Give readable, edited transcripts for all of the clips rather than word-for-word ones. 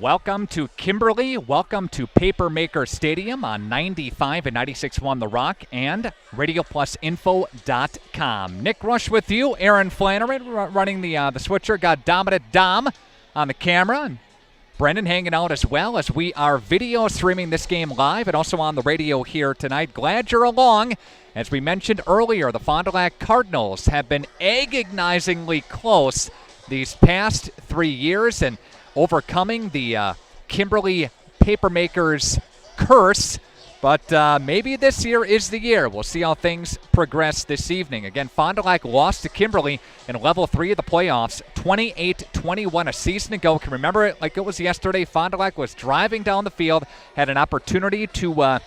Welcome to Kimberly. Welcome to Papermaker Stadium on 95 and 96.1 The Rock and RadioPlusInfo.com. Nick Rush with you. Aaron Flannery running the switcher. Got Dominant Dom on the camera. And Brendan hanging out as well as we are video streaming this game live and also on the radio here tonight. Glad you're along. As we mentioned earlier, the Fond du Lac Cardinals have been agonizingly close these past 3 years and overcoming the Kimberly Papermakers curse. But maybe this year is the year. We'll see how things progress this evening. Again, Fond du Lac lost to Kimberly in Level 3 of the playoffs, 28-21 a season ago. Can remember it like it was yesterday. Fond du Lac was driving down the field, had an opportunity to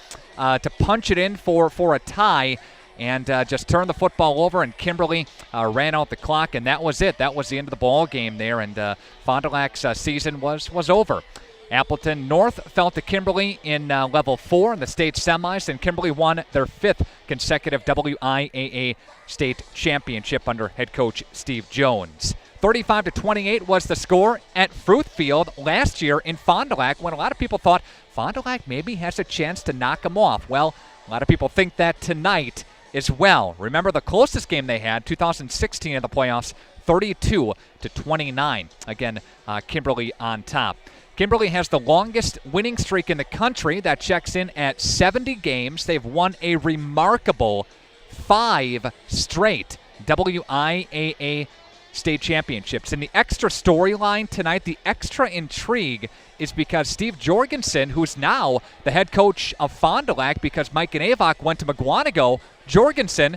punch it in for a tie, and just turned the football over, and Kimberly ran out the clock, and that was it. That was the end of the ball game there, and Fond du Lac's season was over. Appleton North fell to Kimberly in Level 4 in the state semis, and Kimberly won their 5th consecutive WIAA state championship under head coach Steve Jones. 35-28 was the score at Fruithfield last year in Fond du Lac, when a lot of people thought Fond du Lac maybe has a chance to knock them off. Well, a lot of people think that tonight as well. Remember the closest game they had, 2016 in the playoffs, 32-29. Again, Kimberly on top. Kimberly has the longest winning streak in the country. That checks in at 70 games. They've won a remarkable 5 straight WIAA state championships. And the extra storyline tonight, the extra intrigue, is because Steve Jorgensen, who's now the head coach of Fond du Lac because Mike and Avok went to Mugwanago, Jorgensen,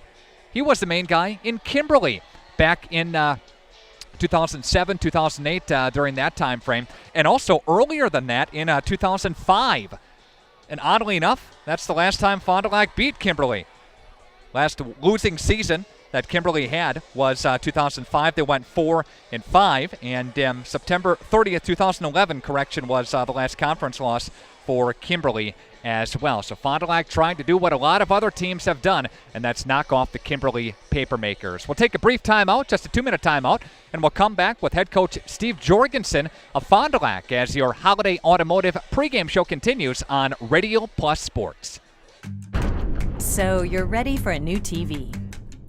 he was the main guy in Kimberly back in 2007, 2008, during that time frame, and also earlier than that in 2005. And oddly enough, that's the last time Fond du Lac beat Kimberly. Last losing season that Kimberly had was 2005. They went 4-5, and September 30th, 2011, was the last conference loss for Kimberly as well. So Fond du Lac trying to do what a lot of other teams have done, and that's knock off the Kimberly Papermakers. We'll take a brief timeout, just a 2-minute timeout, and we'll come back with head coach Steve Jorgensen of Fond du Lac as your Holiday Automotive pregame show continues on Radio Plus Sports. So you're ready for a new TV.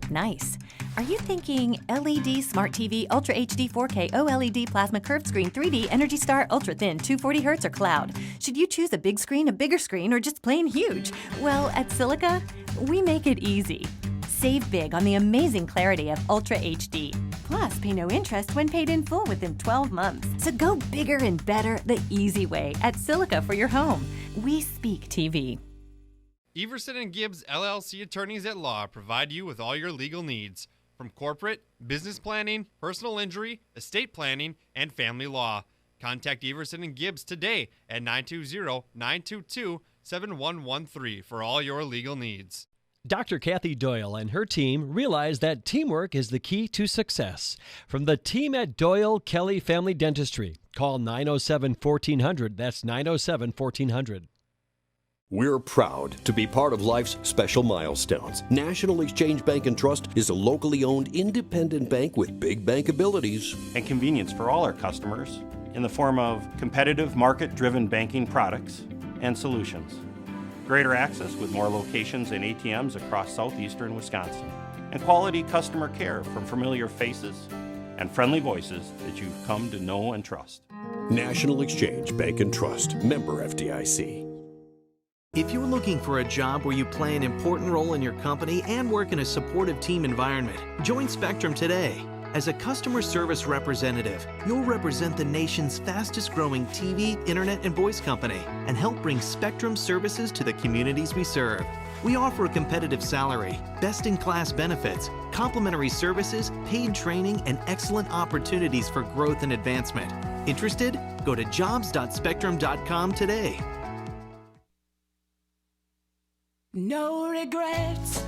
Nice. Are you thinking LED Smart TV, Ultra HD 4K, OLED Plasma Curved Screen, 3D, Energy Star, Ultra Thin, 240 Hz, or Cloud? Should you choose a big screen, a bigger screen, or just plain huge? Well, at Silica, we make it easy. Save big on the amazing clarity of Ultra HD. Plus, pay no interest when paid in full within 12 months. So go bigger and better the easy way at Silica for your home. We speak TV. Everson and Gibbs LLC attorneys at law provide you with all your legal needs, from corporate, business planning, personal injury, estate planning, and family law. Contact Everson and Gibbs today at 920-922-7113 for all your legal needs. Dr. Kathy Doyle and her team realize that teamwork is the key to success. From the team at Doyle Kelly Family Dentistry, call 907-1400. That's 907-1400. We're proud to be part of life's special milestones. National Exchange Bank and Trust is a locally owned independent bank with big bank abilities and convenience for all our customers in the form of competitive market-driven banking products and solutions. Greater access with more locations and ATMs across southeastern Wisconsin. And quality customer care from familiar faces and friendly voices that you've come to know and trust. National Exchange Bank and Trust, member FDIC. If you're looking for a job where you play an important role in your company and work in a supportive team environment, join Spectrum today. As a customer service representative, you'll represent the nation's fastest growing TV, internet, and voice company and help bring Spectrum services to the communities we serve. We offer a competitive salary, best-in-class benefits, complimentary services, paid training, and excellent opportunities for growth and advancement. Interested? Go to jobs.spectrum.com today. No regrets.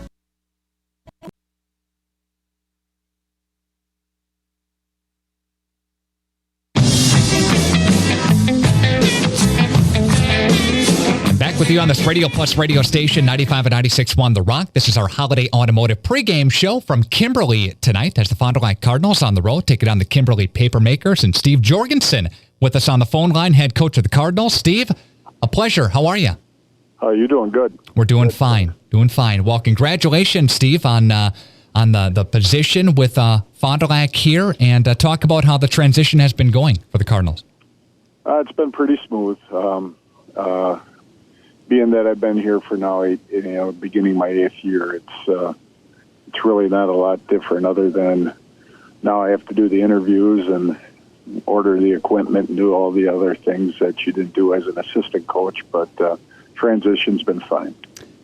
Back with you on this Radio Plus radio station, 95 and 96.1 The Rock. This is our Holiday Automotive pregame show from Kimberly tonight as the Fond du Lac Cardinals on the road take it on the Kimberly Papermakers, and Steve Jorgensen With us on the phone line, head coach of the Cardinals, Steve. A pleasure. How are you? How are you doing? Good. We're doing fine. Doing fine. Well, congratulations, Steve, on the position with Fond du Lac here, and talk about how the transition has been going for the Cardinals. It's been pretty smooth. Being that I've been here for now, beginning my 8th year, it's really not a lot different other than now I have to do the interviews and order the equipment and do all the other things that you didn't do as an assistant coach, but transition's been fine.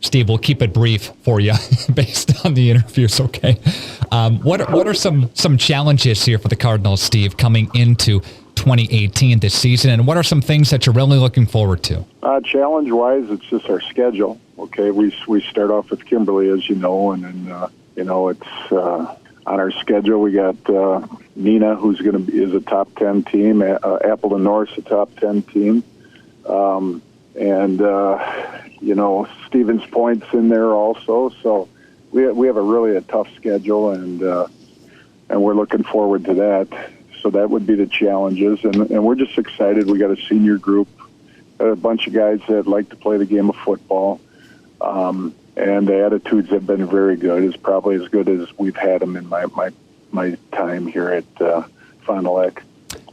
Steve, we'll keep it brief for you based on the interviews, okay? What are some challenges here for the Cardinals, Steve, coming into 2018 this season, and what are some things that you're really looking forward to? Challenge-wise, it's just our schedule, okay? We start off with Kimberly, as you know, and then, it's on our schedule. We got Nina, who's is a top 10 team, Appleton North's a top 10 team, and Stevens Point's in there also. So we have a tough schedule, and we're looking forward to that. So that would be the challenges, and we're just excited. We got a senior group, a bunch of guys that like to play the game of football, and the attitudes have been very good. It's probably as good as we've had them in my time here at Fond du Lac.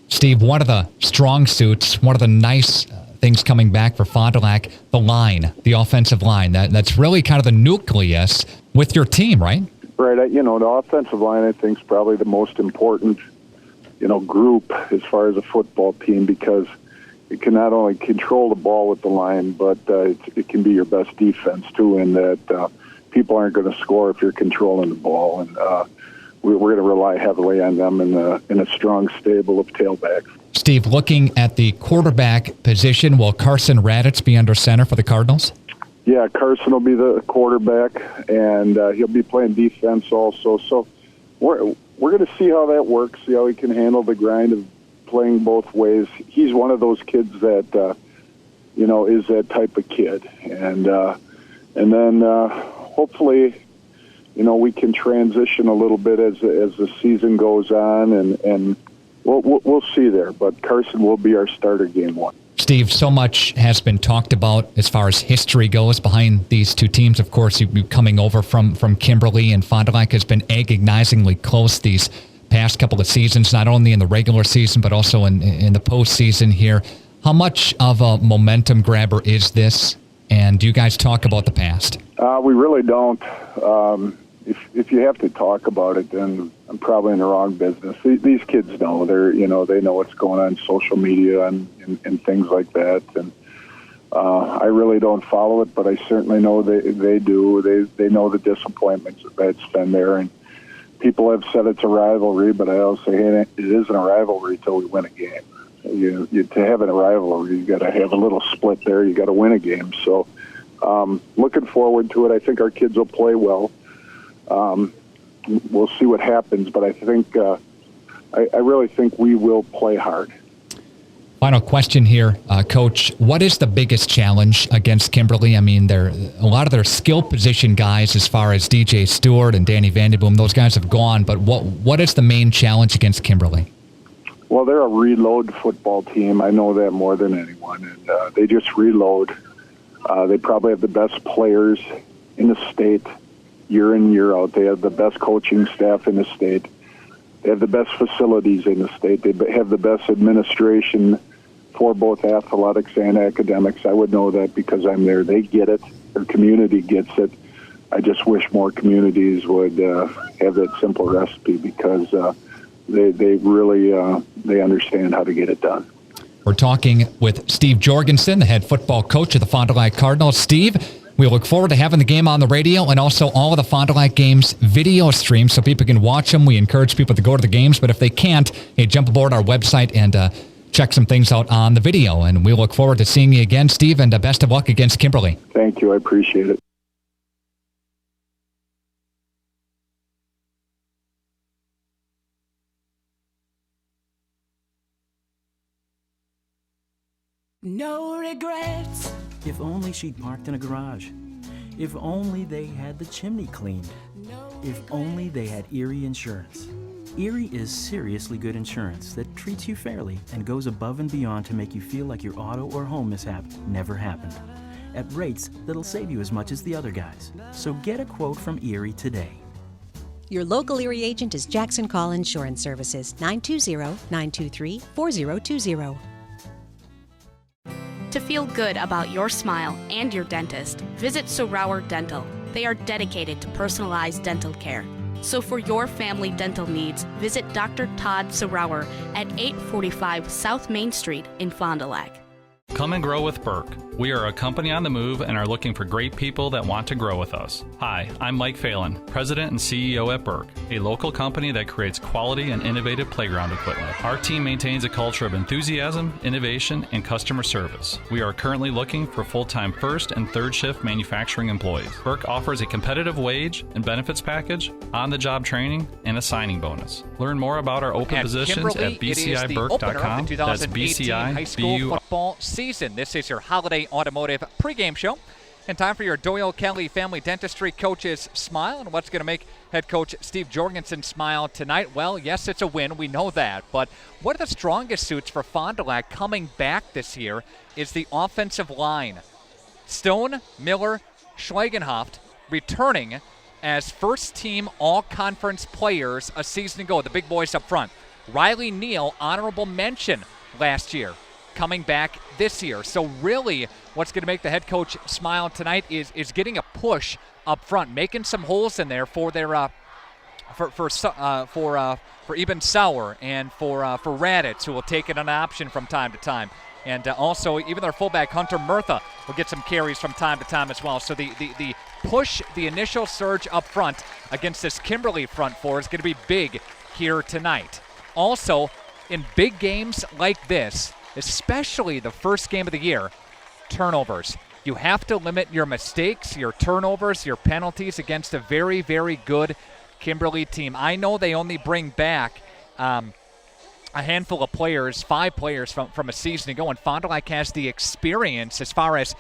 Steve, one of the strong suits, one of the nice things coming back for Fond du Lac, the line, the offensive line. That's really kind of the nucleus with your team, right? Right. The offensive line, I think, is probably the most important, group as far as a football team, because it can not only control the ball with the line, but it can be your best defense too, in that people aren't going to score if you're controlling the ball, and we're going to rely heavily on them in a strong stable of tailbacks. Steve, looking at the quarterback position, will Carson Raditz be under center for the Cardinals? Yeah, Carson will be the quarterback, and he'll be playing defense also. So we're going to see how that works, see how he can handle the grind of playing both ways. He's one of those kids that, is that type of kid. And then hopefully, we can transition a little bit as the season goes on, and we'll see there. But Carson will be our starter game one. Steve, so much has been talked about as far as history goes behind these two teams. Of course, you coming over from Kimberly, and Fond du Lac has been agonizingly close these past couple of seasons, not only in the regular season, but also in the postseason here. How much of a momentum grabber is this? And do you guys talk about the past? We really don't. If you have to talk about it, then I'm probably in the wrong business. These kids know. They know what's going on social media and things like that. And I really don't follow it, but I certainly know they do. They know the disappointments that's been there. And people have said it's a rivalry, but I always say, hey, it isn't a rivalry till we win a game. To have a rivalry, you got to have a little split there. You got to win a game. So looking forward to it. I think our kids will play well. We'll see what happens, but I think I really think we will play hard. Final question here, Coach. What is the biggest challenge against Kimberly? I mean, a lot of their skill position guys, as far as DJ Stewart and Danny Vandenboom, those guys have gone. But what is the main challenge against Kimberly? Well, they're a reload football team. I know that more than anyone, and they just reload. They probably have the best players in the state year in, year out. They have the best coaching staff in the state. They have the best facilities in the state. They have the best administration for both athletics and academics. I would know that because I'm there. They get it. Their community gets it. I just wish more communities would have that simple recipe, because they really they understand how to get it done. We're talking with Steve Jorgensen, the head football coach of the Fond du Lac Cardinals. Steve, we look forward to having the game on the radio, and also all of the Fond du Lac games video streams so people can watch them. We encourage people to go to the games, but if they can't, hey, jump aboard our website and check some things out on the video. And we look forward to seeing you again, Steve, and best of luck against Kimberly. Thank you. I appreciate it. No regrets. If only she'd parked in a garage. If only they had the chimney cleaned. If only they had Erie Insurance. Erie is seriously good insurance that treats you fairly and goes above and beyond to make you feel like your auto or home mishap never happened, at rates that'll save you as much as the other guys. So get a quote from Erie today. Your local Erie agent is Jackson Call Insurance Services, 920-923-4020. To feel good about your smile and your dentist, visit Sauer Dental. They are dedicated to personalized dental care. So for your family dental needs, visit Dr. Todd Sauer at 845 South Main Street in Fond du Lac. Come and grow with Burke. We are a company on the move and are looking for great people that want to grow with us. Hi, I'm Mike Phelan, President and CEO at Burke, a local company that creates quality and innovative playground equipment. Our team maintains a culture of enthusiasm, innovation, and customer service. We are currently looking for full-time first and third shift manufacturing employees. Burke offers a competitive wage and benefits package, on-the-job training, and a signing bonus. Learn more about our open positions Kimberly, at bciburke.com. That's BCI high school football season. This is your holiday automotive pregame show. And time for your Doyle Kelly Family Dentistry coaches smile. And what's going to make head coach Steve Jorgensen smile tonight? Well, yes, it's a win. We know that. But one of the strongest suits for Fond du Lac coming back this year is the offensive line. Stone, Miller, Schleigenhoft returning as first-team all-conference players a season ago, the big boys up front. Riley Neal, honorable mention last year, coming back this year. So really what's going to make the head coach smile tonight is getting a push up front, making some holes in there for their for Eben Sauer and for Raditz, who will take it an option from time to time. And also even their fullback Hunter Murtha will get some carries from time to time as well. So the push, the initial surge up front against this Kimberly front four is going to be big here tonight. Also, in big games like this, especially the first game of the year, turnovers. You have to limit your mistakes, your turnovers, your penalties against a very, very good Kimberly team. I know they only bring back a handful of players, 5 players from a season ago, and Fond du Lac has the experience as far as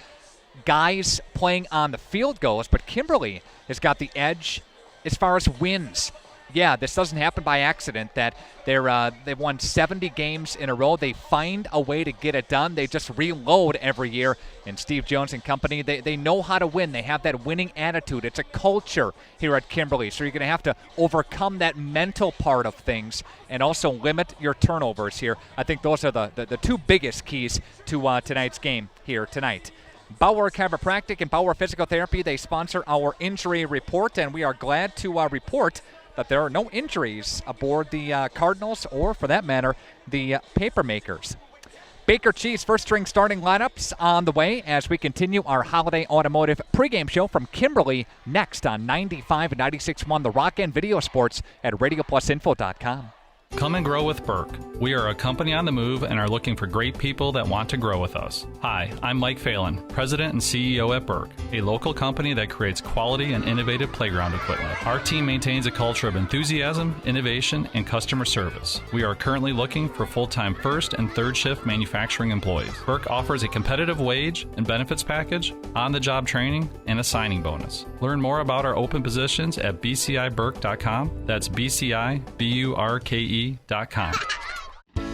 guys playing on the field goes, but Kimberly has got the edge as far as wins. Yeah, this doesn't happen by accident that they've won 70 games in a row. They find a way to get it done. They just reload every year. And Steve Jones and company, they know how to win. They have that winning attitude. It's a culture here at Kimberly. So you're going to have to overcome that mental part of things and also limit your turnovers here. I think those are the two biggest keys to tonight's game here tonight. Bauer Chiropractic and Bauer Physical Therapy, they sponsor our injury report, and we are glad to report that there are no injuries aboard the Cardinals or, for that matter, the Papermakers. Baker Chiefs first-string starting lineups on the way as we continue our holiday automotive pregame show from Kimberly next on 95 and 96.1 The Rock and Video Sports at RadioPlusInfo.com. Come and grow with Burke. We are a company on the move and are looking for great people that want to grow with us. Hi, I'm Mike Phelan, President and CEO at Burke, a local company that creates quality and innovative playground equipment. Our team maintains a culture of enthusiasm, innovation, and customer service. We are currently looking for full-time first and third shift manufacturing employees. Burke offers a competitive wage and benefits package, on-the-job training, and a signing bonus. Learn more about our open positions at bciburke.com. That's BCIBURKE.com.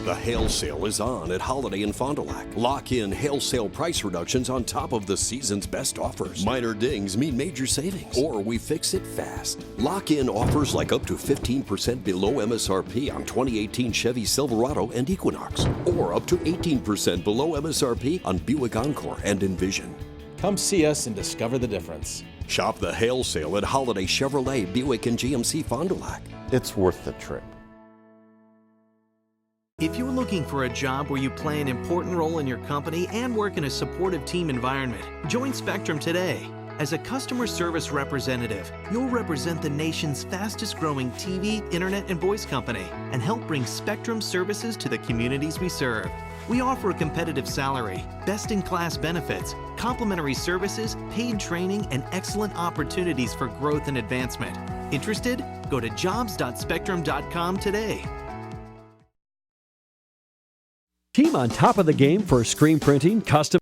The hail sale is on at Holiday in Fond du Lac. Lock in hail sale price reductions on top of the season's best offers. Minor dings mean major savings, or we fix it fast. Lock in offers like up to 15% below MSRP on 2018 Chevy Silverado and Equinox, or up to 18% below MSRP on Buick Encore and Envision. Come see us and discover the difference. Shop the hail sale at Holiday Chevrolet, Buick, and GMC Fond du Lac. It's worth the trip. If you're looking for a job where you play an important role in your company and work in a supportive team environment, join Spectrum today. As a customer service representative, you'll represent the nation's fastest growing TV, internet, and voice company and help bring Spectrum services to the communities we serve. We offer a competitive salary, best-in-class benefits, complimentary services, paid training, and excellent opportunities for growth and advancement. Interested? Go to jobs.spectrum.com today. Team on top of the game for screen printing, custom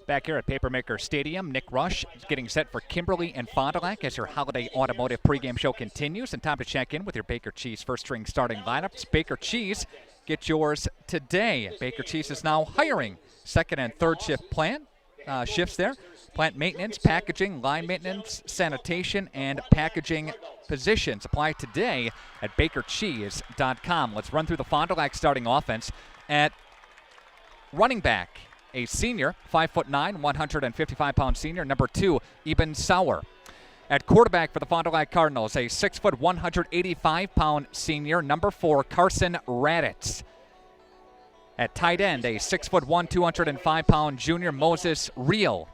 Back here at Papermaker Stadium, Nick Rush is getting set for Kimberly and Fond du Lac as your holiday automotive pregame show continues. And time to check in with your Baker Cheese first-string starting lineups. Baker Cheese, get yours today. Baker Cheese is now hiring second and third shift shifts there. Plant maintenance, packaging, line maintenance, sanitation, and packaging positions. Apply today at bakercheese.com. Let's run through the Fond du Lac starting offense. At running back, a senior, 5'9", 155-pound senior, number 2, Eben Sauer. At quarterback for the Fond du Lac Cardinals, a 6', 185-pound senior, number 4, Carson Raditz. At tight end, a 6'1", 205-pound junior, Moses Reel.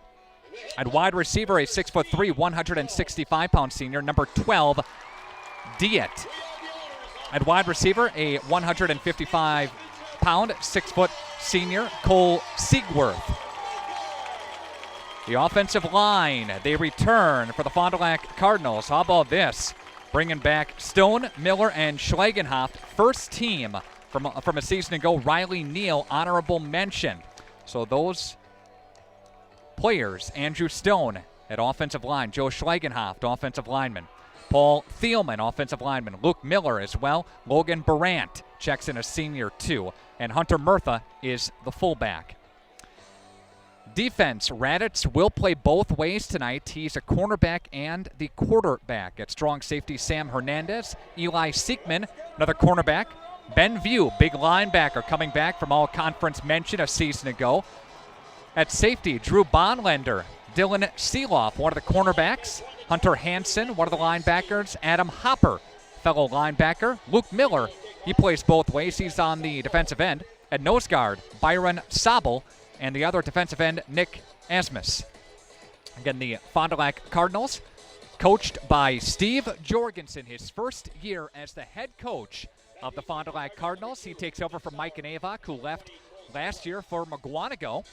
At wide receiver, a 6'3", 165-pound senior, number 12, Diet. At wide receiver, a 155-pound, 6-foot senior, Cole Siegworth. The offensive line, they return for the Fond du Lac Cardinals. How about this? Bringing back Stone, Miller, and Schlegenhoff. First team from a season ago, Riley Neal, honorable mention. So those players, Andrew Stone at offensive line, Joe Schlegenhoff, offensive lineman, Paul Thielman, offensive lineman, Luke Miller as well, Logan Barant checks in a senior too, and Hunter Murtha is the fullback. Defense, Raditz will play both ways tonight. He's a cornerback and the quarterback. At strong safety, Sam Hernandez, Eli Siekman, another cornerback, Ben View, big linebacker coming back from all-conference mention a season ago. At safety, Drew Bonlander, Dylan Seeloff, one of the cornerbacks, Hunter Hansen, one of the linebackers, Adam Hopper, fellow linebacker, Luke Miller, he plays both ways. He's on the defensive end. At nose guard, Byron Sabel, and the other defensive end, Nick Asmus. Again, the Fond du Lac Cardinals, coached by Steve Jorgensen, his first year as the head coach of the Fond du Lac Cardinals. He takes over from Mike Anavok, who left last year for Maguanago.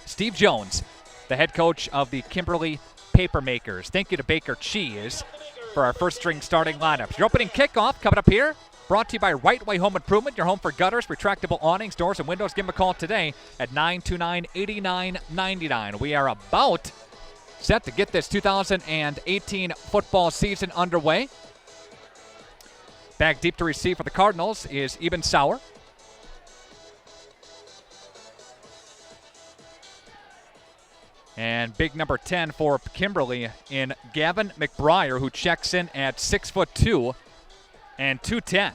Steve Jones, the head coach of the Kimberly Papermakers. Thank you to Baker Cheese for our first-string starting lineups. Your opening kickoff coming up here, brought to you by Right Way Home Improvement, your home for gutters, retractable awnings, doors, and windows. Give them a call today at 929-8999. We are about set to get this 2018 football season underway. Back deep to receive for the Cardinals is Eben Sauer. And big number 10 for Kimberly in Gavin McBriar, who checks in at 6'2" and 210.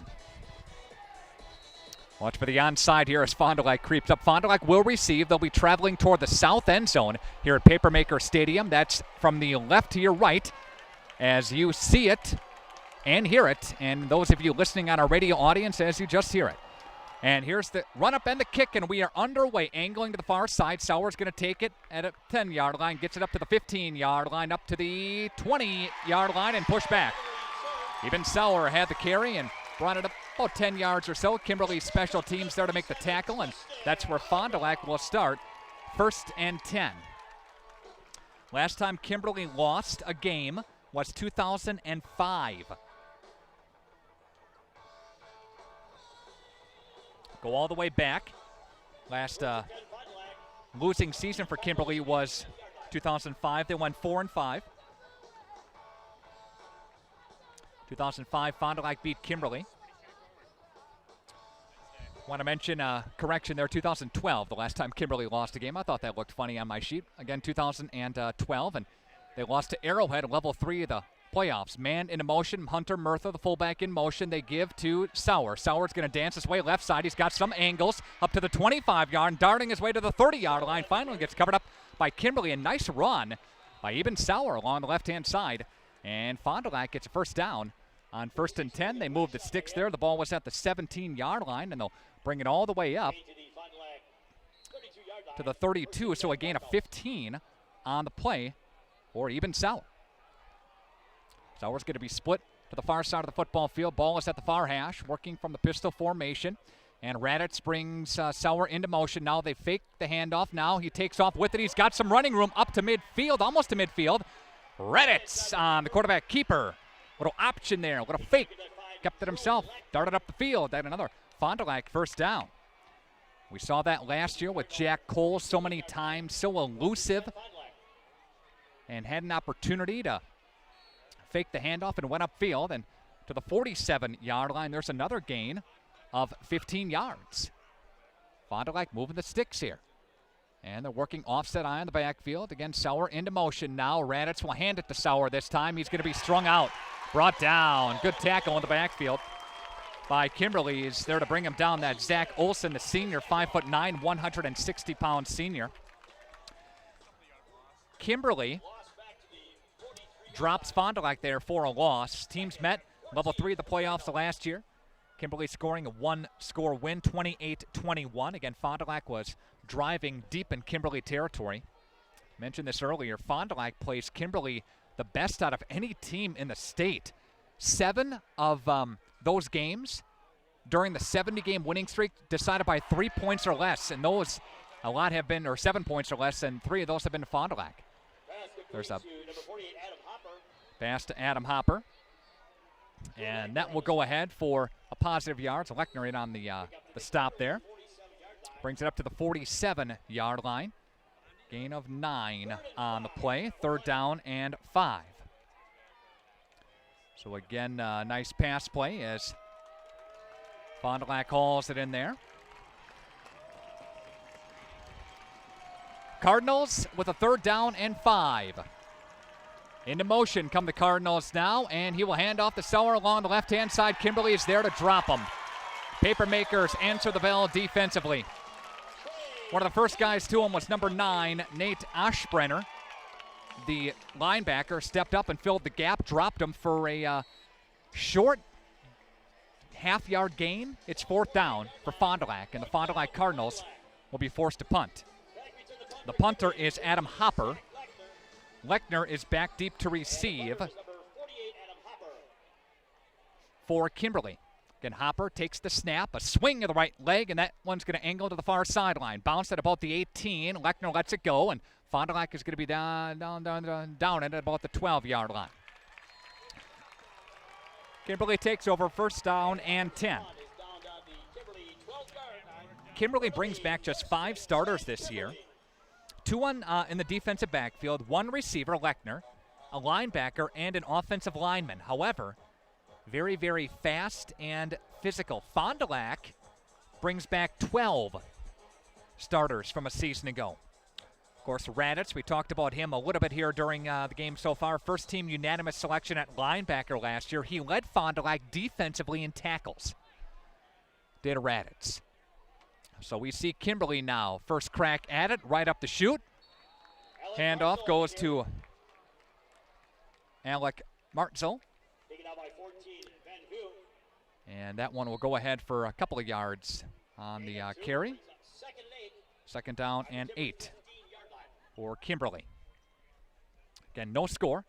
Watch for the onside here as Fond du Lac creeps up. Fond du Lac will receive. They'll be traveling toward the south end zone here at Papermaker Stadium. That's from the left to your right as you see it and hear it. And those of you listening on our radio audience as you just hear it. And here's the run-up and the kick, and we are underway, angling to the far side. Sauer's going to take it at a 10-yard line, gets it up to the 15-yard line, up to the 20-yard line, and push back. Eben Sauer had the carry and brought it up about 10 yards or so. Kimberly's special teams there to make the tackle, and that's where Fond du Lac will start. 1st and 10. Last time Kimberly lost a game was 2005. Go all the way back. Last losing season for Kimberly was 2005. They went 4-5. 2005, Fond du Lac beat Kimberly. Want to mention a correction there, 2012, the last time Kimberly lost a game. I thought that looked funny on my sheet. Again, 2012, and they lost to Arrowhead, level 3 of the playoffs. Man in motion, Hunter Murtha, the fullback in motion. They give to Sauer. Sauer's going to dance his way left side. He's got some angles up to the 25-yard, darting his way to the 30-yard line. Finally gets covered up by Kimberly. A nice run by Eben Sauer along the left-hand side. And Fond du Lac gets a first down. On 1st and 10, they moved the sticks there. The ball was at the 17-yard line, and they'll bring it all the way up to the 32. So a gain of 15 on the play for Eben Sauer. Sauer's going to be split to the far side of the football field. Ball is at the far hash, working from the pistol formation. And Raditz brings Sauer into motion. Now they fake the handoff. Now he takes off with it. He's got some running room up to midfield, almost to midfield. Raditz on the quarterback keeper. Little option there, little fake. Kept it himself, darted up the field. Then another Fond du Lac first down. We saw that last year with Jack Cole so many times, so elusive, and had an opportunity to fake the handoff and went upfield. And to the 47-yard line, there's another gain of 15 yards. Fond du Lac moving the sticks here. And they're working offset eye in the backfield. Again, Sauer into motion now. Raditz will hand it to Sauer this time. He's going to be strung out. Brought down. Good tackle in the backfield by Kimberly. Is there to bring him down. That Zach Olson, the senior, 5'9", 160-pound senior. Kimberly drops Fond du Lac there for a loss. Teams met level 3 of the playoffs the last year. Kimberly scoring a one-score win, 28-21. Again, Fond du Lac was driving deep in Kimberly territory. Mentioned this earlier. Fond du Lac plays Kimberly the best out of any team in the state. 7 of those games during the 70-game winning streak decided by 3 points or less, and those, a lot have been, or 7 points or less, and 3 of those have been to Fond du Lac. There's a pass to Adam Hopper. And that will go ahead for a positive yards. Lechner in on the stop there. Brings it up to the 47-yard line. Gain of 9 on the play. 3rd down and 5. So again, nice pass play as Fond du Lac hauls it in there. Cardinals with a 3rd down and 5. Into motion come the Cardinals now, and he will hand off to Sauer along the left-hand side. Kimberly is there to drop him. Papermakers answer the bell defensively. One of the first guys to him was number 9, Nate Aschbrenner. The linebacker stepped up and filled the gap, dropped him for a short half-yard gain. It's 4th down for Fond du Lac, and the Fond du Lac Cardinals will be forced to punt. The punter is Adam Hopper. Lechner is back deep to receive for Kimberly. Again, Hopper takes the snap, a swing of the right leg, and that one's going to angle to the far sideline. Bounced at about the 18. Lechner lets it go, and Fond du Lac is going to be down at about the 12-yard line. Kimberly takes over, 1st down and 10. Kimberly brings back just 5 starters this year. 2 in the defensive backfield, 1 receiver, Lechner, a linebacker, and an offensive lineman. However, very, very fast and physical. Fond du Lac brings back 12 starters from a season ago. Of course, Raditz, we talked about him a little bit here during the game so far. First team unanimous selection at linebacker last year. He led Fond du Lac defensively in tackles. Did Raditz. So we see Kimberly now. First crack at it, right up the chute. Handoff goes to Alec Martzel. And that one will go ahead for a couple of yards on the carry. 2nd down and 8 for Kimberly. Again, no score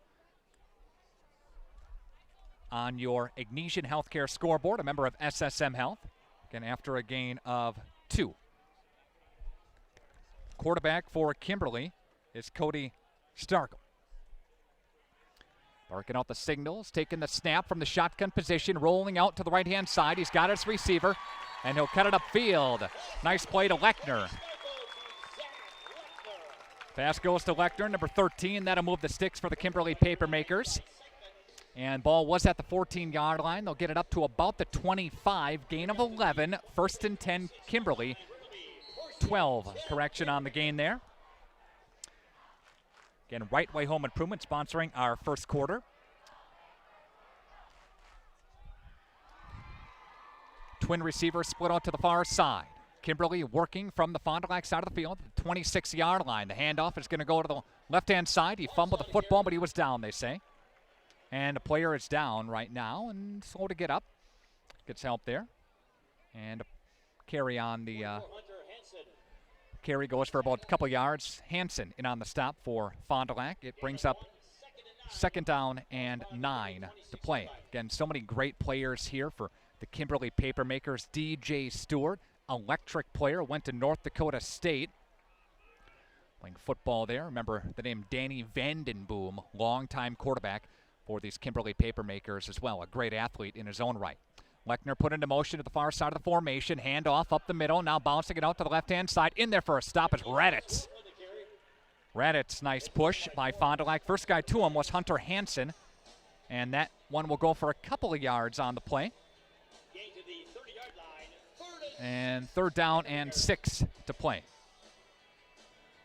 on your Ignesian Healthcare scoreboard, a member of SSM Health. Again, after a gain of 2. Quarterback for Kimberly is Cody Starkle. Barking out the signals, taking the snap from the shotgun position, rolling out to the right-hand side. He's got his receiver, and he'll cut it upfield. Nice play to Lechner. Pass goes to Lechner, number 13. That'll move the sticks for the Kimberly Papermakers. And ball was at the 14-yard line. They'll get it up to about the 25. Gain of 11. 1st and 10, Kimberly. 12. Correction on the gain there. Again, Right Way Home Improvement sponsoring our first quarter. Twin receivers split out to the far side. Kimberly working from the Fond du Lac side of the field, 26-yard line. The handoff is going to go to the left-hand side. He fumbled the football, but he was down, they say. And the player is down right now and slow to get up. Gets help there. And a carry on the carry goes for about a couple yards. Hansen in on the stop for Fond du Lac. It brings up 2nd down and 9 to play. Again, so many great players here for the Kimberly Papermakers. DJ Stewart, electric player, went to North Dakota State. Playing football there. Remember the name Danny Vandenboom, longtime quarterback for these Kimberly Papermakers as well. A great athlete in his own right. Lechner put into motion to the far side of the formation. Handoff up the middle. Now bouncing it out to the left-hand side. In there for a stop is Raditz. Raditz, nice push by Fond du Lac. First guy to him was Hunter Hansen. And that one will go for a couple of yards on the play. And 3rd down and 6 to play.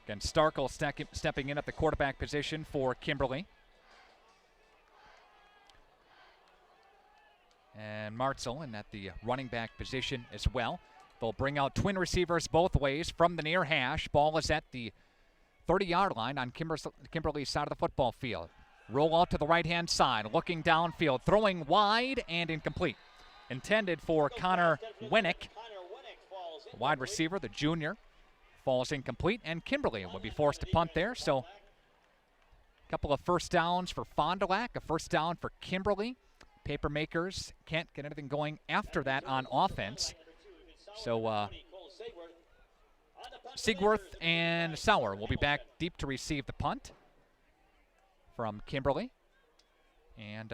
Again, Starkel stepping in at the quarterback position for Kimberly. And Martzel in at the running back position as well. They'll bring out twin receivers both ways from the near hash. Ball is at the 30-yard line on Kimberly's side of the football field. Roll out to the right-hand side, looking downfield, throwing wide and incomplete. Intended for Connor Winnick. The wide receiver, the junior, falls incomplete, and Kimberly will be forced to punt there. So a couple of first downs for Fond du Lac, a first down for Kimberly. Papermakers can't get anything going after that on offense. So Siegworth and Sauer will be back deep to receive the punt from Kimberly. And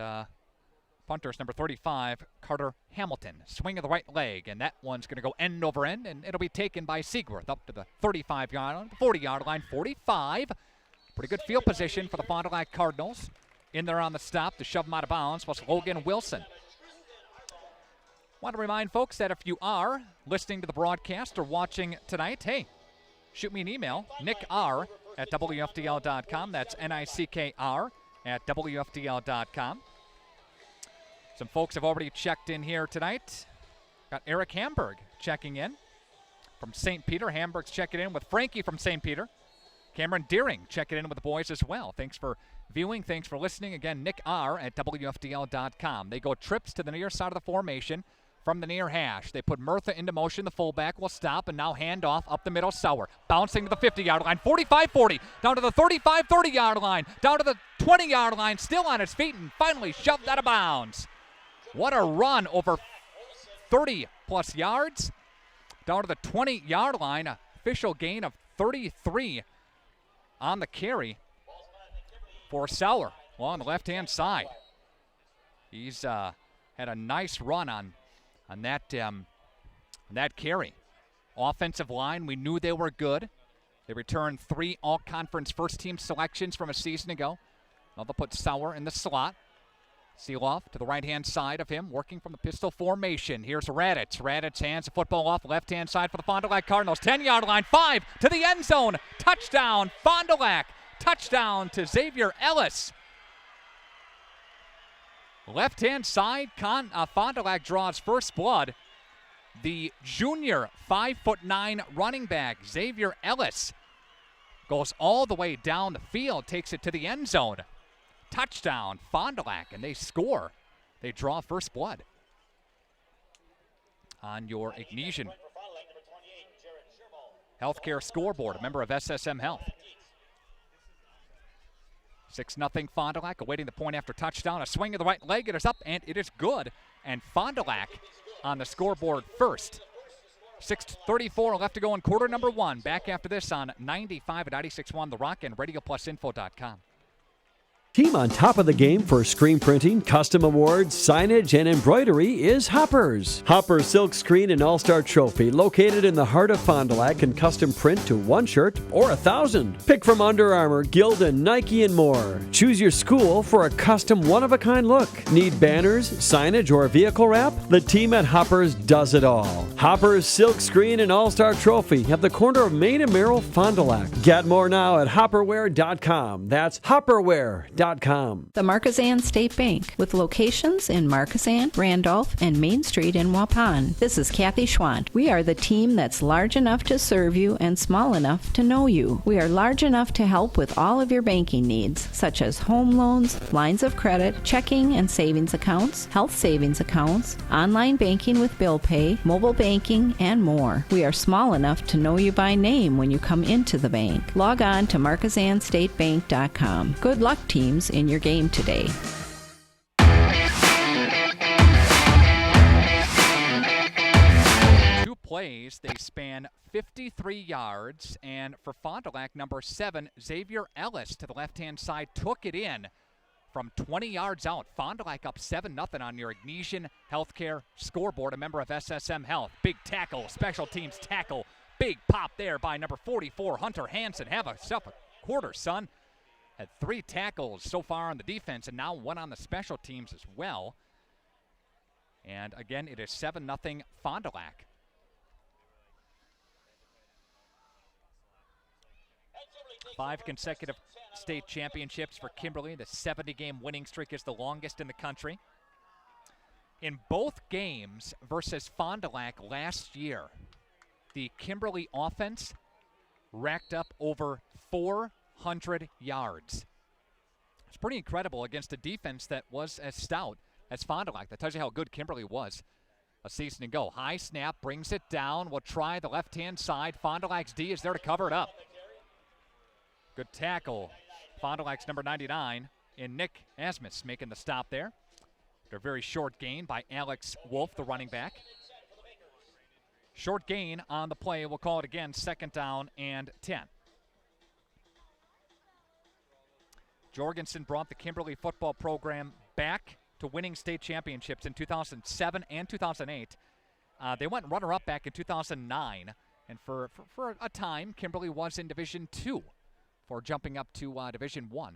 punter's number 35, Carter Hamilton. Swing of the right leg, and that one's going to go end over end, and it'll be taken by Siegworth up to the 35-yard line, 40-yard line, 45. Pretty good field position for the Fond du Lac Cardinals. In there on the stop to shove him out of bounds was Logan Wilson. Want to remind folks that if you are listening to the broadcast or watching tonight, hey, shoot me an email, nickr@wfdl.com. That's NICKR at WFDL.com. Some folks have already checked in here tonight. Got Eric Hamburg checking in from St. Peter. Hamburg's checking in with Frankie from St. Peter. Cameron Deering checking in with the boys as well. Thanks for viewing. Thanks for listening. Again, Nick R. at WFDL.com. They go trips to the near side of the formation from the near hash. They put Murtha into motion. The fullback will stop and now hand off up the middle. Sauer bouncing to the 50-yard line. 45-40. Down to the 35-30-yard line. Down to the 20-yard line. Still on his feet and finally shoved out of bounds. What a run over 30-plus yards. Down to the 20-yard line. Official gain of 33 on the carry for Sauer along the left-hand side. He's had a nice run on that carry. Offensive line, we knew they were good. They returned 3 all-conference first-team selections from a season ago. Now they'll put Sauer in the slot. Seeloff to the right-hand side of him, working from the pistol formation. Here's Raditz. Raditz hands the football off left-hand side for the Fond du Lac Cardinals. 10-yard line, 5 to the end zone. Touchdown, Fond du Lac. Touchdown to Xavier Ellis. Left-hand side, Fond du Lac draws first blood. The junior 5'9" running back, Xavier Ellis, goes all the way down the field, takes it to the end zone. Touchdown, Fond du Lac, and they score. They draw first blood on your Ignesian Healthcare scoreboard, a member of SSM Health. 6-0 Fond du Lac, awaiting the point after touchdown. A swing of the right leg, it is up, and it is good. And Fond du Lac on the scoreboard first. 6:34 left to go in quarter number 1. Back after this on 95 at 96.1 The Rock and RadioPlusInfo.com. Team on top of the game for screen printing, custom awards, signage, and embroidery is Hoppers. Hoppers Silk Screen and All-Star Trophy, located in the heart of Fond du Lac, can custom print to 1 shirt or 1,000. Pick from Under Armour, Gildan, Nike, and more. Choose your school for a custom one-of-a-kind look. Need banners, signage, or vehicle wrap? The team at Hoppers does it all. Hoppers Silk Screen and All-Star Trophy at the corner of Main and Merrill, Fond du Lac. Get more now at hopperware.com. That's hopperware.com. The Marquesan State Bank, with locations in Marquesan, Randolph, and Main Street in Waupun. This is Kathy Schwant. We are the team that's large enough to serve you and small enough to know you. We are large enough to help with all of your banking needs, such as home loans, lines of credit, checking and savings accounts, health savings accounts, online banking with bill pay, mobile banking, and more. We are small enough to know you by name when you come into the bank. Log on to MarquesanStateBank.com. Good luck, teams, in your game today. Two plays, they span 53 yards, and for Fond du Lac, number 7, Xavier Ellis to the left-hand side, took it in from 20 yards out. Fond du Lac up 7-0 on your Ignesian Healthcare scoreboard, a member of SSM Health. Big tackle, special teams tackle. Big pop there by number 44, Hunter Hansen. Have yourself a quarter, son. Had 3 tackles so far on the defense and now 1 on the special teams as well. And again, it is 7-0 Fond du Lac. Five consecutive state championships for Kimberly. The 70-game winning streak is the longest in the country. In both games versus Fond du Lac last year, the Kimberly offense racked up over 400 yards. It's pretty incredible against a defense that was as stout as Fond du Lac. That tells you how good Kimberly was a season ago. High snap, brings it down. We'll try the left-hand side. Fond du Lac's D is there to cover it up. Good tackle. Fond du Lac's number 99 in Nick Asmus making the stop there. After a very short gain by Alex Wolf, the running back. Short gain on the play. We'll call it again, 2nd down and 10. Jorgensen brought the Kimberly football program back to winning state championships in 2007 and 2008. They went runner-up back in 2009. And for a time, Kimberly was in Division II. For jumping up to Division I.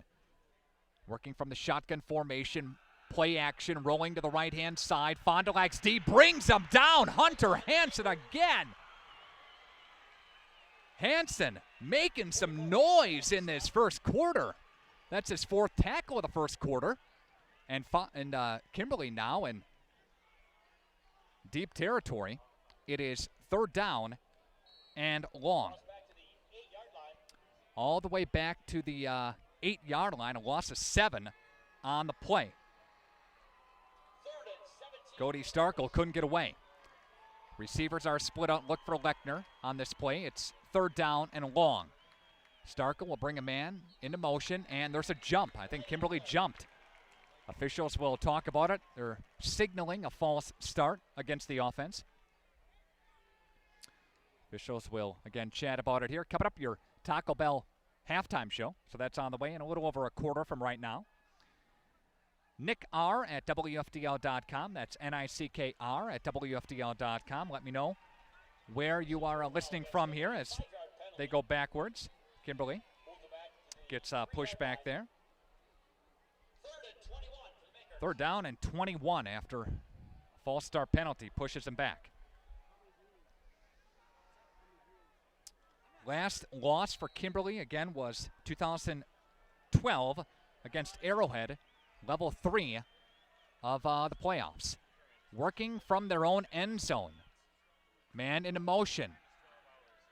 Working from the shotgun formation, play action, rolling to the right-hand side. Fond du Lac's D brings him down. Hunter Hansen again. Hansen making some noise in this first quarter. That's his 4th tackle of the first quarter. And Kimberly now in deep territory. It is 3rd down and long. All the way back to the 8-yard line, a loss of 7 on the play. Cody Starkle couldn't get away. Receivers are split out. Look for Lechner on this play. It's 3rd down and long. Starkle will bring a man into motion, and there's a jump. I think Kimberly jumped. Officials will talk about it. They're signaling a false start against the offense. Officials will, again, chat about it here. Coming up, your Taco Bell halftime show. So that's on the way in a little over a quarter from right now. Nick R at WFDL.com. That's NICKR at WFDL.com. Let me know where you are listening from here as they go backwards. Kimberly gets pushed back there. 3rd down and 21 after a false start penalty pushes him back. Last loss for Kimberly, again, was 2012 against Arrowhead, level 3 of the playoffs. Working from their own end zone. Man into motion.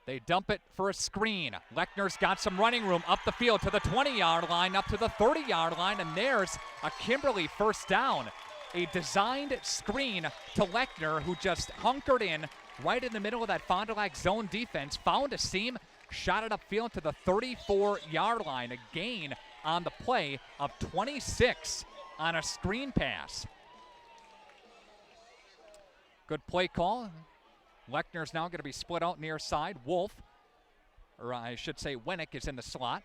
They dump it for a screen. Lechner's got some running room up the field to the 20-yard line, up to the 30-yard line, and there's a Kimberly 1st down. A designed screen to Lechner, who just hunkered in right in the middle of that Fond du Lac zone defense, found a seam, shot it upfield to the 34-yard line. A gain on the play of 26 on a screen pass. Good play call. Lechner's now going to be split out near side. Wolf, or I should say Winnick, is in the slot.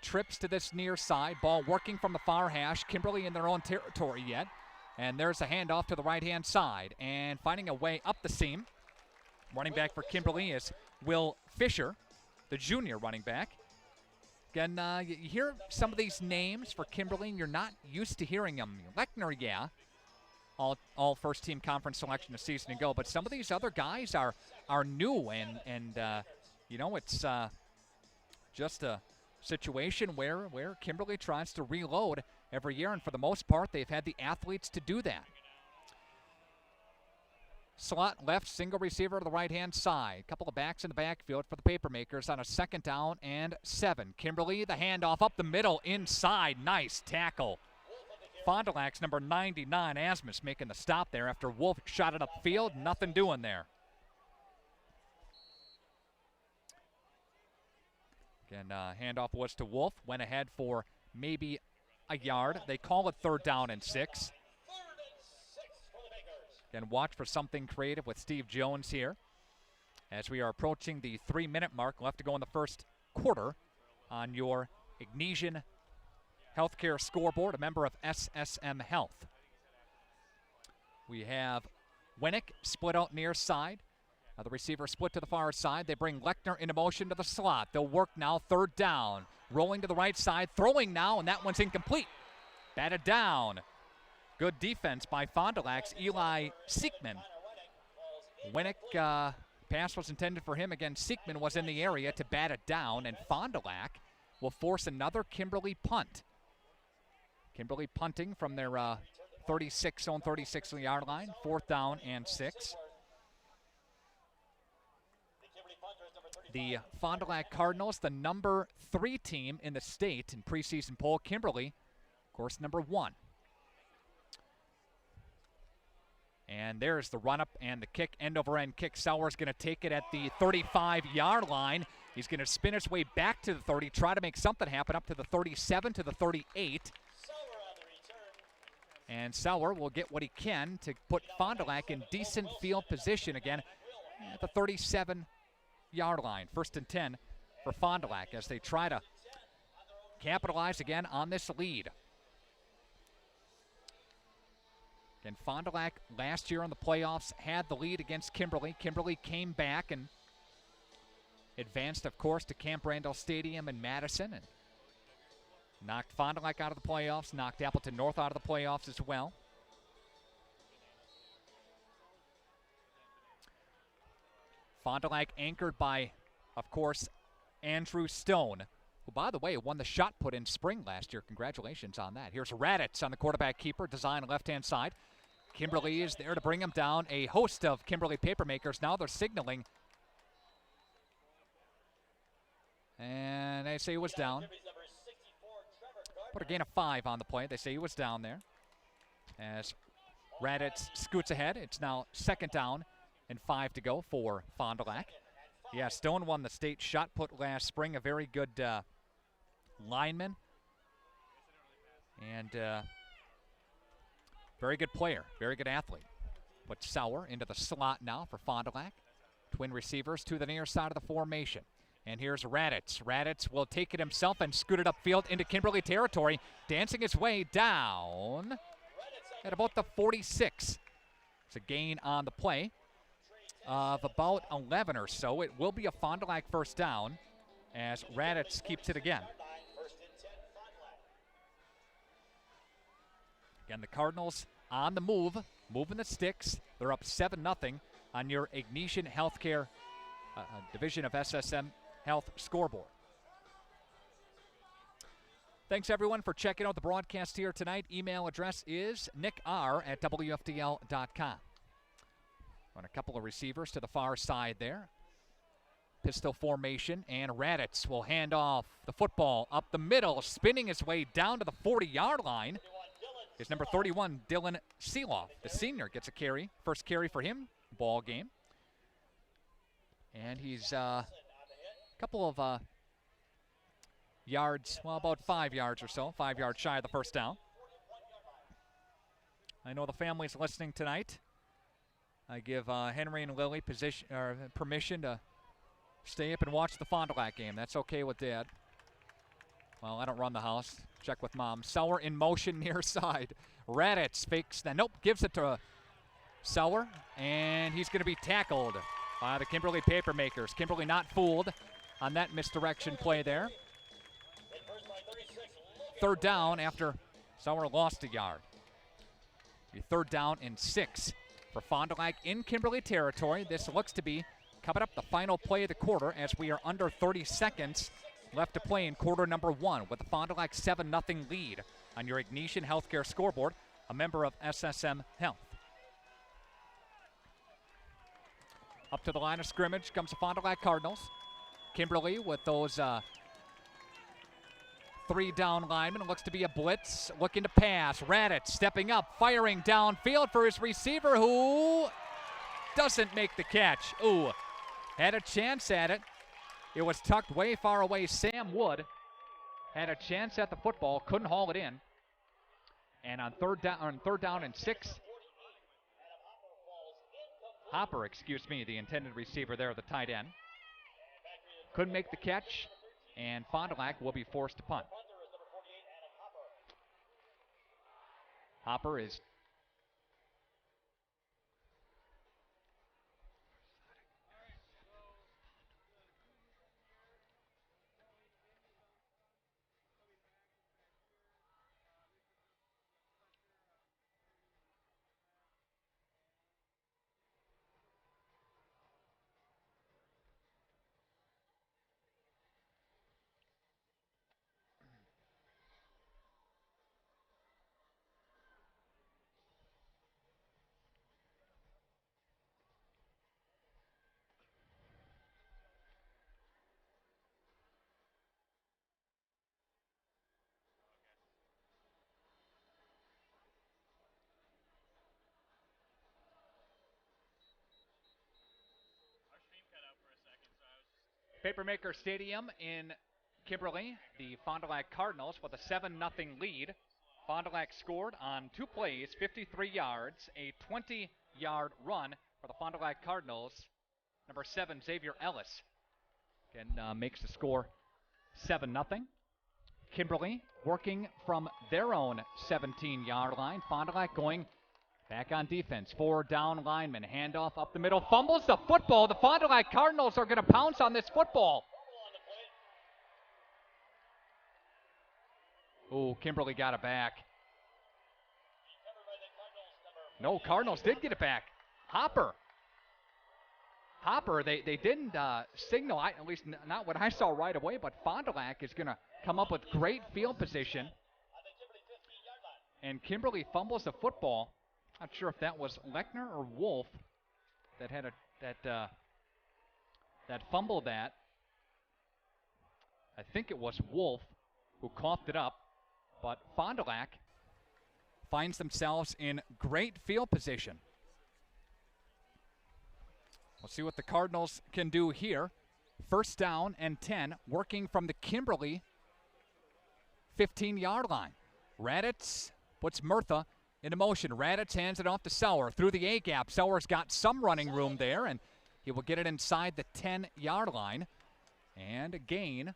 Trips to this near side. Ball working from the far hash. Kimberly in their own territory yet. And there's a handoff to the right-hand side. And finding a way up the seam. Running back for Kimberly is Will Fisher, the junior running back. Again, you hear some of these names for Kimberly, and you're not used to hearing them. Lechner, yeah. All first-team conference selection a season ago. But some of these other guys are new, and you know, it's just a situation where Kimberly tries to reload every year, and for the most part, they've had the athletes to do that. Slot left, single receiver to the right-hand side. Couple of backs in the backfield for the Papermakers on a 2nd down and 7. Kimberly, the handoff up the middle, inside. Nice tackle. Fond du Lac's number 99, Asmus, making the stop there after Wolf shot it upfield. Nothing doing there. Again, handoff was to Wolf. Went ahead for maybe a yard. They call it 3rd down and 6. Again, watch for something creative with Steve Jones here as we are approaching the 3-minute mark left to go in the first quarter on your Ignesian Healthcare Scoreboard, a member of SSM Health. We have Winnick split out near side. The receiver split to the far side. They bring Lechner into motion to the slot. They'll work now, third down. Rolling to the right side, throwing now, and that one's incomplete. Batted down. Good defense by Fond du Lac's Eli Siekman. Winnick, pass was intended for him. Again, Siekman was in the area to bat it down, and Fond du Lac will force another Kimberly punt. Kimberly punting from their own 36-yard line, 4th down and 6. The Fond du Lac Cardinals, the number 3 team in the state in preseason poll. Kimberly, of course, number 1. And there's the run-up and the kick, end-over-end kick. Sauer's going to take it at the 35-yard line. He's going to spin his way back to the 30, try to make something happen up to the 37, to the 38. And Sauer will get what he can to put Fond du Lac in decent field position again at the 37-yard line. 1st and 10 for Fond du Lac as they try to capitalize again on this lead. Again, Fond du Lac last year in the playoffs had the lead against Kimberly. Kimberly came back and advanced, of course, to Camp Randall Stadium in Madison and knocked Fond du Lac out of the playoffs, knocked Appleton North out of the playoffs as well. Fond du Lac anchored by, of course, Andrew Stone, who, by the way, won the shot put in spring last year. Congratulations on that. Here's Raditz on the quarterback keeper, design left-hand side. Kimberly is there to bring him down. A host of Kimberly papermakers. Now they're signaling. And they say he was down. Put a gain of 5 on the play. They say he was down there. As Raditz scoots ahead, it's now 2nd down and 5 to go for Fond du Lac. Yeah, Stone won the state shot put last spring. A very good lineman. And very good player, very good athlete. Put Sauer into the slot now for Fond du Lac. Twin receivers to the near side of the formation. And here's Raditz. Raditz will take it himself and scoot it upfield into Kimberly territory, dancing his way down at about the 46. It's a gain on the play of about 11 or so. It will be a Fond du Lac 1st down as Raditz keeps it again. Again, the Cardinals on the move, moving the sticks. They're up 7-0 on your Ignatian Healthcare division of SSM Health scoreboard. Thanks, everyone, for checking out the broadcast here tonight. Email address is nickr@wfdl.com. Run a couple of receivers to the far side there. Pistol formation, and Raditz will hand off the football up the middle, spinning his way down to the 40-yard line. Is number 31, Dylan Seeloff. The senior gets a carry. First carry for him, ball game. And he's a couple of yards, well, about 5 yards or so, 5 yards shy of the 1st down. I know the family's listening tonight. I give Henry and Lily permission to stay up and watch the Fond du Lac game. That's okay with Dad. Well, I don't run the house. Check with Mom. Sauer in motion near side. Raditz fakes that. Nope, gives it to Sauer, and he's going to be tackled by the Kimberly papermakers. Kimberly not fooled on that misdirection play there. 3rd down after Sauer lost a yard. 3rd down and 6 for Fond du Lac in Kimberly territory. This looks to be coming up the final play of the quarter as we are under 30 seconds left to play in quarter number 1 with the Fond du Lac 7-0 lead on your Ignatian Healthcare scoreboard, a member of SSM Health. Up to the line of scrimmage comes the Fond du Lac Cardinals. Kimberly with those 3 down linemen. Looks to be a blitz, looking to pass. Raditz stepping up, firing downfield for his receiver who doesn't make the catch. Ooh, had a chance at it. It was tucked way far away. Sam Wood had a chance at the football, couldn't haul it in. And on third down and 6, Hopper, the intended receiver there, the tight end, couldn't make the catch, and Fond du Lac will be forced to punt. Hopper is Papermaker Stadium in Kimberly. The Fond du Lac Cardinals with a 7-0 lead. Fond du Lac scored on 2 plays, 53 yards, a 20-yard run for the Fond du Lac Cardinals. Number 7, Xavier Ellis, again makes the score 7-0. Kimberly working from their own 17-yard line. Fond du Lac going back on defense. 4 down linemen. Handoff up the middle. Fumbles the football. The Fond du Lac Cardinals are going to pounce on this football. Oh, Kimberly got it back. No, Cardinals did get it back. Hopper, they didn't signal, at least not what I saw right away, but Fond du Lac is going to come up with great field position. And Kimberly fumbles the football. Not sure if that was Lechner or Wolf that had that fumbled that. I think it was Wolf who coughed it up, but Fond du Lac finds themselves in great field position. We'll see what the Cardinals can do here. 1st down and 10, working from the Kimberly 15-yard line. Raditz puts Murtha into motion. Raditz hands it off to Sauer through the A-gap. Sauer's got some running room there, and he will get it inside the 10-yard line. And a gain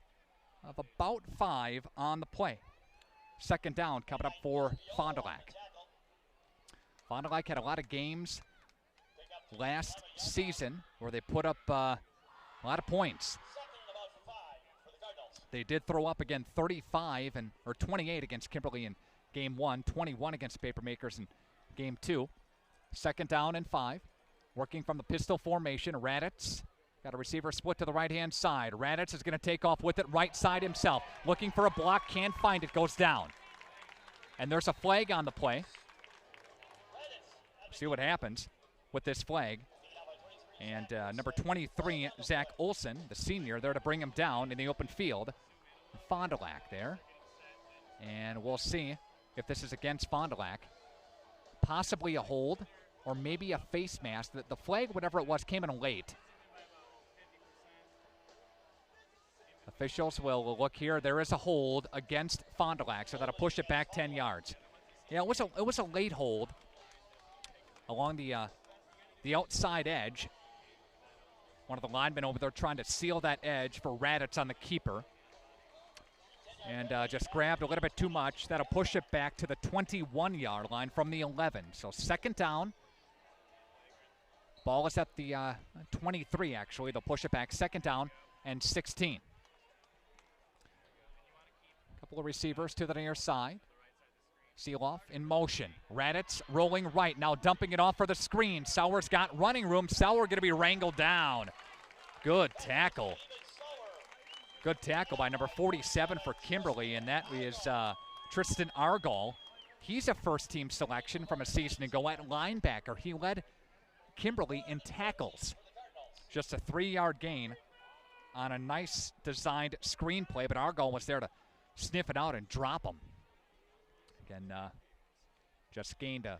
of about 5 on the play. 2nd down coming up for Fond du Lac. Fond du Lac had a lot of games last season where they put up a lot of points. They did throw up again 28 against Kimberly in Game 1, 21 against Papermakers in Game 2. 2nd down and 5. Working from the pistol formation, Raditz got a receiver split to the right-hand side. Raditz is going to take off with it right side himself. Looking for a block, can't find it, goes down. And there's a flag on the play. See what happens with this flag. And number 23, Zach Olson, the senior, there to bring him down in the open field. Fond du Lac there. And we'll see if this is against Fond du Lac. Possibly a hold or maybe a face mask. The flag, whatever it was, came in late. Officials will look here. There is a hold against Fond du Lac, so that'll push it back 10 yards. Yeah, it was a late hold along the outside edge. One of the linemen over there trying to seal that edge for Raditz on the keeper. And just grabbed a little bit too much. That'll push it back to the 21-yard line from the 11. So 2nd down. Ball is at the 23, actually. They'll push it back. 2nd down and 16. Couple of receivers to the near side. Seeloff in motion. Raditz rolling right. Now dumping it off for the screen. Sauer's got running room. Sauer going to be wrangled down. Good tackle. Good tackle by number 47 for Kimberly, and that is Tristan Argall. He's a first-team selection from a season ago at linebacker. He led Kimberly in tackles. Just a 3-yard gain on a nice designed screenplay, but Argall was there to sniff it out and drop him. Again, just gained a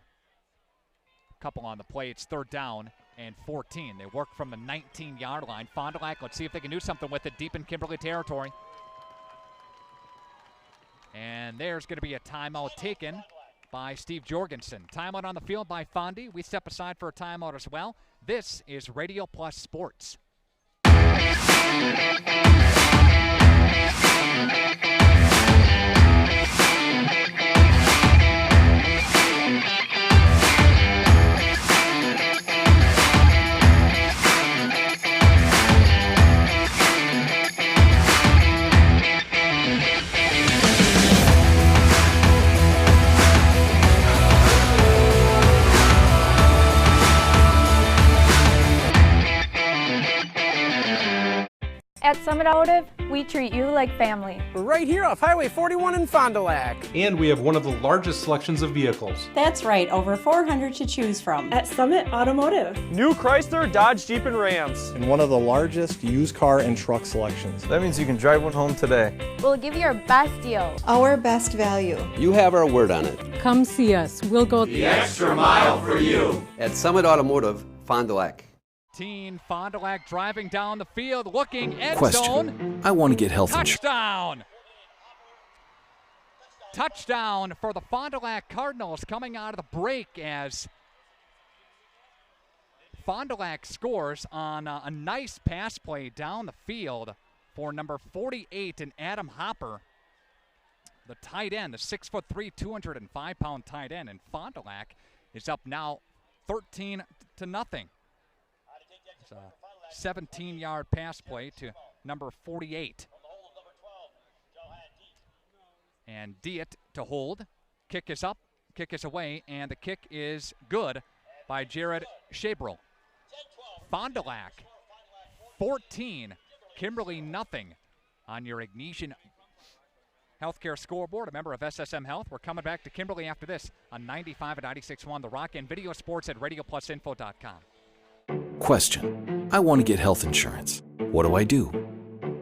couple on the play. It's 3rd down and 14. They work from the 19-yard line. Fond du Lac, let's see if they can do something with it deep in Kimberly territory. And there's going to be a timeout taken by Steve Jorgensen. Timeout on the field by Fondy. We step aside for a timeout as well. This is Radio Plus Sports. At Summit Automotive, we treat you like family. We're right here off Highway 41 in Fond du Lac. And we have one of the largest selections of vehicles. That's right, over 400 to choose from. At Summit Automotive. New Chrysler, Dodge, Jeep, and Rams. And one of the largest used car and truck selections. That means you can drive one home today. We'll give you our best deal. Our best value. You have our word on it. Come see us. We'll go the extra mile for you. At Summit Automotive, Fond du Lac. Fond du Lac driving down the field, looking end Question. zone. I want to get health insurance. Touchdown! Touchdown for the Fond du Lac Cardinals coming out of the break as Fond du Lac scores on a nice pass play down the field for number 48 and Adam Hopper, the tight end, the 6'3", 205-pound tight end, and Fond du Lac is up now 13-0. It's a 17-yard pass play to number 48. And Diet to hold. Kick is up, kick is away, and the kick is good by Jared Shabrel. Fond du Lac 14, Kimberly nothing on your Ignatian Healthcare scoreboard, a member of SSM Health. We're coming back to Kimberly after this on 95 at 96.1 The Rock and video sports at radioplusinfo.com. Question. I want to get health insurance. What do I do?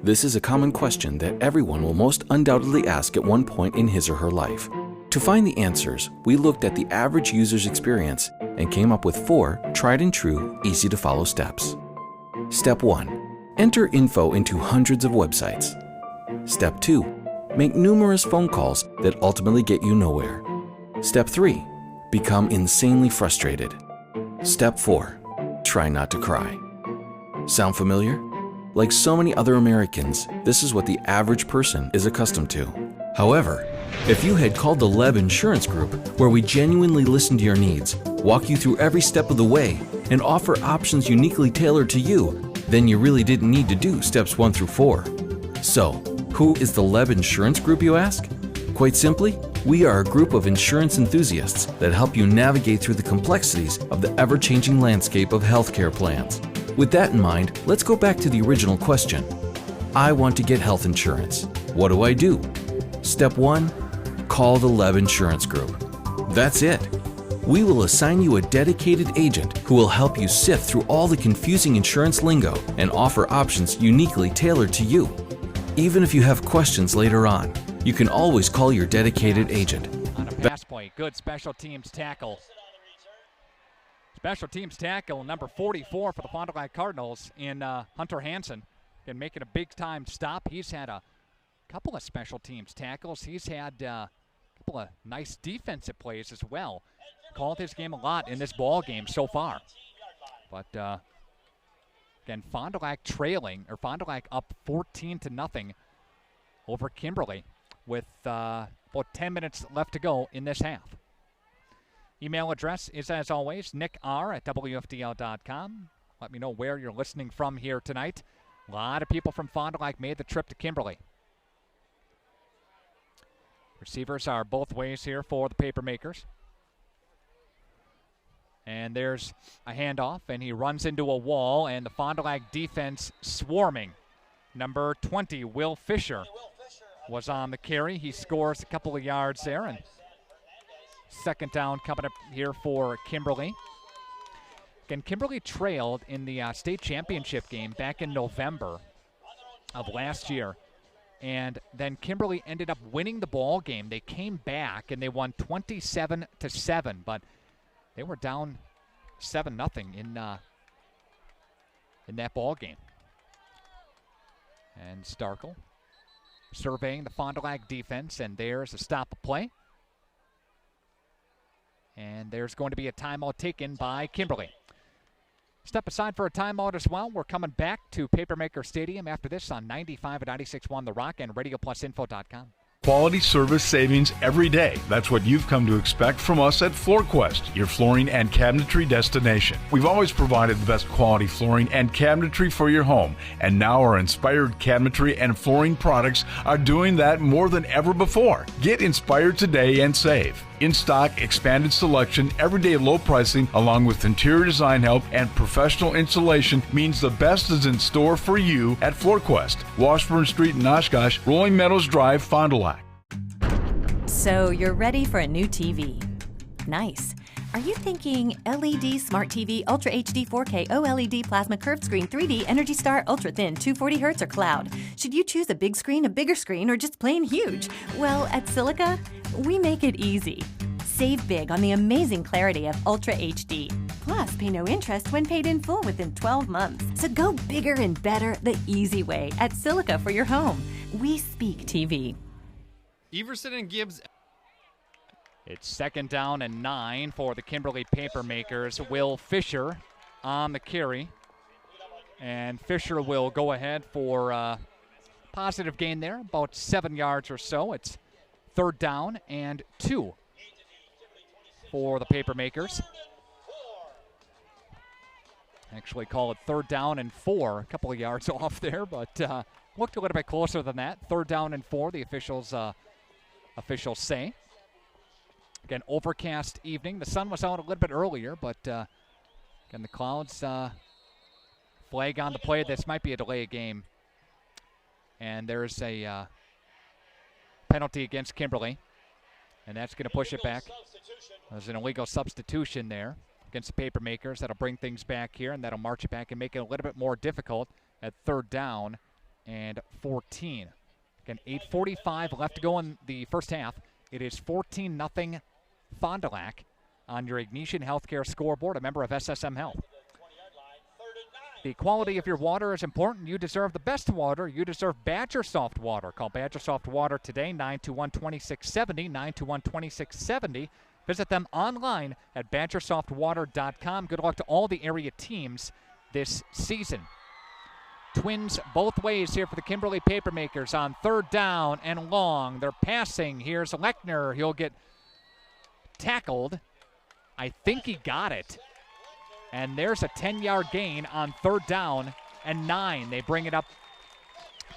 This is a common question that everyone will most undoubtedly ask at one point in his or her life. To find the answers, we looked at the average user's experience and came up with 4 tried and true, easy to follow steps. Step 1. Enter info into hundreds of websites. Step 2. Make numerous phone calls that ultimately get you nowhere. Step 3. Become insanely frustrated. Step 4. Try not to cry. Sound familiar? Like so many other Americans, this is what the average person is accustomed to. However, if you had called the Leb Insurance Group, where we genuinely listen to your needs, walk you through every step of the way, and offer options uniquely tailored to you, then you really didn't need to do steps 1 through 4. So, who is the Leb Insurance Group, you ask? Quite simply, we are a group of insurance enthusiasts that help you navigate through the complexities of the ever-changing landscape of healthcare plans. With that in mind, let's go back to the original question. I want to get health insurance. What do I do? Step 1, call the Leb Insurance Group. That's it. We will assign you a dedicated agent who will help you sift through all the confusing insurance lingo and offer options uniquely tailored to you. Even if you have questions later on, you can always call your dedicated agent. On a pass play, good special teams tackle. Special teams tackle number 44 for the Fond du Lac Cardinals in Hunter Hansen. Again, making a big-time stop. He's had a couple of special teams tackles. He's had a couple of nice defensive plays as well. Called his game a lot in this ball game so far. But again, Fond du Lac trailing, or Fond du Lac up 14-0 over Kimberly with about 10 minutes left to go in this half. Email address is, as always, nickr@wfdl.com. Let me know where you're listening from here tonight. A lot of people from Fond du Lac made the trip to Kimberly. Receivers are both ways here for the Papermakers. And there's a handoff, and he runs into a wall, and the Fond du Lac defense swarming. Number 20, Will Fisher, was on the carry. He scores a couple of yards there, and second down coming up here for Kimberly. Again, Kimberly trailed in the state championship game back in November of last year. And then Kimberly ended up winning the ball game. They came back and they won 27-7, but they were down 7-0 in that ball game. And Starkle surveying the Fond du Lac defense, and there's a stop play. And there's going to be a timeout taken by Kimberly. Step aside for a timeout as well. We're coming back to Papermaker Stadium after this on 95 at 96.1 The Rock and radioplusinfo.com. Quality service savings every day. That's what you've come to expect from us at FloorQuest, your flooring and cabinetry destination. We've always provided the best quality flooring and cabinetry for your home, and now our inspired cabinetry and flooring products are doing that more than ever before. Get inspired today and save. In stock, expanded selection, everyday low pricing, along with interior design help and professional installation means the best is in store for you at FloorQuest, Washburn Street in Oshkosh, Rolling Meadows Drive, Fond du Lac. So you're ready for a new TV. Nice. Are you thinking LED Smart TV, Ultra HD 4K, OLED Plasma Curved Screen, 3D, Energy Star, Ultra Thin, 240 Hz, or Cloud? Should you choose a big screen, a bigger screen, or just plain huge? Well, at Silica, we make it easy. Save big on the amazing clarity of Ultra HD. Plus, pay no interest when paid in full within 12 months. So go bigger and better the easy way at Silica for your home. We speak TV. Everson and Gibbs. It's 2nd down and 9 for the Kimberly Papermakers. Will Fisher on the carry. And Fisher will go ahead for a positive gain there, about 7 yards or so. It's 3rd down and 2 for the Papermakers. Actually call it 3rd down and 4, a couple of yards off there, but looked a little bit closer than that. 3rd down and 4, the officials say. Again, overcast evening. The sun was out a little bit earlier, but again, the clouds flag on the play. This might be a delay of game. And there's a penalty against Kimberly, and that's going to push it back. There's an illegal substitution there against the Papermakers. That'll bring things back here, and that'll march it back and make it a little bit more difficult at 3rd down and 14. Again, 8:45 left to go in the first half. It is 14-0 Fond du Lac on your Ignatian Healthcare scoreboard, a member of SSM Health. The quality of your water is important. You deserve the best water. You deserve Badger Soft Water. Call Badger Soft Water today, 921-2670, 921-2670. Visit them online at badgersoftwater.com. Good luck to all the area teams this season. Twins both ways here for the Kimberly Papermakers on 3rd down and long. They're passing. Here's Lechner. He'll get tackled. I think he got it. And there's a 10-yard gain on 3rd down and 9. They bring it up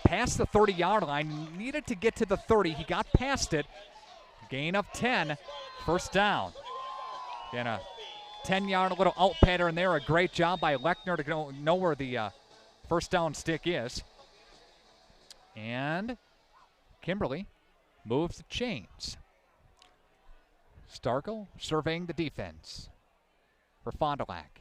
past the 30-yard line. Needed to get to the 30. He got past it. Gain of 10. 1st down. And a 10-yard little out pattern there. A great job by Lechner to know where the 1st down stick is. And Kimberly moves the chains. Starkle surveying the defense for Fond du Lac.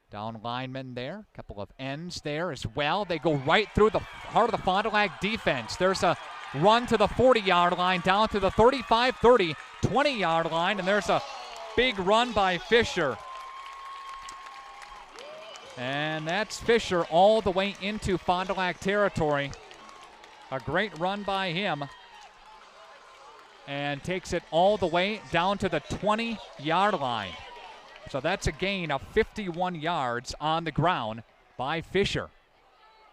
Down lineman there, a couple of ends there as well. They go right through the heart of the Fond du Lac defense. There's a run to the 40-yard line, down to the 35, 30, 20-yard line, and there's a big run by Fisher. And that's Fisher all the way into Fond du Lac territory. A great run by him. And takes it all the way down to the 20-yard line. So that's a gain of 51 yards on the ground by Fisher.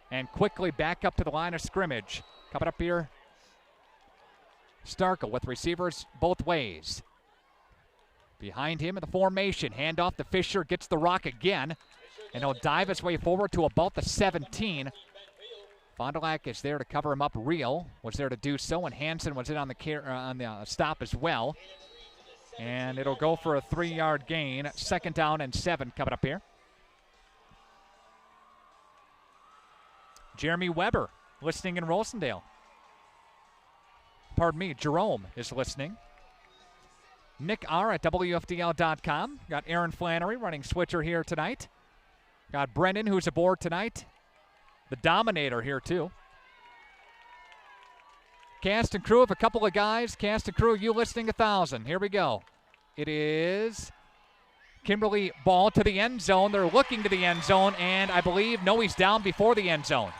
And quickly back up to the line of scrimmage. Coming up here, Starkle with receivers both ways. Behind him in the formation, handoff to Fisher, gets the rock again. And he'll dive his way forward to about the 17. Fond du Lac is there to cover him up. Real was there to do so, and Hansen was in on the stop as well. And it'll go for a 3-yard gain. 2nd down and 7 coming up here. Jeremy Weber listening in Rosendale. Pardon me, Jerome is listening. Nick R. at WFDL.com. Got Aaron Flannery running switcher here tonight. Got Brendan, who's aboard tonight. The Dominator here, too. Cast and crew of a couple of guys. Cast and crew, you listening 1,000. Here we go. It is Kimberly ball to the end zone. They're looking to the end zone, and I believe, no, he's down before the end zone.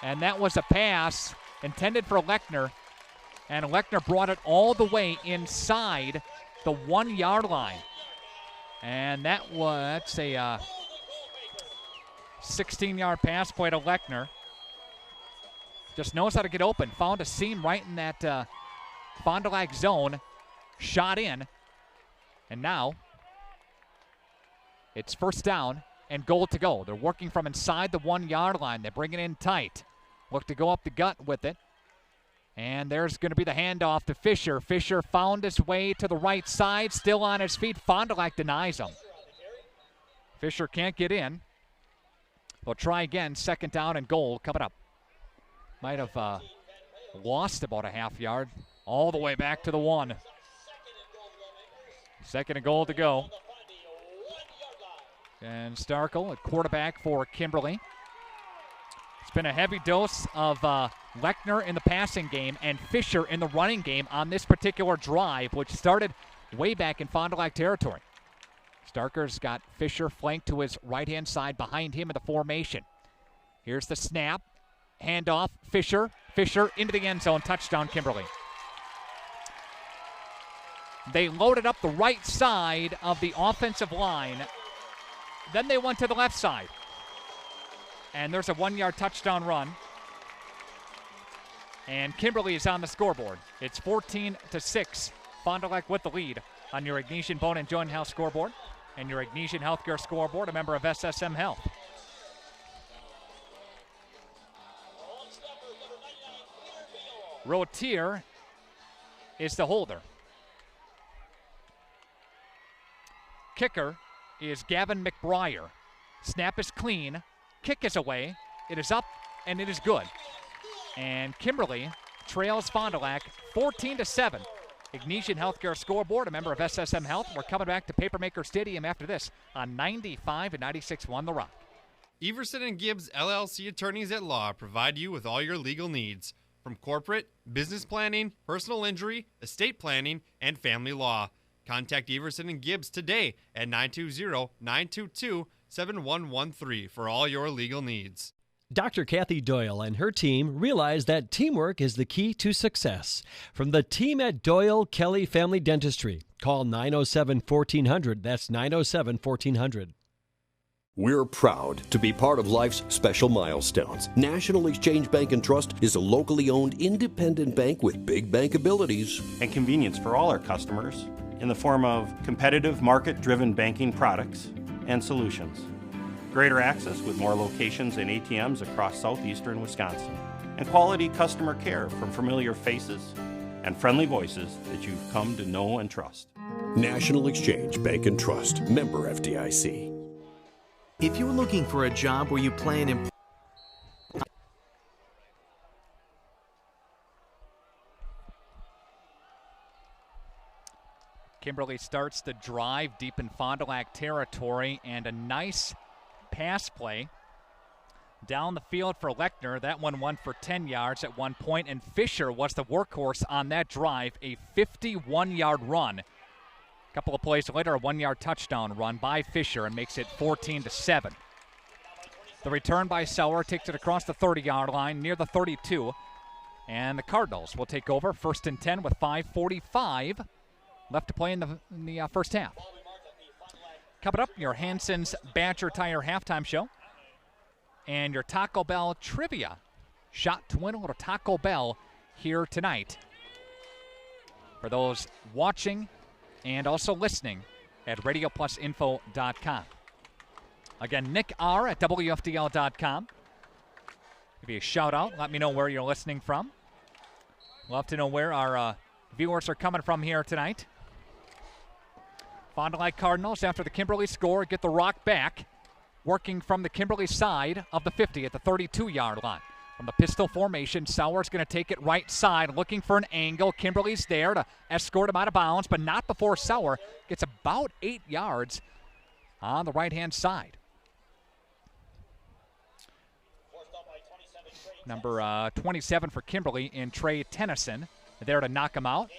And that was a pass intended for Lechner. And Lechner brought it all the way inside the 1-yard line. And that's a 16-yard pass play to Lechner. Just knows how to get open. Found a seam right in that Fond du Lac zone. Shot in. And now it's 1st down and goal to go. They're working from inside the 1-yard line. They bring it in tight. Look to go up the gut with it. And there's going to be the handoff to Fisher. Fisher found his way to the right side, still on his feet. Fond du Lac denies him. Fisher can't get in. They'll try again, 2nd down and goal coming up. Might have lost about a half yard, all the way back to the 1. 2nd and goal to go. And Starkle at quarterback for Kimberly. It's been a heavy dose of Lechner in the passing game and Fisher in the running game on this particular drive, which started way back in Fond du Lac territory. Starker's got Fisher flanked to his right-hand side behind him in the formation. Here's the snap. Handoff, Fisher. Fisher into the end zone. Touchdown, Kimberly. They loaded up the right side of the offensive line. Then they went to the left side. And there's a 1-yard touchdown run. And Kimberly is on the scoreboard. It's 14-6. Fond du Lac with the lead on your Ignatian Bone and Joint Health scoreboard. And your Ignatian Healthcare scoreboard, a member of SSM Health. Rotier is the holder. Kicker is Gavin McBriar. Snap is clean. Kick is away. It is up, and it is good. And Kimberly trails Fond du Lac 14-7. Ignatian Healthcare scoreboard, a member of SSM Health. We're coming back to Papermaker Stadium after this on 95 and 96.1 The Rock. Everson and Gibbs LLC attorneys at law provide you with all your legal needs, from corporate, business planning, personal injury, estate planning, and family law. Contact Everson and Gibbs today at 920-922-7113 for all your legal needs. Dr. Kathy Doyle and her team realize that teamwork is the key to success. From the team at Doyle Kelly Family Dentistry, call 907-1400. That's 907-1400. We're proud to be part of life's special milestones. National Exchange Bank and Trust is a locally owned independent bank with big bank abilities and convenience for all our customers in the form of competitive market-driven banking products and solutions. Greater access with more locations and ATMs across southeastern Wisconsin. And quality customer care from familiar faces and friendly voices that you've come to know and trust. National Exchange Bank and Trust, member FDIC. If you're looking for a job where you play an important Kimberly starts the drive deep in Fond du Lac territory, and a nice pass play down the field for Lechner. That one won for 10 yards at one point, and Fisher was the workhorse on that drive, a 51-yard run. A couple of plays later, a 1-yard touchdown run by Fisher, and makes it 14-7. The return by Sauer takes it across the 30-yard line near the 32, and the Cardinals will take over 1st and 10 with 5:45 left to play in the first half. Coming up, your Hanson's Badger Tire halftime show and your Taco Bell trivia. Shot to win a little Taco Bell here tonight. For those watching and also listening at radioplusinfo.com. Again, Nick R. at WFDL.com. Give you a shout out. Let me know where you're listening from. Love to know where our viewers are coming from here tonight. Fond du Lac Cardinals, after the Kimberly score, get the rock back, working from the Kimberly side of the 50 at the 32-yard line. From the pistol formation, Sauer's going to take it right side, looking for an angle. Kimberly's there to escort him out of bounds, but not before Sauer gets about 8 yards on the right-hand side. Number 27 for Kimberly in Trey Tennyson, there to knock him out.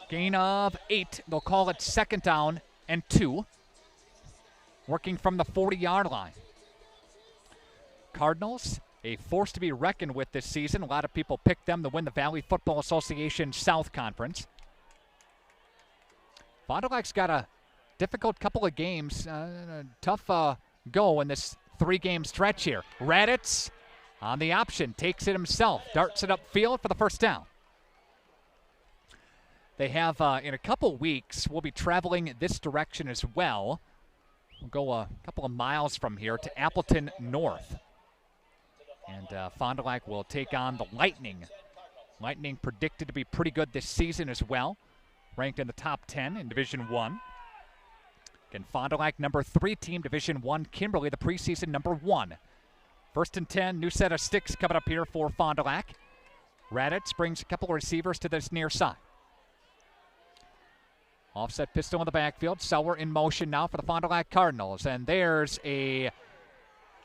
Gain of 8. They'll call it 2nd down and 2. Working from the 40-yard line. Cardinals, a force to be reckoned with this season. A lot of people picked them to win the Valley Football Association South Conference. Fond du Lac's got a difficult couple of games. A tough go in this 3-game stretch here. Raditz on the option, takes it himself, darts it upfield for the first down. They have, in a couple weeks, we'll be traveling this direction as well. We'll go a couple of miles from here to Appleton North. And Fond du Lac will take on the Lightning Lightning predicted to be pretty good this season as well. Ranked in the top 10 in Division 1. Again, Fond du Lac, number 3 team, Division 1. Kimberly, the preseason number 1. 1st and 10, new set of sticks coming up here for Fond du Lac. Raditz brings a couple of receivers to this near side. Offset pistol in the backfield. Sauer in motion now for the Fond du Lac Cardinals. And there's a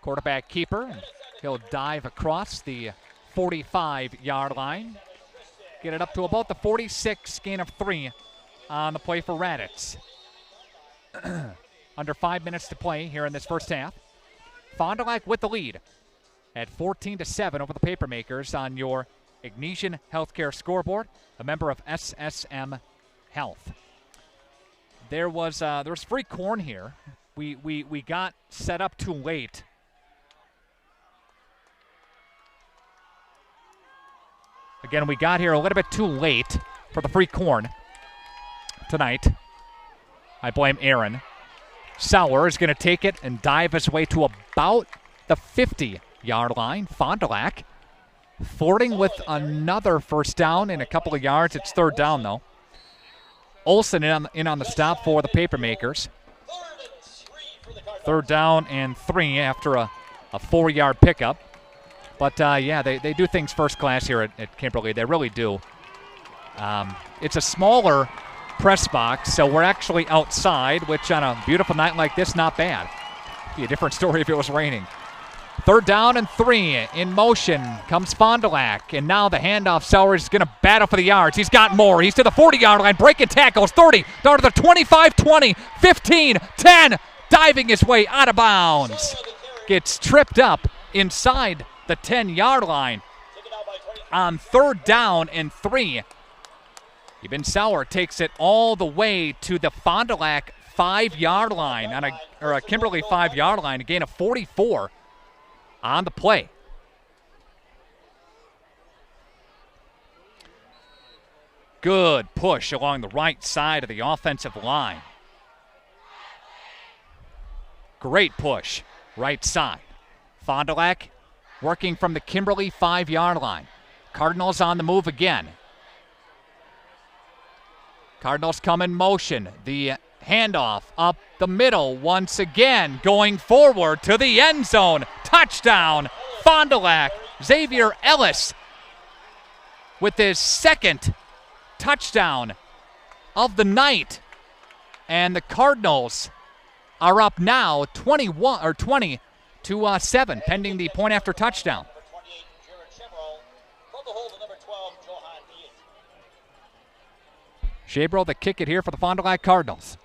quarterback keeper. He'll dive across the 45-yard line. Get it up to about the 46, gain of 3 on the play for Raditz. Under 5 minutes to play here in this first half. Fond du Lac with the lead at 14-7 over the Papermakers on your Ignesian Healthcare scoreboard, a member of SSM Health. There was free corn here. We got set up too late. Again, we got here a little bit too late for the free corn tonight. I blame Aaron. Sauer is going to take it and dive his way to about the 50-yard line. Fond du Lac flirting with another first down in a couple of yards. It's 3rd down, though. Olsen in on the stop for the Papermakers. 3rd down and 3 after a 4-yard pickup. But, yeah, they do things first class here at Kimberly. They really do. It's a smaller press box, so we're actually outside, which on a beautiful night like this, not bad. Be a different story if it was raining. 3rd down and 3. In motion comes Fond du Lac, and now the handoff. Sauer is going to battle for the yards. He's got more. He's to the 40-yard line, breaking tackles, 30, down to the 25, 20, 15, 10, diving his way out of bounds. Gets tripped up inside the 10-yard line on 3rd down and 3. Eben Sauer takes it all the way to the Fond du Lac 5-yard line, or a Kimberly 5-yard line, a gain of 44 on the play. Good push along the right side of the offensive line. Great push, right side. Fond du Lac working from the Kimberly 5-yard line. Cardinals on the move again. Cardinals come in motion. The handoff up the middle once again, going forward to the end zone. Touchdown, Fond du Lac. Xavier Ellis with his 2nd touchdown of the night. And the Cardinals are up now 20-7, pending the point after touchdown. Shabro, the kick it here for the Fond du Lac Cardinals.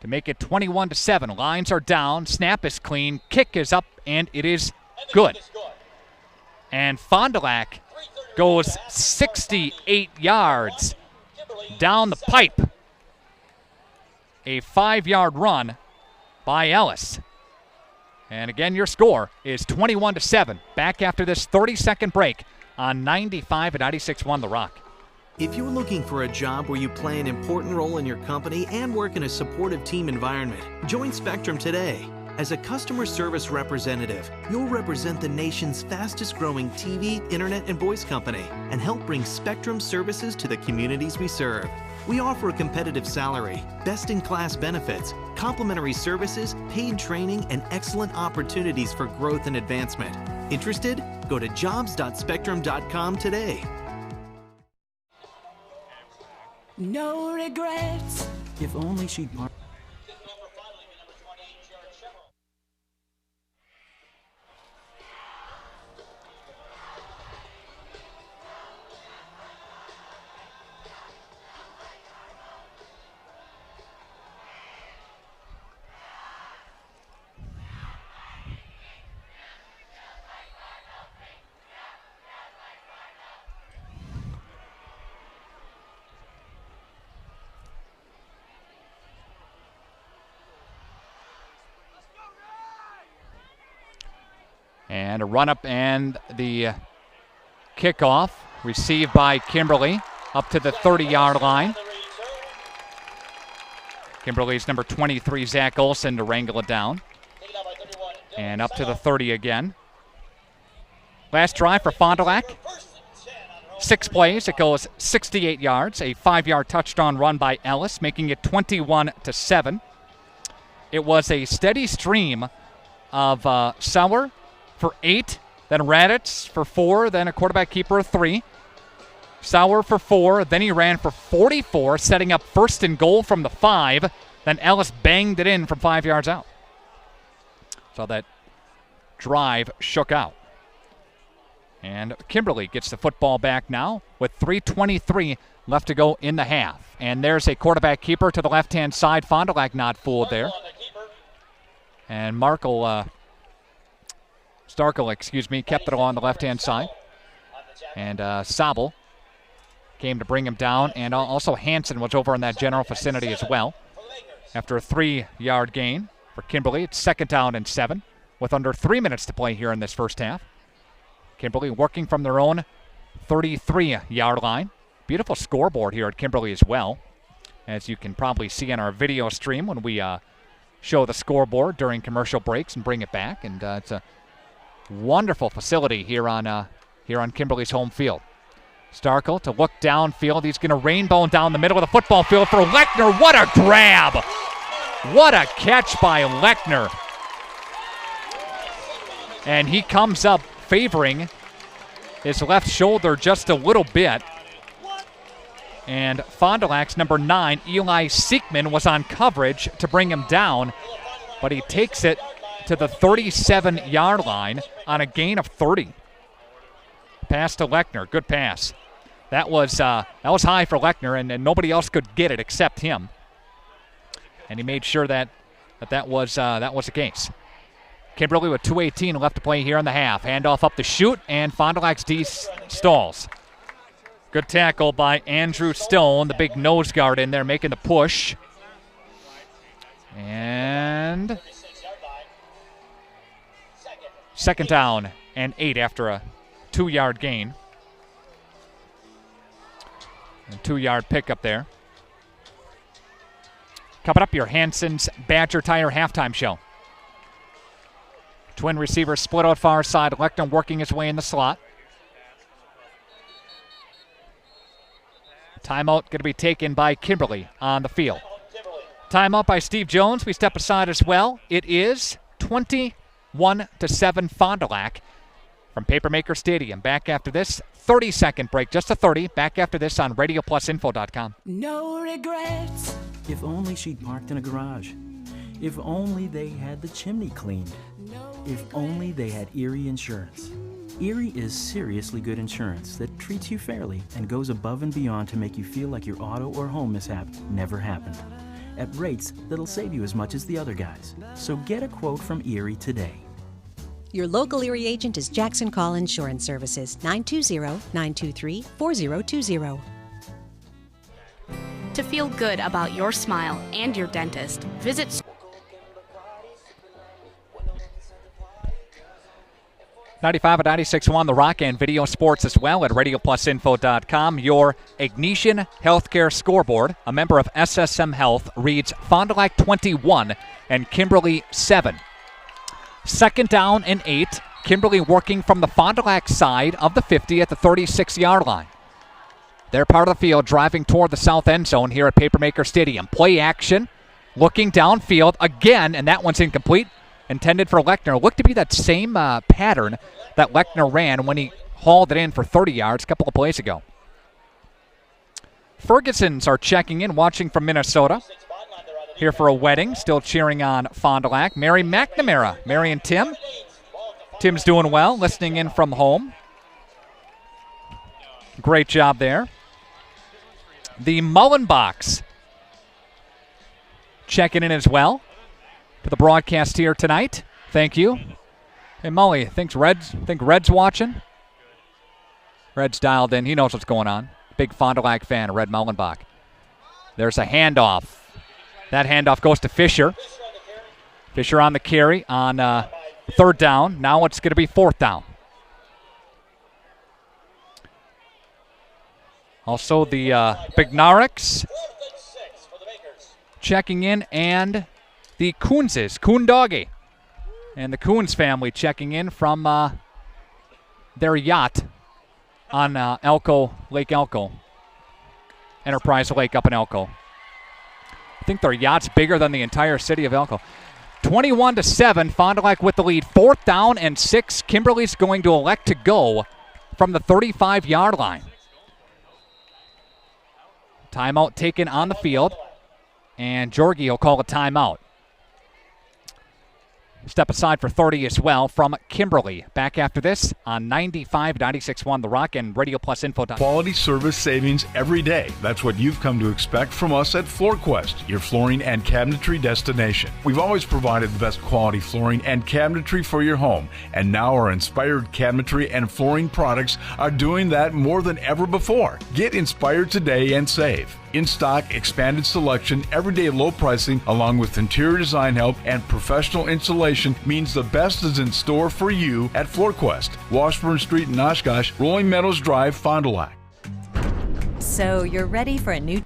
To make it 21-7. Lines are down. Snap is clean. Kick is up, and it is good. And Fond du Lac goes 68 yards down the pipe. A 5-yard run by Ellis. And again, your score is 21-7. Back after this 30-second break on 95 and 96.1 The Rock. If you're looking for a job where you play an important role in your company and work in a supportive team environment, join Spectrum today. As a customer service representative, you'll represent the nation's fastest growing TV, internet, and voice company and help bring Spectrum services to the communities we serve. We offer a competitive salary, best-in-class benefits, complimentary services, paid training, and excellent opportunities for growth and advancement. Interested? Go to jobs.spectrum.com today. No regrets. If only she'd park. And a run-up and the kickoff received by Kimberly up to the 30-yard line. Kimberly's number 23, Zach Olson, to wrangle it down. And up to the 30 again. Last drive for Fond du Lac. 6 plays, it goes 68 yards, a 5-yard touchdown run by Ellis, making it 21-7. It was a steady stream of Sauer for 8, then Raditz for 4, then a quarterback keeper of 3. Sauer for 4, then he ran for 44, setting up 1st and goal from the 5. Then Ellis banged it in from 5 yards out. So that drive shook out. And Kimberly gets the football back now with 3:23 left to go in the half. And there's a quarterback keeper to the left-hand side. Fond du Lac not fooled there. And Starkel, kept it along the left-hand side. And Sabel came to bring him down. And also Hansen was over in that general vicinity as well. After a 3-yard gain for Kimberly, it's 2nd down and 7 with under 3 minutes to play here in this first half. Kimberly working from their own 33-yard line. Beautiful scoreboard here at Kimberly as well, as you can probably see on our video stream when we show the scoreboard during commercial breaks and bring it back. And it's a wonderful facility here on Kimberly's home field. Starkel to look downfield. He's going to rainbow down the middle of the football field for Lechner. What a grab! What a catch by Lechner. And he comes up favoring his left shoulder just a little bit. And Fond du Lac's number 9, Eli Siekman, was on coverage to bring him down, but he takes it to the 37-yard line on a gain of 30. Pass to Lechner. Good pass. That was high for Lechner, and nobody else could get it except him. And he made sure that was the case. Kimberly with 2:18 left to play here in the half. Handoff up the chute, and Fond du Lac's D stalls. Good tackle by Andrew Stone, the big nose guard in there, making the push. And 2nd down and 8 after a 2-yard gain. A 2-yard pickup there. Coming up, your Hansen's Badger Tire halftime show. Twin receivers split out far side. Lechner working his way in the slot. Timeout going to be taken by Kimberly on the field. Timeout by Steve Jones. We step aside as well. It is 21-7 Fond du Lac from Papermaker Stadium. Back after this 30-second break, just a 30. Back after this on RadioPlusInfo.com. No regrets. If only she'd parked in a garage. If only they had the chimney cleaned. If only they had Erie Insurance. Erie is seriously good insurance that treats you fairly and goes above and beyond to make you feel like your auto or home mishap never happened. At rates that'll save you as much as the other guys. So get a quote from Erie today. Your local Erie agent is Jackson Call Insurance Services, 920-923-4020. To feel good about your smile and your dentist, visit 95 and 96.1 The Rock and video sports as well at RadioPlusInfo.com. Your Ignatian Healthcare scoreboard, a member of SSM Health, reads Fond du Lac 21 and Kimberly 7. 2nd down and 8. Kimberly working from the Fond du Lac side of the 50 at the 36-yard line. They're part of the field driving toward the south end zone here at Papermaker Stadium. Play action, looking downfield again, and that one's incomplete. Intended for Lechner. Looked to be that same pattern that Lechner ran when he hauled it in for 30 yards a couple of plays ago. Fergusons are checking in, watching from Minnesota. Here for a wedding, still cheering on Fond du Lac. Mary McNamara, Mary and Tim. Tim's doing well, listening in from home. Great job there. The Mullenbachs checking in as well to the broadcast here tonight. Thank you. Hey, Mully, think Red's watching? Red's dialed in. He knows what's going on. Big Fond du Lac fan, Red Mullenbach. There's a handoff. That handoff goes to Fisher. Fisher on the carry on 3rd down. Now it's going to be 4th down. Also the Bignarics checking in, and the Coonses, Koondoggy, and the Coons family checking in from their yacht on Lake Elko. Enterprise Lake up in Elko. I think their yacht's bigger than the entire city of Elko. 21-7, Fond du Lac with the lead. 4th down and 6. Kimberly's going to elect to go from the 35-yard line. Timeout taken on the field, and Georgie will call a timeout. Step aside for 30 as well from Kimberly. Back after this on 95.96.1 The Rock and Radio Plus Info. Quality service savings every day. That's what you've come to expect from us at FloorQuest, your flooring and cabinetry destination. We've always provided the best quality flooring and cabinetry for your home, and now our inspired cabinetry and flooring products are doing that more than ever before. Get inspired today and save. In stock, expanded selection, everyday low pricing, along with interior design help and professional installation means the best is in store for you at FloorQuest, Washburn Street in Oshkosh, Rolling Meadows Drive, Fond du Lac. So you're ready for a new...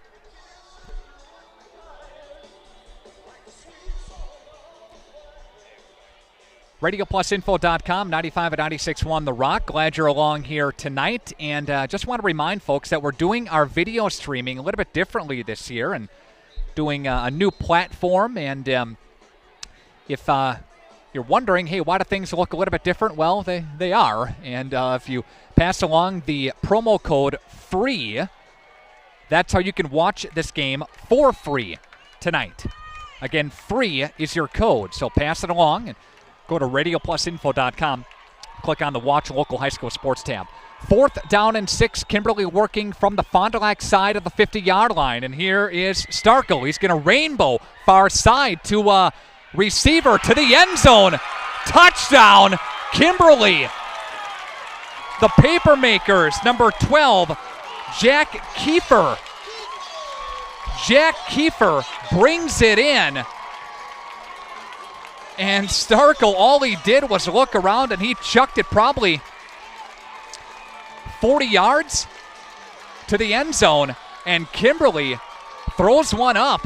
RadioPlusInfo.com, 95 at 96.1 The Rock. Glad you're along here tonight. And just want to remind folks that we're doing our video streaming a little bit differently this year and doing a new platform. And if you're wondering, hey, why do things look a little bit different? Well, they are. And if you pass along the promo code FREE, that's how you can watch this game for free tonight. Again, FREE is your code. So pass it along and go to RadioPlusInfo.com. Click on the Watch Local High School Sports tab. 4th down and 6. Kimberly working from the Fond du Lac side of the 50-yard line. And here is Starkle. He's going to rainbow far side to receiver to the end zone. Touchdown, Kimberly. The Papermakers, number 12, Jack Kiefer. Jack Kiefer brings it in. And Starkle, all he did was look around, and he chucked it probably 40 yards to the end zone. And Kimberly throws one up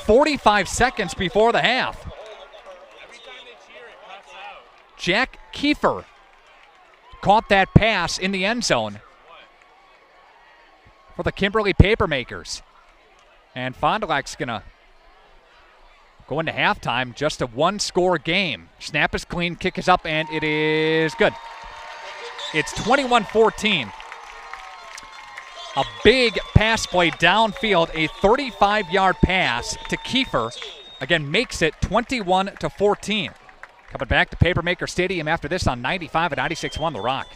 45 seconds before the half. Jack Kiefer caught that pass in the end zone for the Kimberly Papermakers. And Fond du Lac's going to go into halftime, just a one-score game. Snap is clean, kick is up, and it is good. It's 21-14. A big pass play downfield, a 35-yard pass to Kiefer. Again, makes it 21-14. Coming back to Papermaker Stadium after this on 95 at 96.1 The Rock.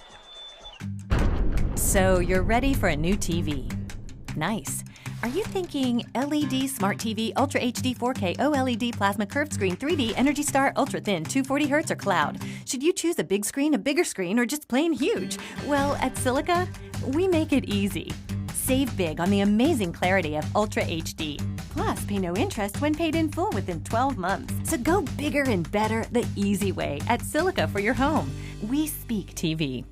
So you're ready for a new TV. Nice. Are you thinking LED Smart TV, Ultra HD 4K, OLED Plasma Curved Screen, 3D, Energy Star, Ultra Thin, 240 Hz, or Cloud? Should you choose a big screen, a bigger screen, or just plain huge? Well, at Silica, we make it easy. Save big on the amazing clarity of Ultra HD. Plus, pay no interest when paid in full within 12 months. So go bigger and better the easy way at Silica for your home. We speak TV.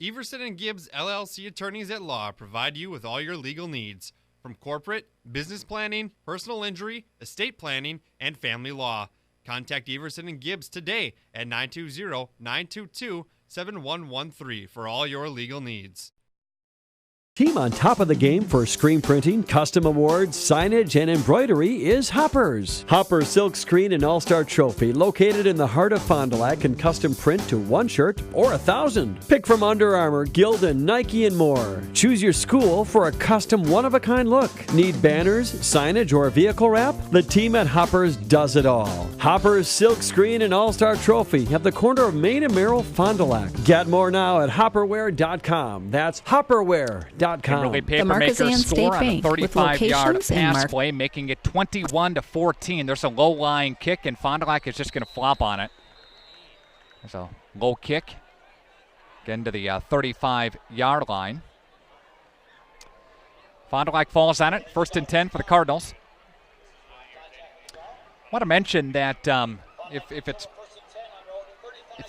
Everson and Gibbs LLC attorneys at law provide you with all your legal needs. From corporate, business planning, personal injury, estate planning, and family law. Contact Everson and Gibbs today at 920-922-7113 for all your legal needs. Team on top of the game for screen printing, custom awards, signage, and embroidery is Hoppers. Hoppers Silk Screen and All-Star Trophy, located in the heart of Fond du Lac, can custom print to 1 shirt or 1,000. Pick from Under Armour, Gildan, Nike, and more. Choose your school for a custom one-of-a-kind look. Need banners, signage, or vehicle wrap? The team at Hoppers does it all. Hoppers Silk Screen and All-Star Trophy at the corner of Main and Merrill, Fond du Lac. Get more now at hopperware.com. That's hopperware.com. Kimberly Papermakers score on a 35-yard pass play, making it 21-14. There's a low-lying kick, and Fond du Lac is just going to flop on it. There's a low kick, again to the 35-yard line. Fond du Lac falls on it, 1st and 10 for the Cardinals. I want to mention that if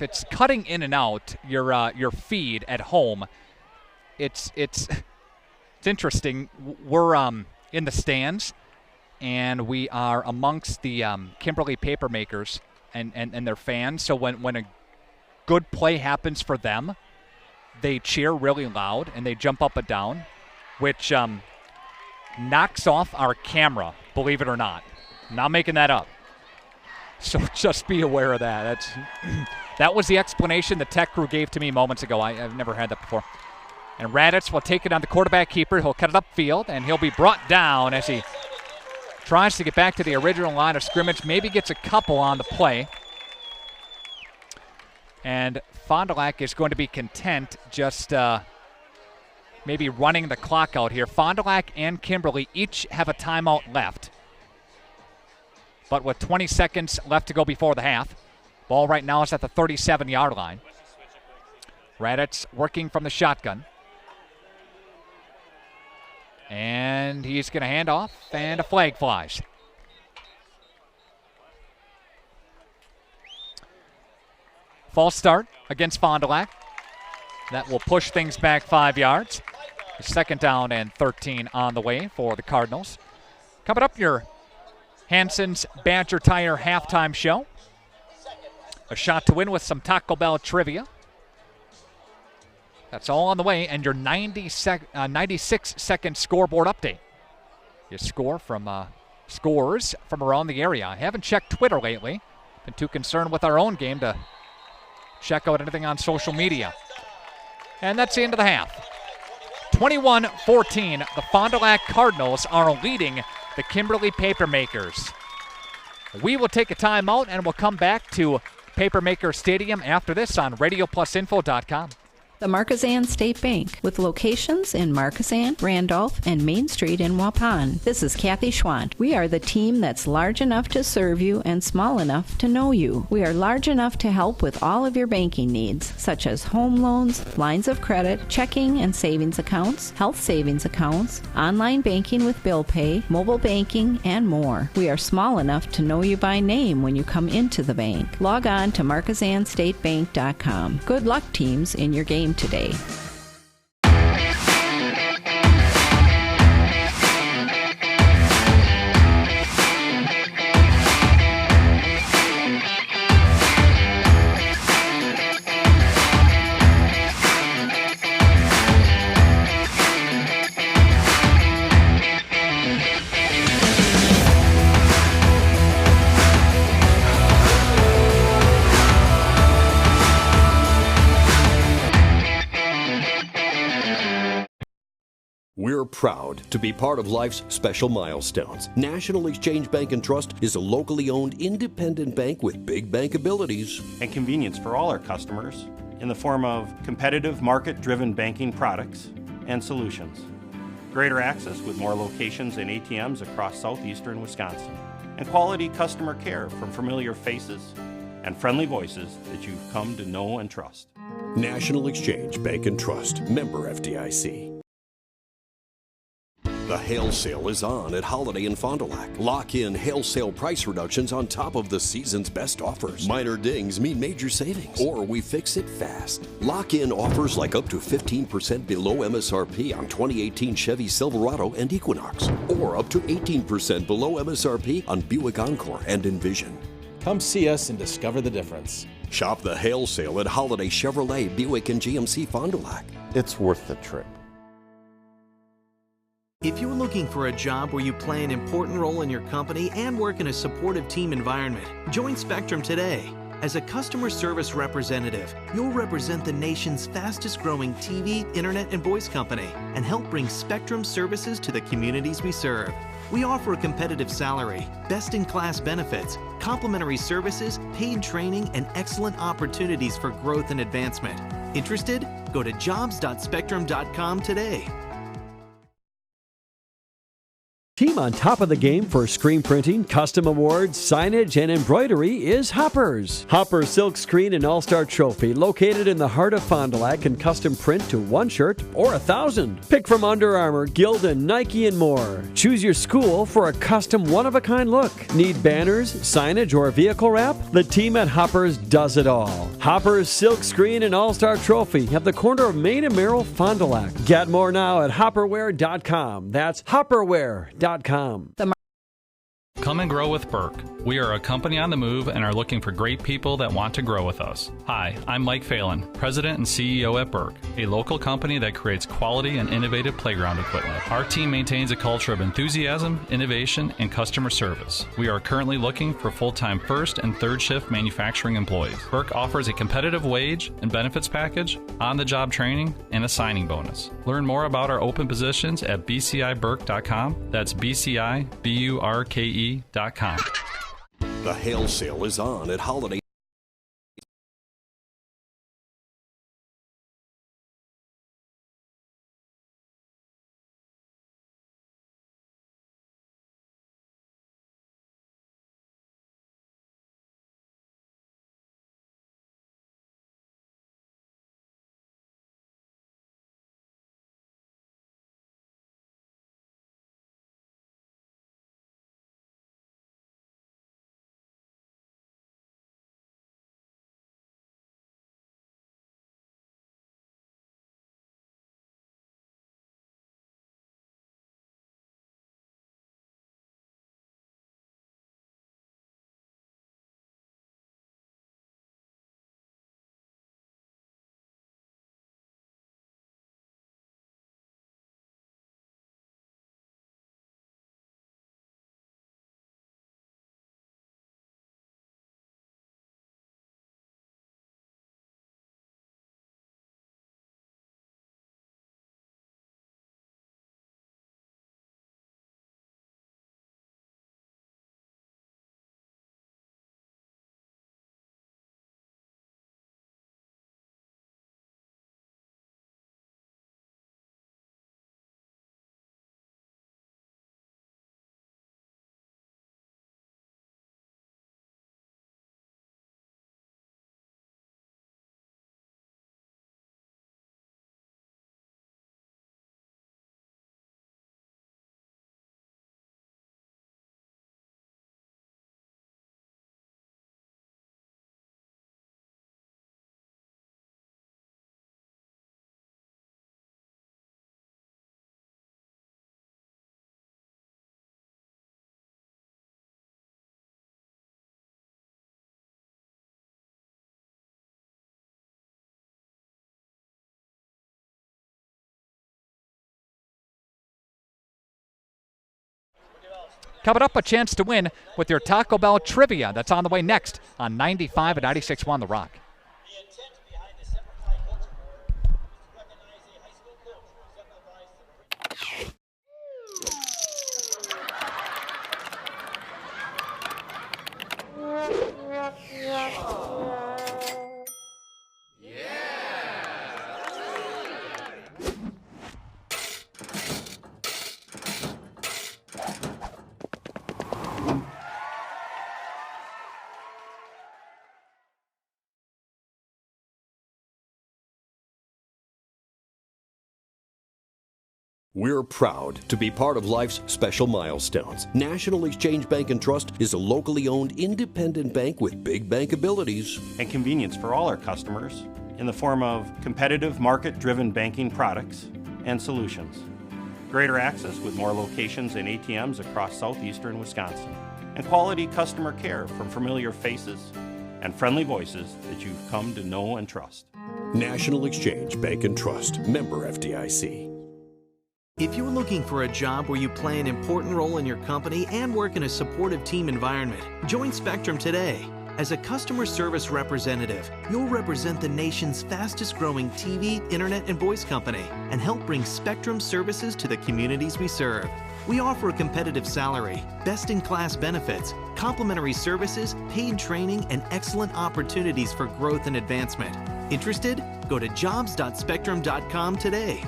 it's cutting in and out your feed at home, it's interesting. We're in the stands, and we are amongst the Kimberly Papermakers and their fans. So when a good play happens for them, they cheer really loud and they jump up and down, which knocks off our camera, believe it or not. I'm not making that up. So just be aware of that. That was the explanation the tech crew gave to me moments ago. I've never had that before. And Raditz will take it on the quarterback keeper. He'll cut it upfield, and he'll be brought down as he tries to get back to the original line of scrimmage. Maybe gets a couple on the play. And Fond du Lac is going to be content just maybe running the clock out here. Fond du Lac and Kimberly each have a timeout left. But with 20 seconds left to go before the half, ball right now is at the 37-yard line. Raditz working from the shotgun. And he's going to hand off, and a flag flies. False start against Fond du Lac. That will push things back 5 yards. Second down and 13 on the way for the Cardinals. Coming up, your Hanson's Badger Tire halftime show. A shot to win with some Taco Bell trivia. That's all on the way, and your 96-second scoreboard update. You score from scores from around the area. I haven't checked Twitter lately. Been too concerned with our own game to check out anything on social media. And that's the end of the half. 21-14, the Fond du Lac Cardinals are leading the Kimberly Papermakers. We will take a timeout and we'll come back to Papermaker Stadium after this on RadioPlusInfo.com. The Marquezan State Bank, with locations in Marquezan, Randolph, and Main Street in Waupun. This is Kathy Schwant. We are the team that's large enough to serve you and small enough to know you. We are large enough to help with all of your banking needs, such as home loans, lines of credit, checking and savings accounts, health savings accounts, online banking with bill pay, mobile banking, and more. We are small enough to know you by name when you come into the bank. Log on to MarquezanStateBank.com. Good luck, teams, in your game today. We're proud to be part of life's special milestones. National Exchange Bank and Trust is a locally owned independent bank with big bank abilities and convenience for all our customers in the form of competitive market-driven banking products and solutions. Greater access with more locations and ATMs across southeastern Wisconsin. And quality customer care from familiar faces and friendly voices that you've come to know and trust. National Exchange Bank and Trust, member FDIC. The hail sale is on at Holiday in Fond du Lac. Lock in hail sale price reductions on top of the season's best offers. Minor dings mean major savings, or we fix it fast. Lock in offers like up to 15% below MSRP on 2018 Chevy Silverado and Equinox, or up to 18% below MSRP on Buick Encore and Envision. Come see us and discover the difference. Shop the hail sale at Holiday Chevrolet, Buick, and GMC Fond du Lac. It's worth the trip. If you're looking for a job where you play an important role in your company and work in a supportive team environment, join Spectrum today. As a customer service representative, you'll represent the nation's fastest growing TV, internet, and voice company and help bring Spectrum services to the communities we serve. We offer a competitive salary, best-in-class benefits, complimentary services, paid training, and excellent opportunities for growth and advancement. Interested? Go to jobs.spectrum.com today. Team on top of the game for screen printing, custom awards, signage, and embroidery is Hoppers. Hoppers Silk Screen and All-Star Trophy, located in the heart of Fond du Lac, can custom print to 1 shirt or 1,000. Pick from Under Armour, Gildan, Nike, and more. Choose your school for a custom one-of-a-kind look. Need banners, signage, or vehicle wrap? The team at Hoppers does it all. Hoppers Silk Screen and All-Star Trophy at the corner of Main and Merrill, Fond du Lac. Get more now at hopperware.com. That's hopperware.com. Come and grow with Burke. We are a company on the move and are looking for great people that want to grow with us. Hi, I'm Mike Phelan, President and CEO at Burke, a local company that creates quality and innovative playground equipment. Our team maintains a culture of enthusiasm, innovation, and customer service. We are currently looking for full-time first and third shift manufacturing employees. Burke offers a competitive wage and benefits package, on-the-job training, and a signing bonus. Learn more about our open positions at bciburke.com. That's bciburke.com. The hail sale is on at Holiday. Coming up, a chance to win with your Taco Bell trivia. That's on the way next on 95 and 96.1 The Rock. We're proud to be part of life's special milestones. National Exchange Bank and Trust is a locally owned independent bank with big bank abilities and convenience for all our customers in the form of competitive market-driven banking products and solutions. Greater access with more locations and ATMs across southeastern Wisconsin. And quality customer care from familiar faces and friendly voices that you've come to know and trust. National Exchange Bank and Trust, member FDIC. If you're looking for a job where you play an important role in your company and work in a supportive team environment, join Spectrum today. As a customer service representative, you'll represent the nation's fastest growing TV, internet, and voice company and help bring Spectrum services to the communities we serve. We offer a competitive salary, best-in-class benefits, complimentary services, paid training, and excellent opportunities for growth and advancement. Interested? Go to jobs.spectrum.com today.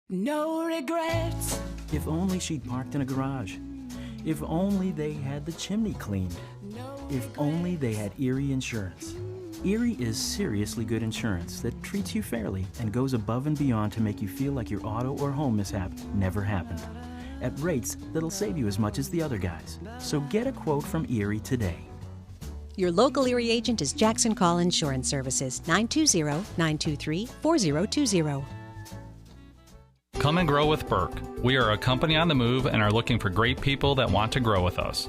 No regrets. If only she'd parked in a garage. If only they had the chimney cleaned. If only they had Erie Insurance. Erie is seriously good insurance that treats you fairly and goes above and beyond to make you feel like your auto or home mishap never happened. At rates that'll save you as much as the other guys. So get a quote from Erie today. Your local Erie agent is Jackson Call Insurance Services, 920-923-4020. Come and grow with Burke. We are a company on the move and are looking for great people that want to grow with us.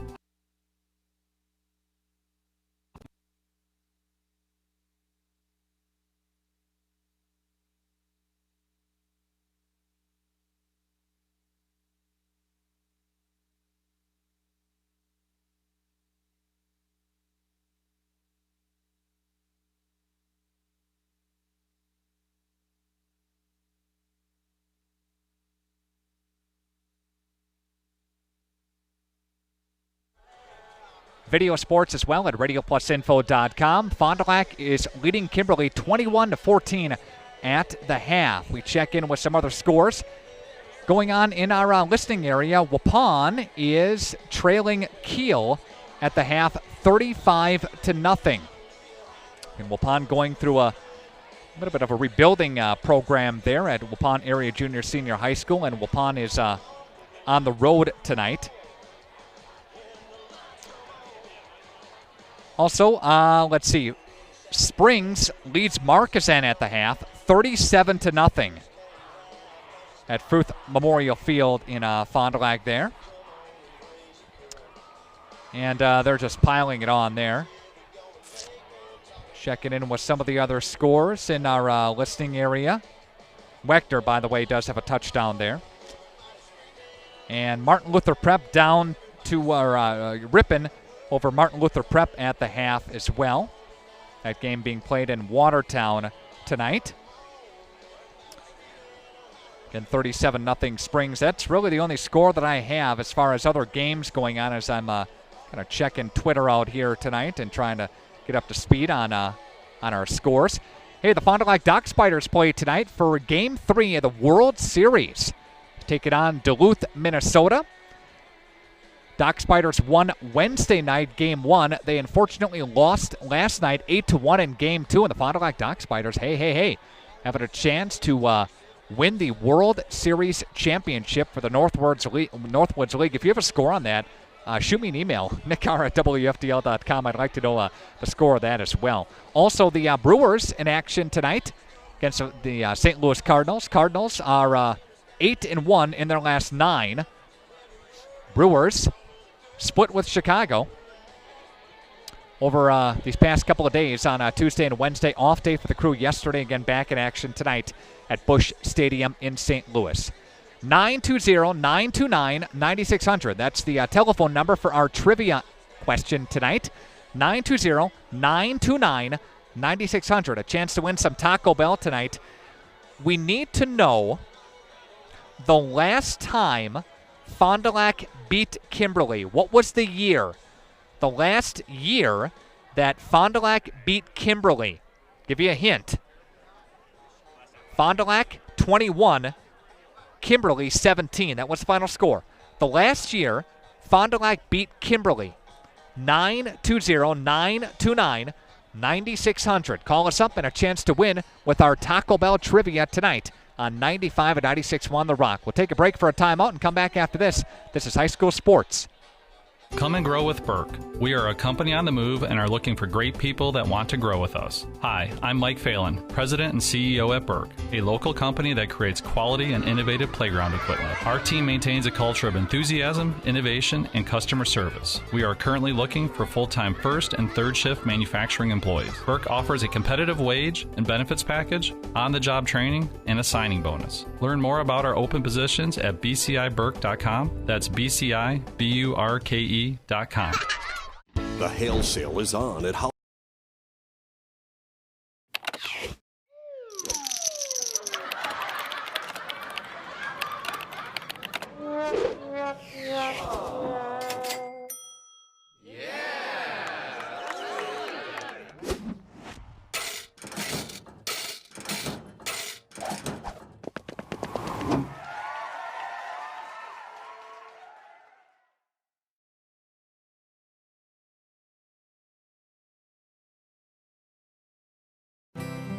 Video sports as well at radioplusinfo.com. Fond du Lac is leading Kimberly 21-14 at the half. We check in with some other scores going on in our listening area. Waupun is trailing Kiel at the half 35-0. And Waupun going through a little bit of a rebuilding program there at Waupun Area Junior Senior High School, and Waupun is on the road tonight. Also, let's see. Springs leads Marquezan at the half, 37-0 at Fruth Memorial Field in Fond du Lac there. And they're just piling it on there. Checking in with some of the other scores in our listening area. Wechter, by the way, does have a touchdown there. And Martin Luther Prep down to Ripon over Martin Luther Prep at the half as well. That game being played in Watertown tonight. Again, 37-0 Springs. That's really the only score that I have as far as other games going on, as I'm kind of checking Twitter out here tonight and trying to get up to speed on our scores. Hey, the Fond du Lac Dock Spiders play tonight for Game 3 of the World Series. Take it on Duluth, Minnesota. Dock Spiders won Wednesday night, Game 1. They unfortunately lost last night 8-1 in Game 2. And the Fond du Lac Dock Spiders, hey, having a chance to win the World Series championship for the Northwoods League. If you have a score on that, shoot me an email, nickcarr@wfdl.com. I'd like to know the score of that as well. Also, the Brewers in action tonight against the St. Louis Cardinals. Cardinals are 8-1 in their last 9. Brewers split with Chicago over these past couple of days on Tuesday and Wednesday. Off day for the Crew yesterday. Again, back in action tonight at Busch Stadium in St. Louis. 920-929-9600. That's the telephone number for our trivia question tonight. 920-929-9600. A chance to win some Taco Bell tonight. We need to know the last time Fond du Lac beat Kimberly. What was the year? The last year that Fond du Lac beat Kimberly. Give you a hint. Fond du Lac 21, Kimberly 17. That was the final score. The last year, Fond du Lac beat Kimberly. 920-929-9600. Call us up and a chance to win with our Taco Bell trivia tonight on 95 and 96.1 The Rock. We'll take a break for a timeout and come back after this. This is High School Sports. Come and grow with Burke. We are a company on the move and are looking for great people that want to grow with us. Hi, I'm Mike Phelan, President and CEO at Burke, a local company that creates quality and innovative playground equipment. Our team maintains a culture of enthusiasm, innovation, and customer service. We are currently looking for full-time first and third shift manufacturing employees. Burke offers a competitive wage and benefits package, on-the-job training, and a signing bonus. Learn more about our open positions at bciburke.com. That's bciburke.com. The hail sale is on at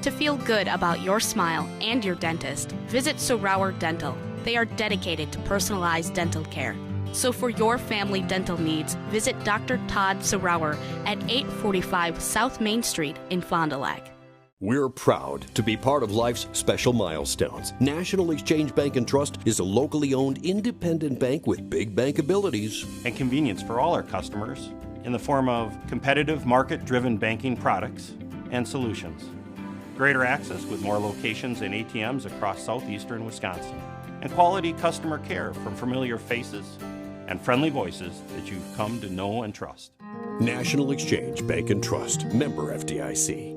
To feel good about your smile and your dentist, visit Sauer Dental. They are dedicated to personalized dental care. So for your family dental needs, visit Dr. Todd Sauer at 845 South Main Street in Fond du Lac. We're proud to be part of life's special milestones. National Exchange Bank and Trust is a locally owned independent bank with big bank abilities and convenience for all our customers in the form of competitive market-driven banking products and solutions. Greater access with more locations and ATMs across southeastern Wisconsin. And quality customer care from familiar faces and friendly voices that you've come to know and trust. National Exchange Bank and Trust, member FDIC.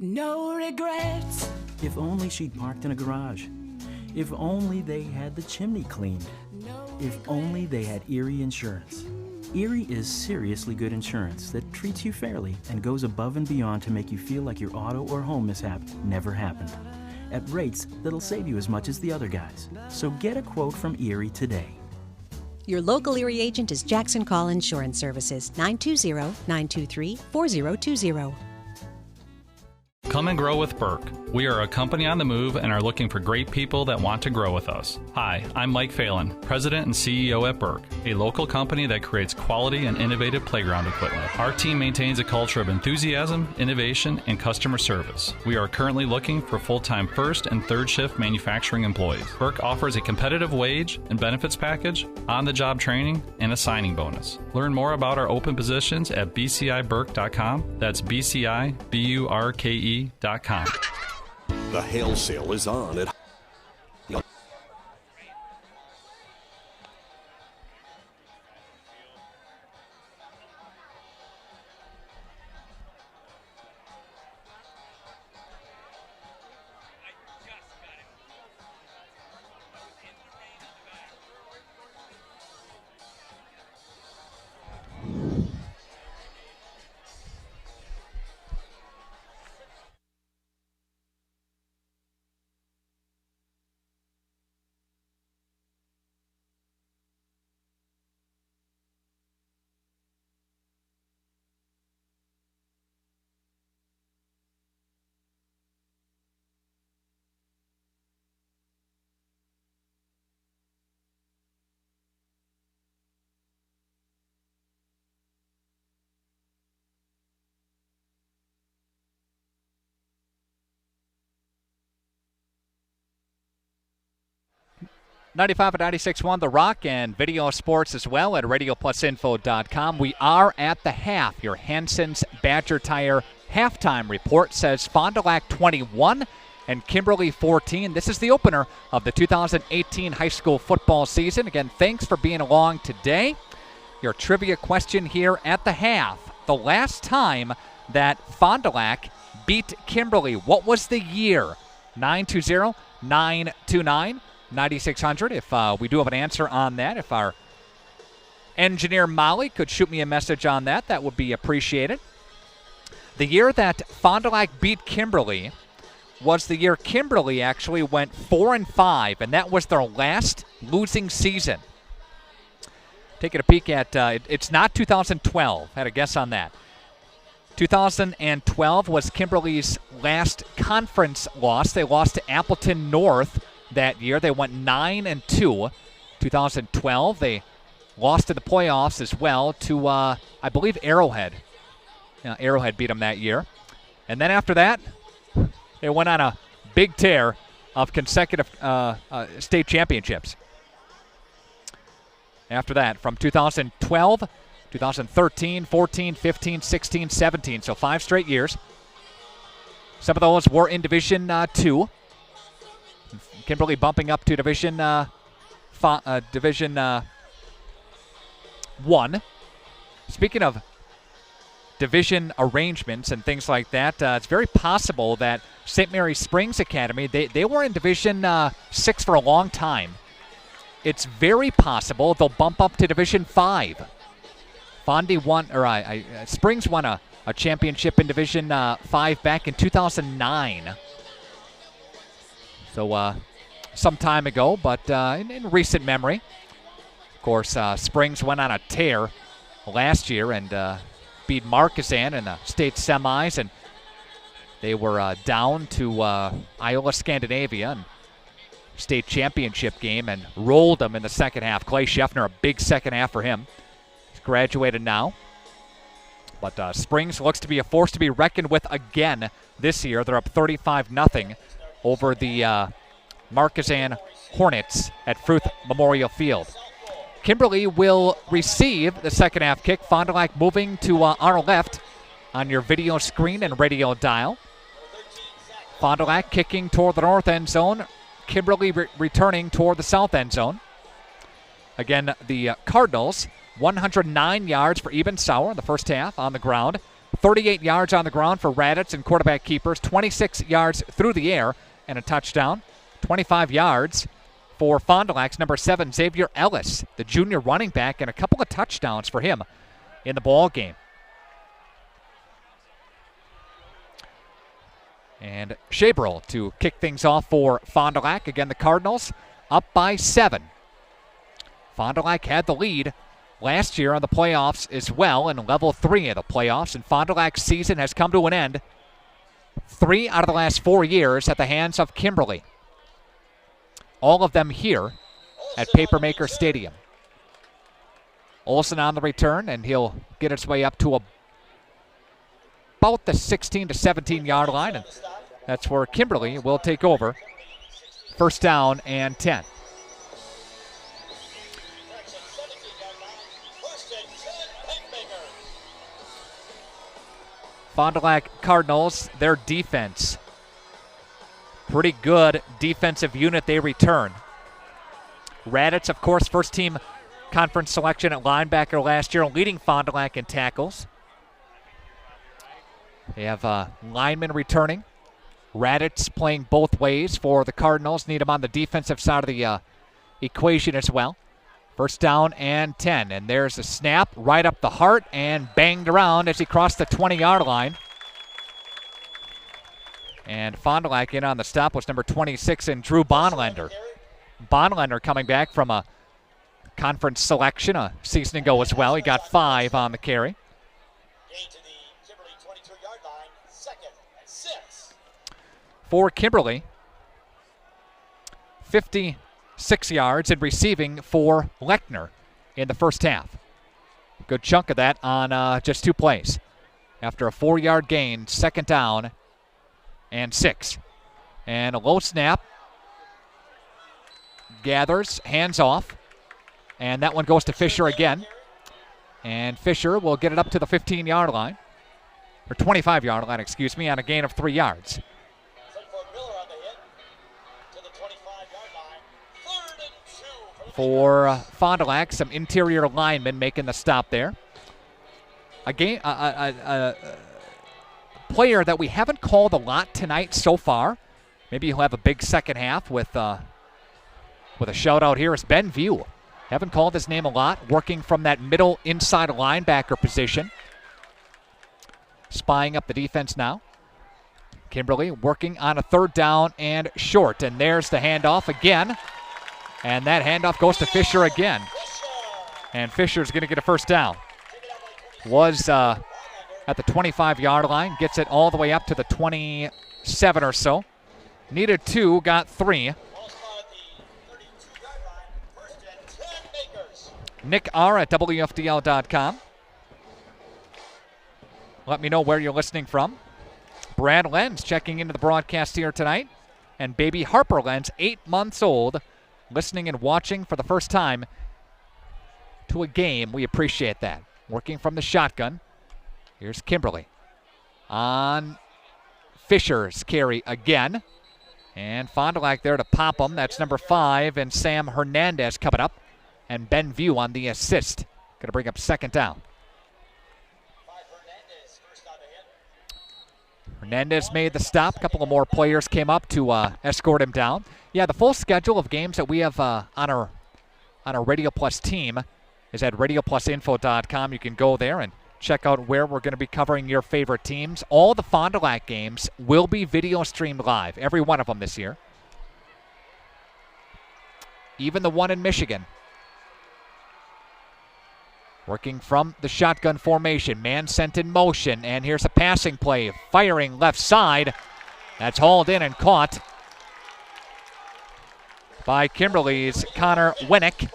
No regrets. If only she'd parked in a garage. If only they had the chimney cleaned. If only they had Erie Insurance. Erie is seriously good insurance that treats you fairly and goes above and beyond to make you feel like your auto or home mishap never happened. At rates that'll save you as much as the other guys. So get a quote from Erie today. Your local Erie agent is Jackson Call Insurance Services, 920-923-4020. Come and grow with Burke. We are a company on the move and are looking for great people that want to grow with us. Hi, I'm Mike Phelan, President and CEO at Burke, a local company that creates quality and innovative playground equipment. Our team maintains a culture of enthusiasm, innovation, and customer service. We are currently looking for full-time first and third shift manufacturing employees. Burke offers a competitive wage and benefits package, on-the-job training, and a signing bonus. Learn more about our open positions at bciburke.com. That's bciburke.com. The hail sale is on at .95 and 96.1 The Rock and video sports as well at radioplusinfo.com. We are at the half. Your Hanson's Badger Tire halftime report says Fond du Lac 21 and Kimberly 14. This is the opener of the 2018 high school football season. Again, thanks for being along today. Your trivia question here at the half. The last time that Fond du Lac beat Kimberly, what was the year? 920-929. 9600 if we do have an answer on that. If our engineer Molly could shoot me a message on that, that would be appreciated. The year that Fond du Lac beat Kimberly was the year Kimberly actually went 4-5, and that was their last losing season. Taking a peek at it's not 2012. Had a guess on that. 2012 was Kimberly's last conference loss. They lost to Appleton North that year. They went 9-2. 2012, they lost to the playoffs as well to, I believe, Arrowhead. Arrowhead beat them that year. And then after that, they went on a big tear of consecutive state championships. After that, from 2012, 2013, 14, 15, 16, 17. So 5 straight years. Some of those were in Division 2. Kimberly bumping up to Division 1. Speaking of division arrangements and things like that, it's very possible that St. Mary Springs Academy, they were in Division 6 for a long time. It's very possible they'll bump up to Division 5. Fondy won, or Springs won a championship in Division 5 back in 2009. So some time ago, but in recent memory. Of course, Springs went on a tear last year and beat Markesan in the state semis, and they were down to Iowa Scandinavia in state championship game and rolled them in the second half. Clay Scheffner, a big second half for him. He's graduated now. But Springs looks to be a force to be reckoned with again this year. They're up 35-0 over the Marquezan Hornets at Fruth Memorial Field. Kimberly will receive the second half kick. Fond du Lac moving to our left on your video screen and radio dial. Fond du Lac kicking toward the north end zone. Kimberly returning toward the south end zone. Again, the Cardinals, 109 yards for Eben Sauer in the first half on the ground. 38 yards on the ground for Raditz and quarterback keepers. 26 yards through the air and a touchdown. 25 yards for Fond du Lac's number 7, Xavier Ellis, the junior running back, and a couple of touchdowns for him in the ball game. And Shabrel to kick things off for Fond du Lac. Again, the Cardinals up by 7. Fond du Lac had the lead last year on the playoffs as well in level 3 of the playoffs, and Fond du Lac's season has come to an end 3 out of the last 4 years at the hands of Kimberly. All of them here at Papermaker Stadium. Olsen on the return, and he'll get his way up to about the 16 to 17 yard line, and that's where Kimberly will take over. First down and 10. Fond du Lac Cardinals, their defense. Pretty good defensive unit they return. Raditz, of course, first team conference selection at linebacker last year, leading Fond du Lac in tackles. They have linemen returning. Raditz playing both ways for the Cardinals. Need him on the defensive side of the equation as well. First down and 10. And there's a snap right up the heart and banged around as he crossed the 20-yard line. And Fond du Lac in on the stop was number 26 in Drew Bonlander. Bonlander coming back from a conference selection a season ago as well. He got 5 on the carry. For Kimberly, 56 yards in receiving for Lechner in the first half. Good chunk of that on just 2 plays. After a 4-yard gain, second down and 6. And a low snap. Gathers, hands off. And that one goes to Fisher again. And Fisher will get it up to the 15-yard line. Or 25-yard line, excuse me, on a gain of 3 yards. For Fond du Lac, some interior linemen making the stop there. A player that we haven't called a lot tonight so far. Maybe he'll have a big second half with a shout-out here is Ben View. Haven't called his name a lot, working from that middle inside linebacker position. Spying up the defense now. Kimberly working on a third down and short. And there's the handoff again. And that handoff goes to Fisher again. And Fisher's going to get a first down. Was at the 25-yard line. Gets it all the way up to the 27 or so. Needed 2, got 3. Nick R. at WFDL.com. Let me know where you're listening from. Brad Lenz checking into the broadcast here tonight. And baby Harper Lenz, 8 months old, listening and watching for the first time to a game. We appreciate that. Working from the shotgun. Here's Kimberly on Fisher's carry again. And Fond du Lac there to pop him. That's number 5, and Sam Hernandez coming up. And Ben View on the assist. Going to bring up second down. Hernandez made the stop. A couple of more players came up to escort him down. Yeah, the full schedule of games that we have on our Radio Plus team is at radioplusinfo.com. You can go there and check out where we're going to be covering your favorite teams. All the Fond du Lac games will be video streamed live, every one of them this year. Even the one in Michigan. Working from the shotgun formation. Man sent in motion, and here's a passing play. Firing left side. That's hauled in and caught by Kimberly's Connor Winnick.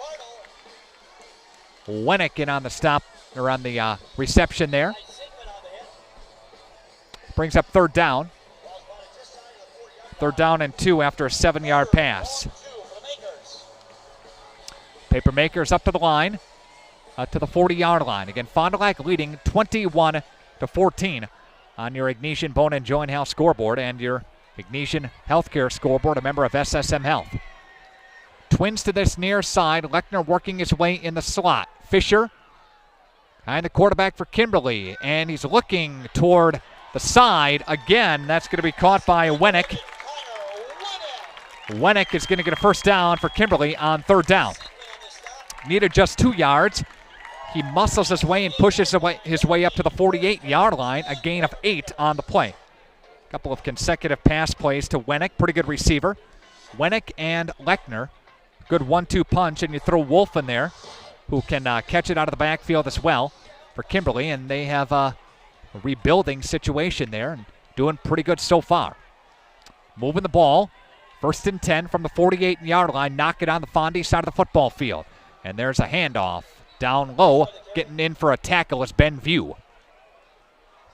Winnick in on the stop, or on the reception there. Brings up third down. Third down and 2 after a 7-yard pass. Papermakers up to the line, to the 40-yard line. Again, Fond du Lac leading 21-14 on your Ignatian Bone and Joint Health scoreboard and your Ignatian Healthcare scoreboard, a member of SSM Health. Twins to this near side. Lechner working his way in the slot. Fisher behind the quarterback for Kimberly, and he's looking toward the side again. That's going to be caught by Wennick. Wennick is going to get a first down for Kimberly on third down. Needed just 2 yards. He muscles his way and pushes his way up to the 48-yard line, a gain of 8 on the play. A couple of consecutive pass plays to Wennick, pretty good receiver. Wennick and Lechner, good 1-2 punch, and you throw Wolf in there, who can catch it out of the backfield as well for Kimberly, and they have a rebuilding situation there and doing pretty good so far. Moving the ball, 1st and 10 from the 48-yard line, knock it on the Fondy side of the football field. And there's a handoff. Down low, getting in for a tackle is Ben View.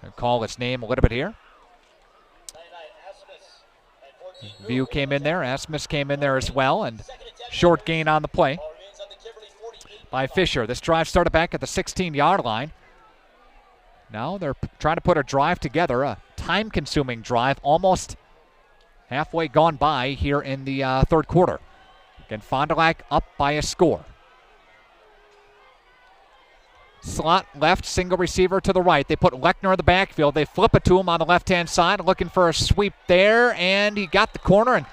I'll call his name a little bit here. View came in there, Asmus came in there as well, and short gain on the play by Fisher. This drive started back at the 16-yard line. Now they're trying to put a drive together, a time-consuming drive, almost halfway gone by here in the third quarter. Again, Fond du Lac up by a score. Slot left, single receiver to the right. They put Lechner in the backfield. They flip it to him on the left-hand side, looking for a sweep there, and he got the corner and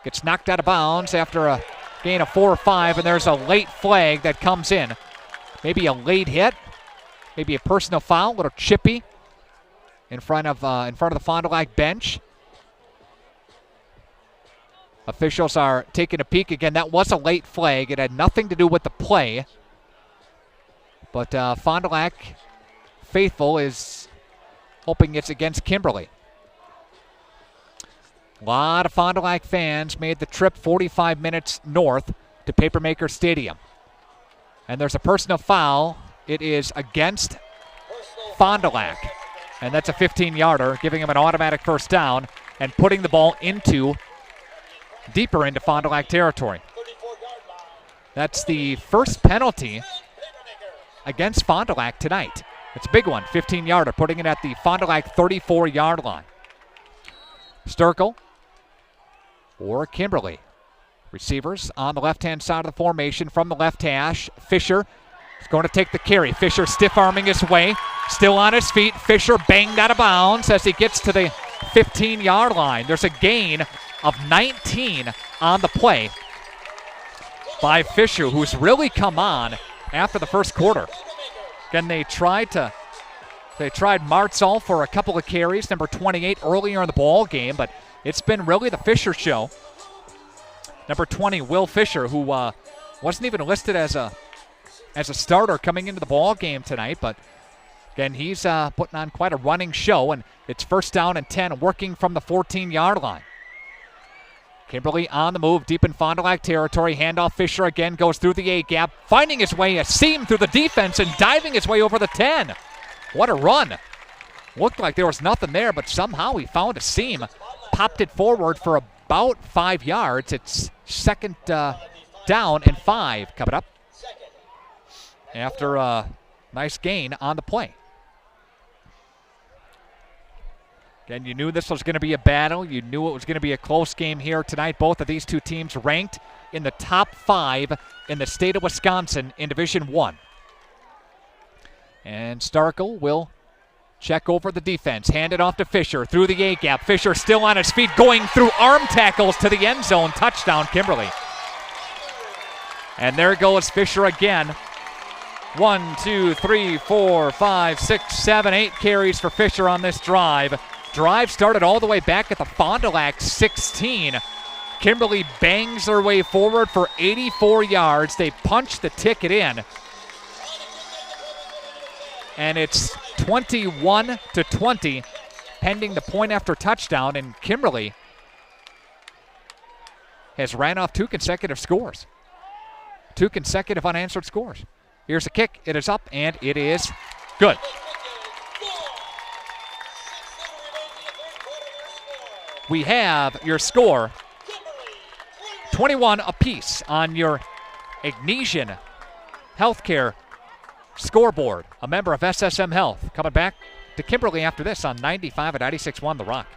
gets knocked out of bounds after a gain of 4 or 5, and there's a late flag that comes in. Maybe a late hit, maybe a personal foul, a little chippy in front of the Fond du Lac bench. Officials are taking a peek again. That was a late flag. It had nothing to do with the play. But Fond du Lac faithful is hoping it's against Kimberly. A lot of Fond du Lac fans made the trip 45 minutes north to Papermaker Stadium. And there's a personal foul. It is against Fond du Lac. And that's a 15-yarder, giving him an automatic first down and putting the ball deeper into Fond du Lac territory. That's the first penalty against Fond du Lac tonight. It's a big one, 15-yarder, putting it at the Fond du Lac 34-yard line. Sturkle or Kimberly. Receivers on the left-hand side of the formation from the left hash. Fisher is going to take the carry. Fisher stiff-arming his way, still on his feet. Fisher banged out of bounds as he gets to the 15-yard line. There's a gain of 19 on the play by Fisher, who's really come on after the first quarter. Again, they tried Martzall for a couple of carries, number 28 earlier in the ball game, but it's been really the Fisher show. Number 20, Will Fisher, who wasn't even listed as a starter coming into the ball game tonight, but again, he's putting on quite a running show, and it's 1st down and 10, working from the 14-yard line. Kimberly on the move, deep in Fond du Lac territory. Handoff. Fisher again goes through the A-gap, finding his way a seam through the defense and diving his way over the 10. What a run. Looked like there was nothing there, but somehow he found a seam, popped it forward for about 5 yards. It's 2nd down and 5 coming up after a nice gain on the play. Again, you knew this was going to be a battle. You knew it was going to be a close game here tonight. Both of these two teams ranked in the top 5 in the state of Wisconsin in Division 1. And Starkle will check over the defense. Hand it off to Fisher through the A-gap. Fisher still on his feet, going through arm tackles to the end zone. Touchdown, Kimberly. And there goes Fisher again. 1, 2, 3, 4, 5, 6, 7, 8 carries for Fisher on this drive. Drive started all the way back at the Fond du Lac 16. Kimberly bangs their way forward for 84 yards. They punch the ticket in. And it's 21-20, pending the point after touchdown. And Kimberly has ran off 2 consecutive scores. 2 consecutive unanswered scores. Here's a kick. It is up, and it is good. we have your score 21 apiece on your Ignesian Healthcare scoreboard. A member of SSM Health. Coming back to Kimberly after this on 95 and 96.1 The Rock.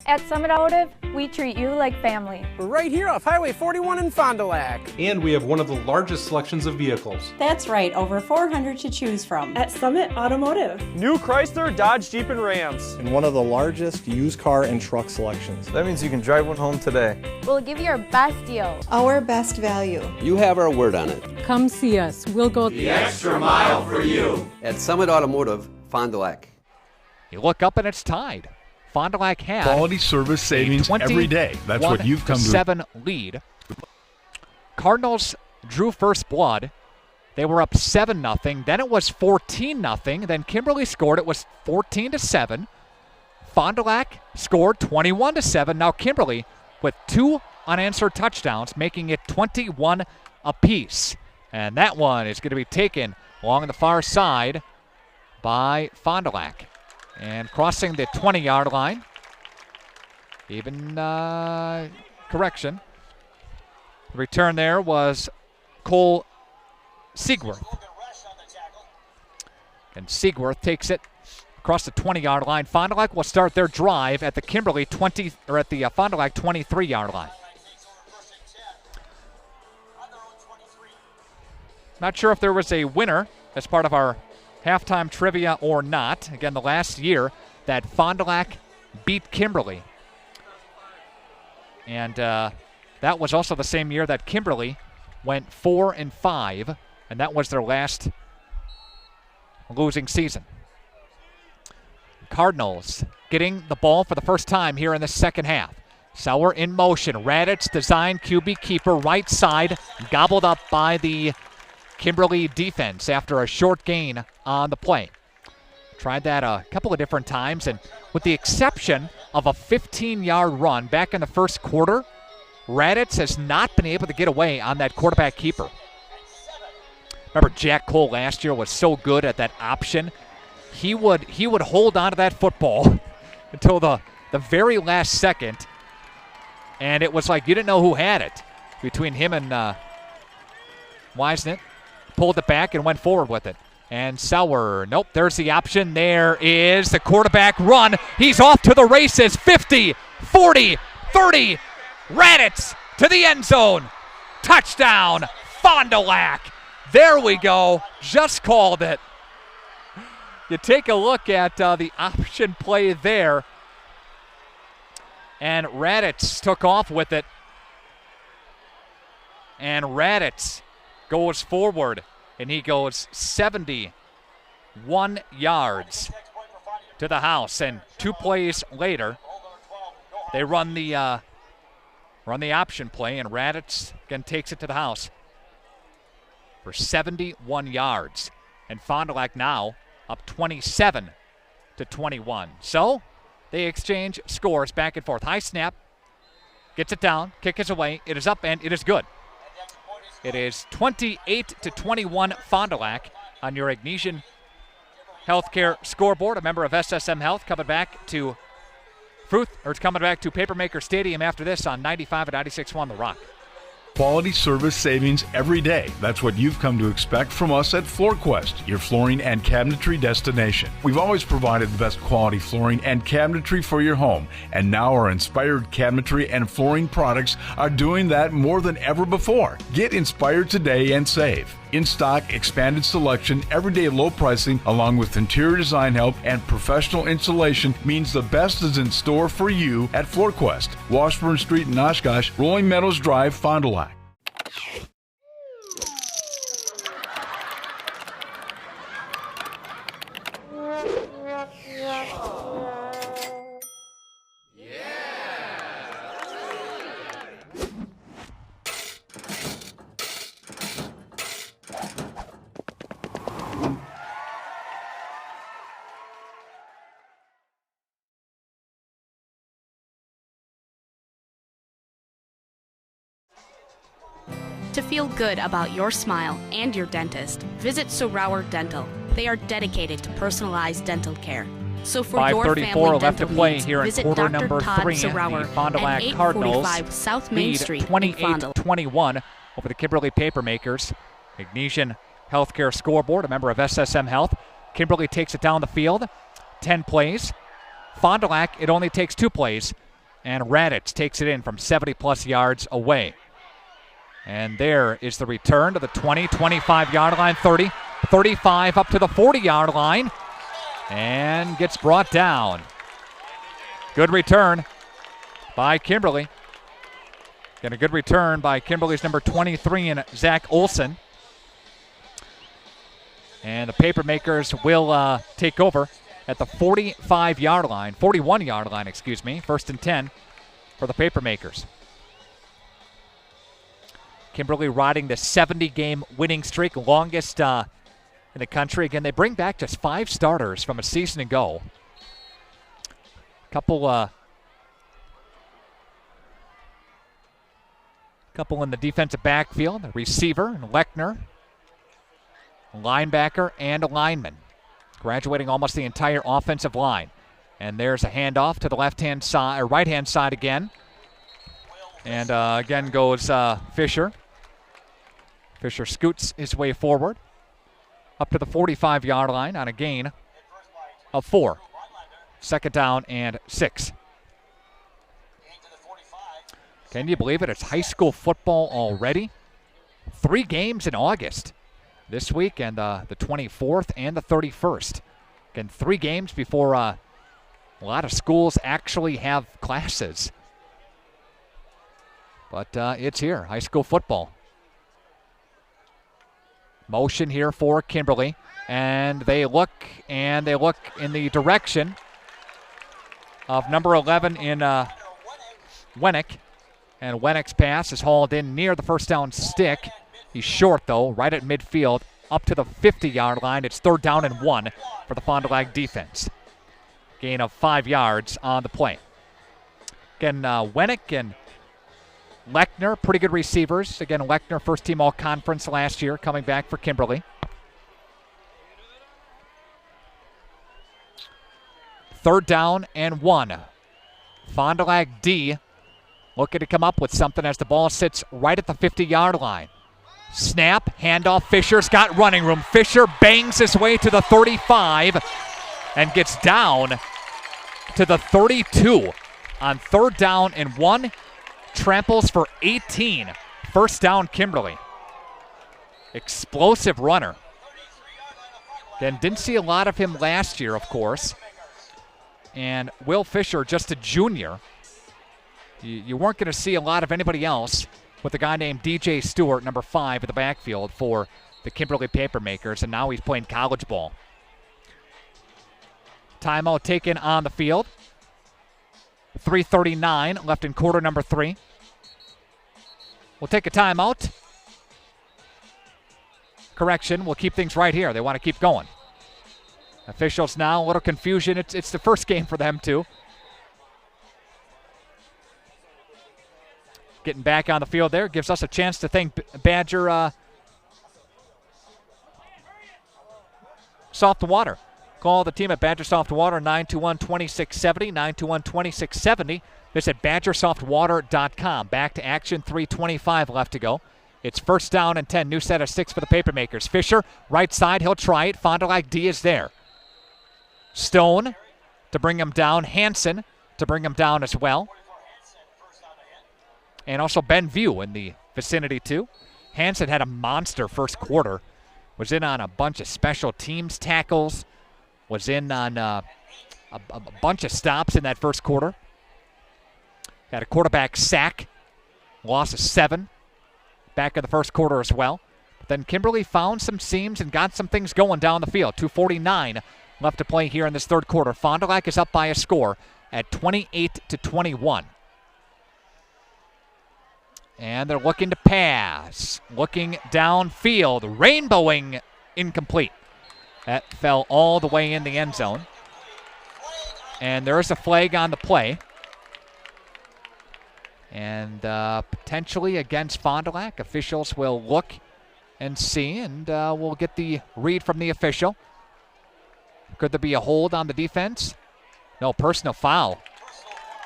At Summit Automotive, we treat you like family. We're right here off Highway 41 in Fond du Lac. And we have one of the largest selections of vehicles. That's right, over 400 to choose from. At Summit Automotive. New Chrysler, Dodge, Jeep, and Rams. And one of the largest used car and truck selections. That means you can drive one home today. We'll give you our best deal. Our best value. You have our word on it. Come see us. We'll go the extra mile for you. At Summit Automotive, Fond du Lac. You look up and it's tied. Fond du Lac had quality service savings every day. That's what you've come to. 7 lead. Cardinals drew first blood. They were up 7-0. Then it was 14-0. Then Kimberly scored. It was 14-7. Fond du Lac scored 21-7. Now Kimberly with 2 unanswered touchdowns, making it 21 apiece. And that one is going to be taken along the far side by Fond du Lac. And crossing the 20-yard line. Even correction. The return there was Cole Siegworth. And Siegworth takes it across the 20-yard line. Fond du Lac will start their drive at the Kimberly 20 or at the Fond du Lac 23-yard line. Not sure if there was a winner as part of our halftime trivia or not. Again, the last year that Fond du Lac beat Kimberly. And that was also the same year that Kimberly went 4-5, and that was their last losing season. Cardinals getting the ball for the first time here in the second half. Sauer in motion. Raditz design QB keeper right side, gobbled up by the Kimberly defense after a short gain on the play. Tried that a couple of different times, and with the exception of a 15-yard run back in the first quarter, Raditz has not been able to get away on that quarterback keeper. Remember, Jack Cole last year was so good at that option. He would hold on to that football until the very last second, and it was like you didn't know who had it between him and Wisnett. Pulled it back and went forward with it. And Sauer, nope, there's the option. There is the quarterback run. He's off to the races. 50, 40, 30. Raditz to the end zone. Touchdown, Fond du Lac. There we go. Just called it. You take a look at the option play there. And Raditz took off with it. And Raditz goes forward, and he goes 71 yards to the house. And 2 plays later, they run the option play, and Raditz again takes it to the house for 71 yards. And Fond du Lac now up 27-21. So they exchange scores back and forth. High snap, gets it down, kick is away, it is up, and it is good. It is 28-21 Fond du Lac on your Ignesian Healthcare scoreboard. A member of SSM Health coming back to Papermaker Stadium after this on 95 and 96.1 The Rock. Quality service savings every day. That's what you've come to expect from us at FloorQuest, your flooring and cabinetry destination. We've always provided the best quality flooring and cabinetry for your home, and now our inspired cabinetry and flooring products are doing that more than ever before. Get inspired today and save. In stock, expanded selection, everyday low pricing, along with interior design help and professional installation means the best is in store for you at FloorQuest, Washburn Street in Oshkosh, Rolling Meadows Drive, Fond du Lac. To feel good about your smile and your dentist, visit Sauer Dental. They are dedicated to personalized dental care. So for your 5:34 family left to dental play needs, here in visit quarter Dr. number Todd 3. Sauer The Fond du Lac at Cardinals 845 South Main lead Street in Fond du Lac. 28-21 over the Kimberly Papermakers. Magnesian Healthcare Scoreboard, a member of SSM Health. Kimberly takes it down the field, 10 plays. Fond du Lac, it only takes 2 plays, and Radich takes it in from 70-plus yards away. And there is the return to the 20, 25-yard line, 30, 35 up to the 40-yard line, and gets brought down. Good return by Kimberly. Got a good return by Kimberly's number 23 and Zach Olson. And the Papermakers will take over at the 41-yard line, excuse me, 1st and 10 for the Papermakers. Kimberly riding the 70-game winning streak, longest in the country. Again, they bring back just 5 starters from a season ago. Couple in the defensive backfield, a receiver, and Lechner, a linebacker, and a lineman. Graduating almost the entire offensive line. And there's a handoff to the left-hand side, or right-hand side again. And again goes Fisher. Fisher scoots his way forward up to the 45-yard line on a gain of 4. 2nd down and 6. Can you believe it? It's high school football already. 3 games in August this week, and the 24th and the 31st. Again, 3 games before a lot of schools actually have classes. But it's here, high school football. Motion here for Kimberly, and they look in the direction of number 11 in Wennick, and Wennick's pass is hauled in near the first down stick. He's short though, right at midfield, up to the 50-yard line. It's 3rd down and 1 for the Fond du Lac defense. Gain of 5 yards on the play. Again, Wennick and Lechner, pretty good receivers. Again, Lechner, first team all-conference last year, coming back for Kimberly. 3rd down and 1. Fond du Lac D looking to come up with something as the ball sits right at the 50-yard line. Snap, handoff, Fisher's got running room. Fisher bangs his way to the 35 and gets down to the 32 on 3rd down and 1. Tramples for 18. 1st down, Kimberly. Explosive runner. Then didn't see a lot of him last year, of course. And Will Fisher, just a junior. You weren't going to see a lot of anybody else with a guy named DJ Stewart, number 5, in the backfield for the Kimberly Papermakers, and now he's playing college ball. Timeout taken on the field. 3:39 left in quarter number 3. We'll take a timeout. Correction, we'll keep things right here. They want to keep going. Officials now, a little confusion. It's the first game for them, too. Getting back on the field there gives us a chance to thank Badger Soft Water. Call the team at Badger Soft Water, 921-2670, 921-2670. Visit badgersoftwater.com. Back to action, 3:25 left to go. It's 1st down and 10, new set of 6 for the Papermakers. Fisher, right side, he'll try it. Fond du Lac D is there. Stone to bring him down. Hansen to bring him down as well. And also Ben View in the vicinity too. Hansen had a monster first quarter. Was in on a bunch of special teams tackles. Was in on a bunch of stops in that first quarter. Had a quarterback sack. Loss of 7. Back in the first quarter as well. But then Kimberly found some seams and got some things going down the field. 2:49 left to play here in this third quarter. Fond du Lac is up by a score at 28-21. And they're looking to pass. Looking downfield. Rainbowing incomplete. That fell all the way in the end zone. And there is a flag on the play. And potentially against Fond du Lac, officials will look and see, and we'll get the read from the official. Could there be a hold on the defense? No, personal foul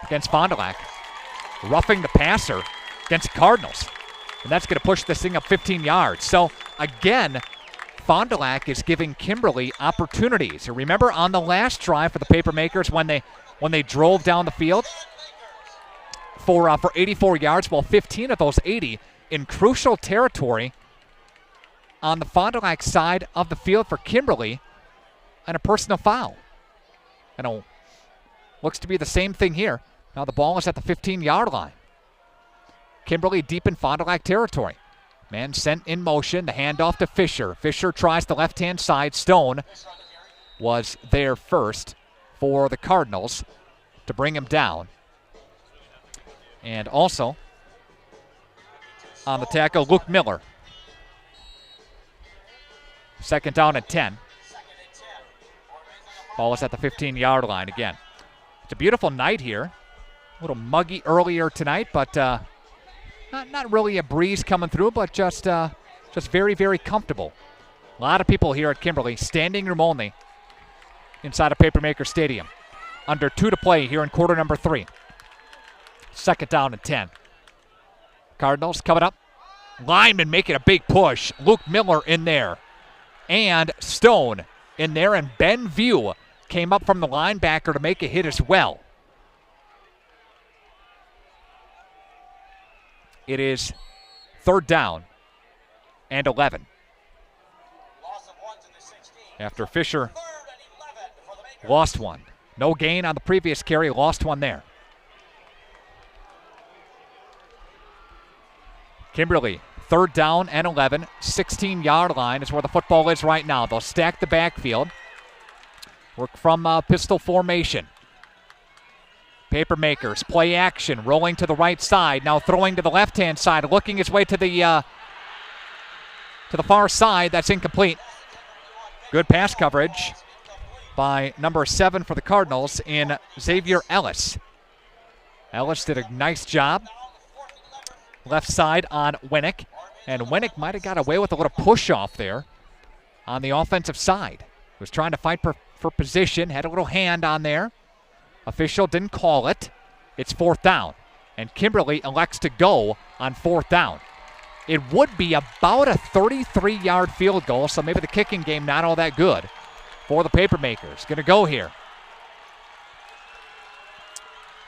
against Fond du Lac. Roughing the passer against the Cardinals. And that's going to push this thing up 15 yards. So, again, Fond du Lac is giving Kimberly opportunities. Remember on the last drive for the Papermakers when they drove down the field for 84 yards, well, 15 of those 80 in crucial territory on the Fond du Lac side of the field for Kimberly, and a personal foul. And looks to be the same thing here. Now the ball is at the 15-yard line. Kimberly deep in Fond du Lac territory. Man sent in motion, the handoff to Fisher. Fisher tries the left-hand side. Stone was there first for the Cardinals to bring him down. And also on the tackle, Luke Miller. Second down and 10. Ball is at the 15-yard line again. It's a beautiful night here. A little muggy earlier tonight, but not really a breeze coming through, but just very, very comfortable. A lot of people here at Kimberly, standing room only, inside of Papermaker Stadium. Under 2 to play here in quarter number 3. Second down and 10. Cardinals coming up. Lineman making a big push. Luke Miller in there. And Stone in there, and Ben View came up from the linebacker to make a hit as well. It is third down and 11. After Fisher lost one. No gain on the previous carry, lost one there. Kimberly, third down and 11, 16-yard line is where the football is right now. They'll stack the backfield. Work from pistol formation. Papermakers, play action, rolling to the right side, now throwing to the left-hand side, looking his way to the far side. That's incomplete. Good pass coverage by number 7 for the Cardinals in Xavier Ellis. Ellis did a nice job. Left side on Winnick, and Winnick might have got away with a little push-off there on the offensive side. Was trying to fight for position, had a little hand on there. Official didn't call it. It's fourth down, and Kimberly elects to go on fourth down. It would be about a 33-yard field goal, so maybe the kicking game not all that good for the Papermakers. Going to go here.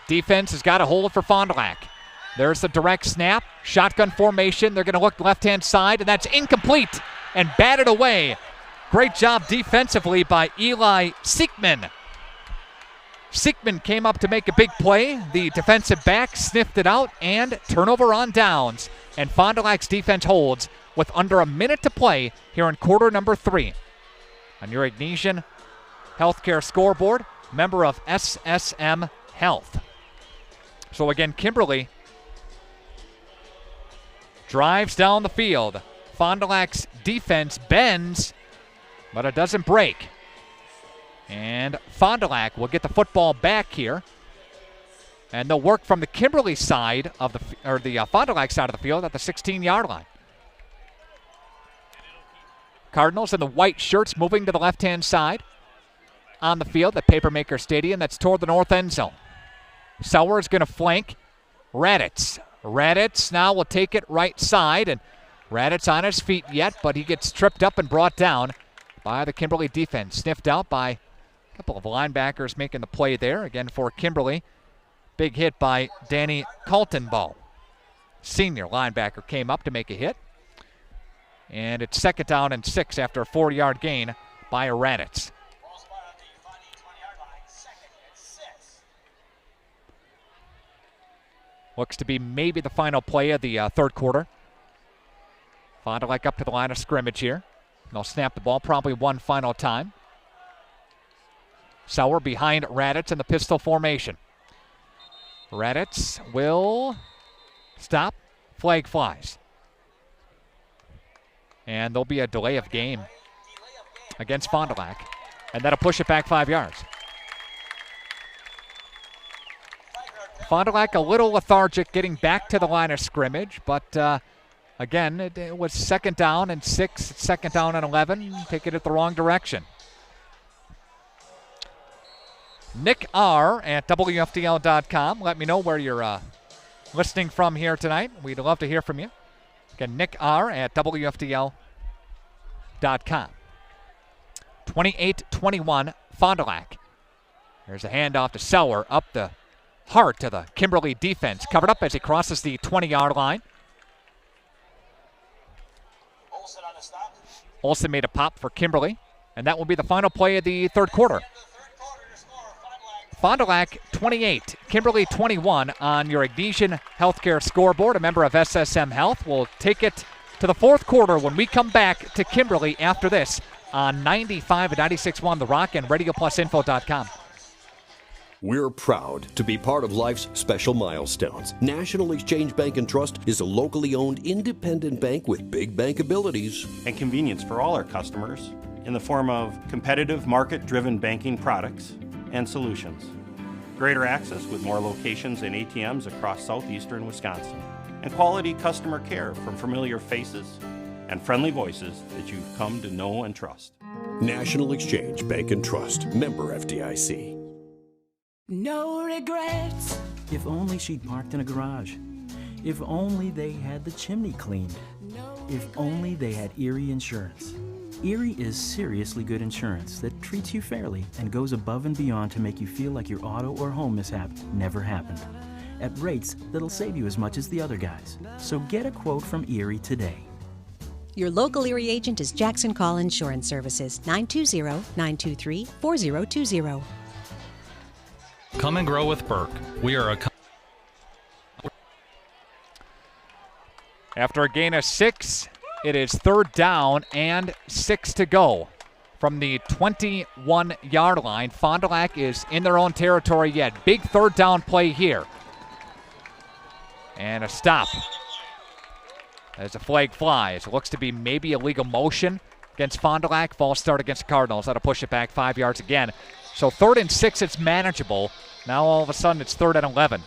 Defense has got a hold for Fond du Lac. There's the direct snap, shotgun formation. They're going to look left-hand side, and that's incomplete and batted away. Great job defensively by Eli Siekman. Siekman came up to make a big play. The defensive back sniffed it out, and turnover on downs. And Fond du Lac's defense holds with under a minute to play here in quarter number 3. On your Ignesian Healthcare scoreboard, member of SSM Health. So again, Kimberly drives down the field. Fond du Lac's defense bends, but it doesn't break. And Fond du Lac will get the football back here. And they'll work from the Kimberly side of the Fond du Lac side of the field at the 16-yard line. Cardinals in the white shirts moving to the left-hand side on the field at Papermaker Stadium. That's toward the north end zone. Sauer is going to flank Raditz. Raditz now will take it right side, and Raditz on his feet yet, but he gets tripped up and brought down by the Kimberly defense. Sniffed out by a couple of linebackers making the play there. Again for Kimberly, big hit by Danny Kaltenbaugh. Senior linebacker came up to make a hit. And it's second down and 6 after a 4-yard gain by Raditz. Looks to be maybe the final play of the third quarter. Fond du Lac up to the line of scrimmage here. They'll snap the ball probably one final time. Sauer behind Raditz in the pistol formation. Raditz will stop. Flag flies. And there'll be a delay of game against Fond du Lac. And that'll push it back 5 yards. Fond du Lac a little lethargic getting back to the line of scrimmage, but again, it was 2nd down and 6, 2nd down and 11, taking it the wrong direction. Nick R. at WFDL.com. Let me know where you're listening from here tonight. We'd love to hear from you. Again, Nick R. at WFDL.com. 28-21, Fond du Lac. There's a handoff to Seller up the heart of the Kimberly defense. Covered up as he crosses the 20-yard line. Olsen made a pop for Kimberly, and that will be the final play of the third quarter. Fond du Lac 28, Kimberly 21 on your Ignesian Healthcare scoreboard. A member of SSM Health. Will take it to the fourth quarter when we come back to Kimberly after this on 95 and 96.1 The Rock and RadioPlusInfo.com. We're proud to be part of life's special milestones. National Exchange Bank and Trust is a locally owned independent bank with big bank abilities and convenience for all our customers in the form of competitive market-driven banking products and solutions. Greater access with more locations and ATMs across southeastern Wisconsin. And quality customer care from familiar faces and friendly voices that you've come to know and trust. National Exchange Bank and Trust. Member FDIC. No regrets. If only she'd parked in a garage. If only they had the chimney cleaned. If only they had Erie Insurance. Erie is seriously good insurance that treats you fairly and goes above and beyond to make you feel like your auto or home mishap never happened. At rates that'll save you as much as the other guys. So get a quote from Erie today. Your local Erie agent is Jackson Call Insurance Services, 920-923-4020. Come and grow with Burke. We are a After a gain of 6, it is 3rd down and 6 to go. From the 21-yard line, Fond du Lac is in their own territory yet. Big 3rd down play here. And a stop as a flag flies. It looks to be maybe a legal motion against Fond du Lac. False start against the Cardinals. That'll push it back 5 yards again. So 3rd and 6, it's manageable. Now all of a sudden it's 3rd and 11.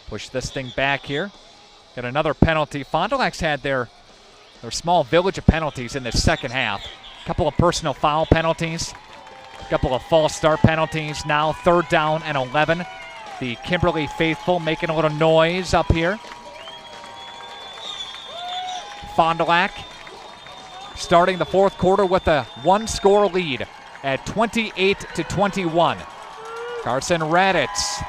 Push this thing back here. Get another penalty. Fond du Lac's had their small village of penalties in this second half. A couple of personal foul penalties. A couple of false start penalties. Now 3rd down and 11. The Kimberly faithful making a little noise up here. Fond du Lac starting the fourth quarter with a 1-score lead at 28-21. Carson Raditz.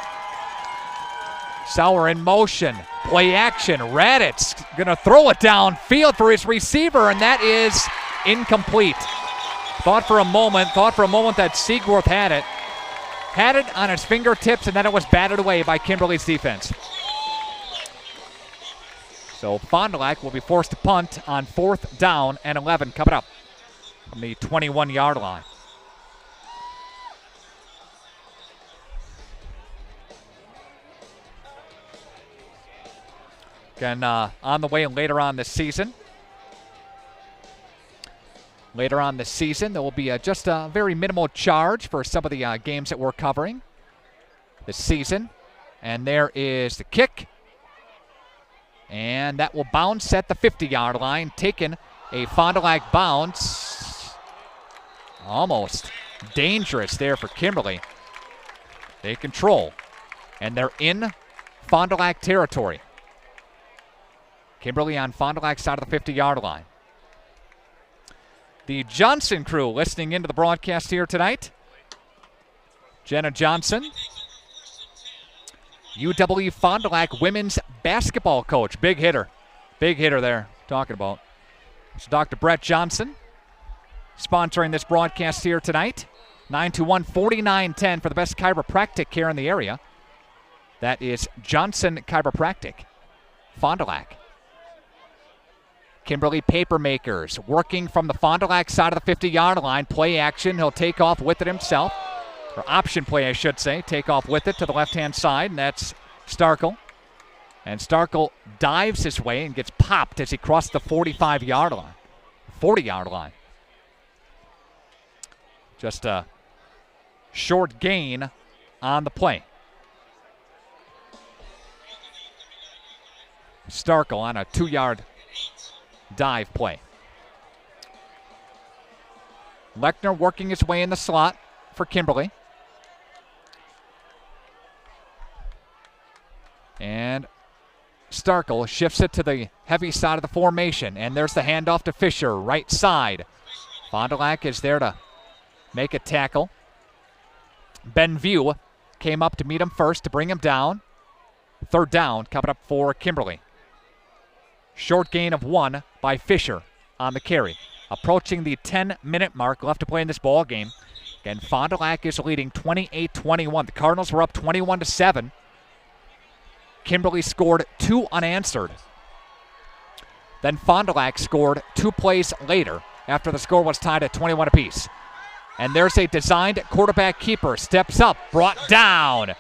Sauer in motion. Play action. Raditz going to throw it downfield for his receiver, and that is incomplete. Thought for a moment that Seaworth had it. Had it on his fingertips, and then it was batted away by Kimberly's defense. So Fond du Lac will be forced to punt on 4th down and 11 coming up from the 21-yard line. Again, on the way later on this season. Later on this season, there will be just a very minimal charge for some of the games that we're covering this season. And there is the kick. And that will bounce at the 50-yard line, taking a Fond du Lac bounce. Almost dangerous there for Kimberly. They control. And they're in Fond du Lac territory. Kimberly on Fond du Lac's side of the 50-yard line. The Johnson crew listening into the broadcast here tonight. Jenna Johnson, UW Fond du Lac women's basketball coach. Big hitter there, talking about. It's Dr. Brett Johnson sponsoring this broadcast here tonight. 921-4910 for the best chiropractic care in the area. That is Johnson Chiropractic, Fond du Lac. Kimberly Papermakers working from the Fond du Lac side of the 50-yard line. Play action. He'll take off with it himself. Or option play, I should say. Take off with it to the left-hand side, and that's Starkle. And Starkle dives his way and gets popped as he crosses the 45-yard line. 40-yard line. Just Short gain on the play. Starkle on a 2-yard dive play. Lechner working his way in the slot for Kimberly. And Starkle shifts it to the heavy side of the formation. And there's the handoff to Fisher, right side. Fond du Lac is there to make a tackle. Benview came up to meet him first to bring him down. Third down coming up for Kimberly. Short gain of 1 by Fisher on the carry. Approaching the 10-minute mark left to play in this ball game. Again, Fond du Lac is leading 28-21. The Cardinals were up 21-7. Kimberly scored 2 unanswered. Then Fond du Lac scored 2 plays later after the score was tied at 21 apiece. And there's a designed quarterback keeper. Steps up, brought down.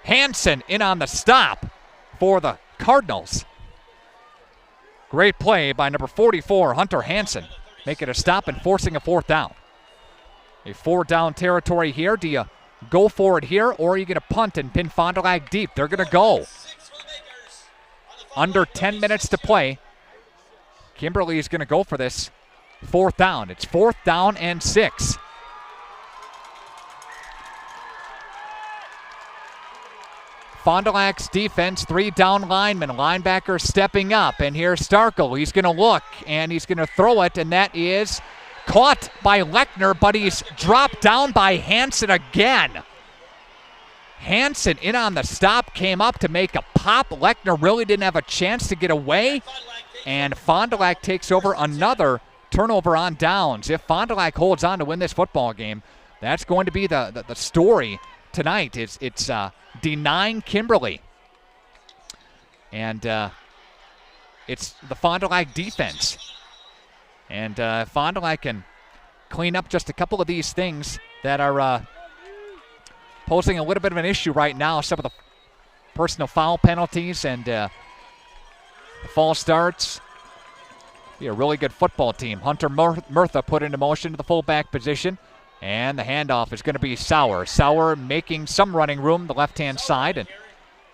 Hansen in on the stop for the Cardinals. Great play by number 44, Hunter Hansen, making a stop and forcing a 4th down. A 4-down territory here. Do you go for it here, or are you going to punt and pin Fond du Lac deep? They're going to go. Under 10 minutes to play. Kimberly is going to go for this 4th down. It's 4th down and 6. Fond du Lac's defense, 3 down linemen, linebacker stepping up, and here's Starkle. He's going to look, and he's going to throw it, and that is caught by Lechner, but he's dropped down by Hansen again. Hansen in on the stop, came up to make a pop. Lechner really didn't have a chance to get away, and Fond du Lac takes over another turnover on downs. If Fond du Lac holds on to win this football game, that's going to be the story tonight. It's denying Kimberly. And it's the Fond du Lac defense. And Fond du Lac can clean up just a couple of these things that are posing a little bit of an issue right now. Some of the personal foul penalties and the false starts. Be a really good football team. Hunter Murtha put into motion to the fullback position. And the handoff is going to be Sauer. Sauer making some running room the left-hand side, and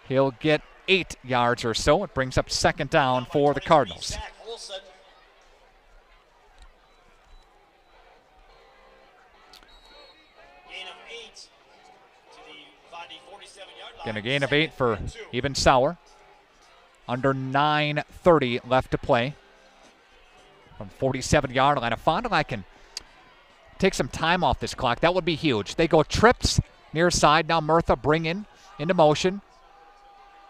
he'll get 8 yards or so. It brings up 2nd down for the Cardinals. Going to gain of 8 for even Sauer. Under 9:30 left to play. From 47-yard line. If Fond du Lac can take some time off this clock, that would be huge. They go trips near side. Now Murtha bring into motion.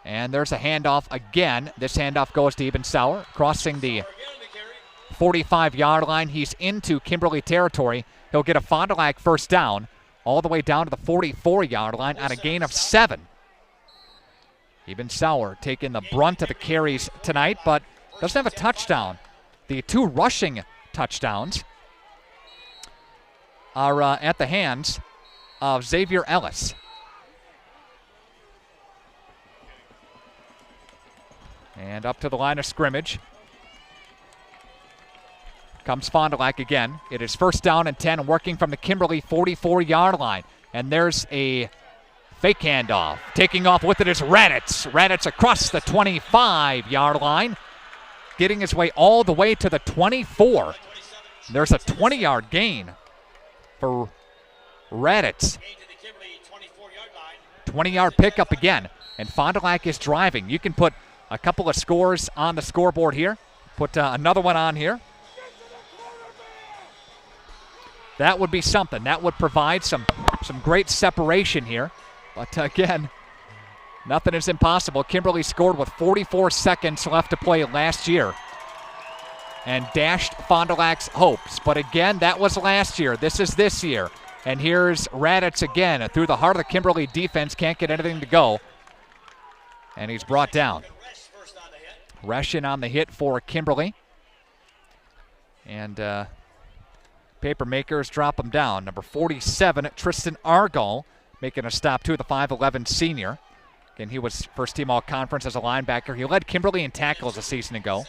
And there's a handoff again. This handoff goes to Eben Sauer, crossing the 45-yard line. He's into Kimberly territory. He'll get a Fond du Lac 1st down all the way down to the 44-yard line on a gain of 7. Eben Sauer taking the brunt of the carries tonight, but doesn't have a touchdown. The 2 rushing touchdowns are at the hands of Xavier Ellis. And up to the line of scrimmage comes Fond du Lac again. It is 1st down and 10, working from the Kimberly 44-yard line. And there's a fake handoff. Taking off with it is Raditz. Raditz across the 25-yard line, getting his way all the way to the 24. There's a 20-yard gain for Raditz. 20-yard pickup again, and Fond du Lac is driving. You can put a couple of scores on the scoreboard here. Put another one on here. That would be something. That would provide some great separation here. But again, nothing is impossible. Kimberly scored with 44 seconds left to play last year and dashed Fond du Lac's hopes. But again, that was last year. This is this year. And here's Raditz again through the heart of the Kimberly defense. Can't get anything to go. And he's brought down. Reshin on the hit for Kimberly. And Papermakers drop him down. Number 47, Tristan Argall, making a stop too, the 5'11 senior. Again, he was first team all-conference as a linebacker. He led Kimberly in tackles a season ago.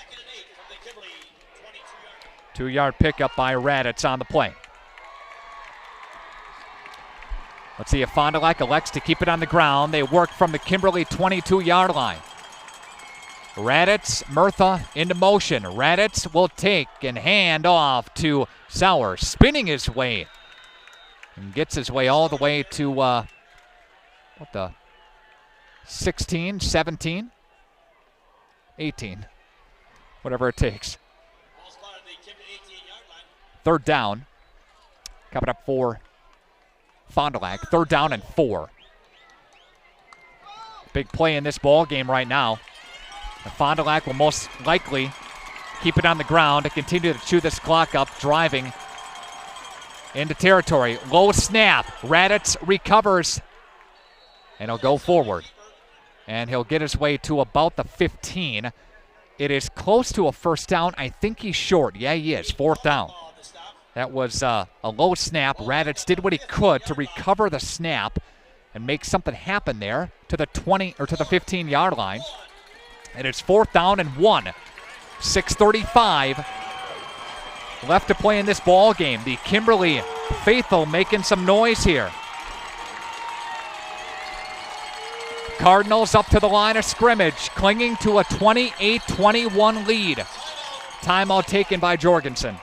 2-yard pickup by Raditz on the play. Let's see if Fond du Lac elects to keep it on the ground. They work from the Kimberly 22-yard line. Raditz, Murtha into motion. Raditz will take and hand off to Sauer, spinning his way and gets his way all the way to 16, 17, 18, whatever it takes. Third down. Coming up for Fond du Lac. Third down and 4. Big play in this ball game right now. And Fond du Lac will most likely keep it on the ground to continue to chew this clock up, driving into territory. Low snap. Raditz recovers, and he'll go forward. And he'll get his way to about the 15. It is close to a first down. I think he's short. Yeah, he is. Fourth down. That was a low snap. Raditz did what he could to recover the snap and make something happen there to the 20 or to the 15-yard line. And it's fourth down and 1. 6:35 left to play in this ball game. The Kimberly faithful making some noise here. Cardinals up to the line of scrimmage, clinging to a 28-21 lead. Timeout taken by Jorgensen.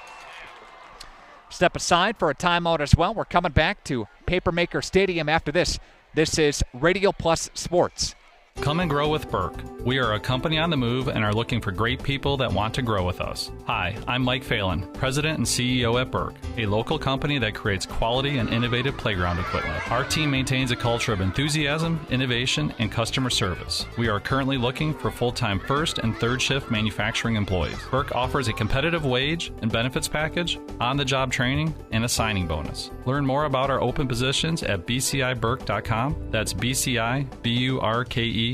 Step aside for a timeout as well. We're coming back to Papermaker Stadium after this. This is Radio Plus Sports. Come and grow with Burke. We are a company on the move and are looking for great people that want to grow with us. Hi, I'm Mike Phelan, President and CEO at Burke, a local company that creates quality and innovative playground equipment. Our team maintains a culture of enthusiasm, innovation, and customer service. We are currently looking for full-time first and third shift manufacturing employees. Burke offers a competitive wage and benefits package, on-the-job training, and a signing bonus. Learn more about our open positions at bciburke.com. That's bciburke.com.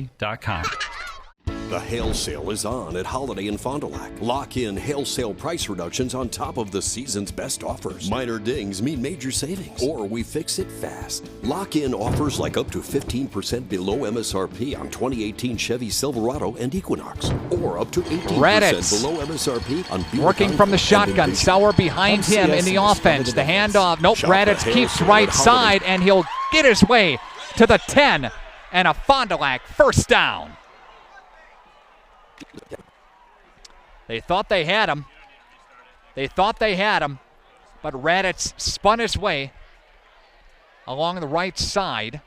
The hail sale is on at Holiday in Fond du Lac. Lock in hail sale price reductions on top of the season's best offers. Minor dings mean major savings, or we fix it fast. Lock in offers like up to 15% below MSRP on 2018 Chevy Silverado and Equinox, or up to 18% Raditz below MSRP on Buick working from the shotgun. Sauer behind him in the offense. The handoff. Nope, Raditz keeps right side, and he'll get his way to the 10 and a Fond du Lac first down. They thought they had him. But Raditz spun his way along the right side.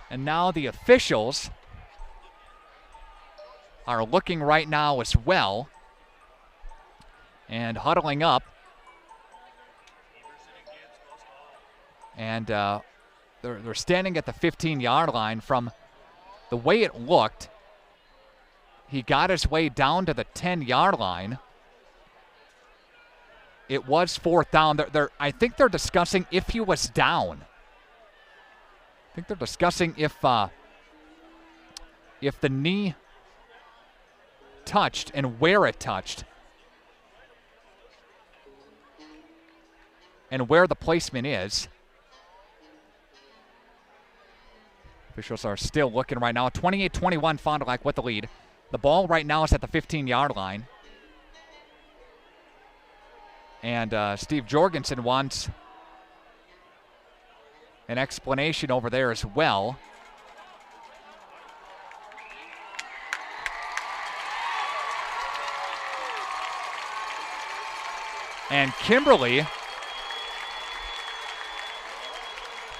And now the officials are looking right now as well and huddling up. And they're standing at the 15-yard line. From the way it looked, he got his way down to the 10-yard line. It was fourth down. I think they're discussing if he was down. I think they're discussing if the knee touched and where it touched and where the placement is. Officials are still looking right now. 28-21 Fond du Lac with the lead. The ball right now is at the 15-yard line. And Steve Jorgensen wants an explanation over there as well. And Kimberly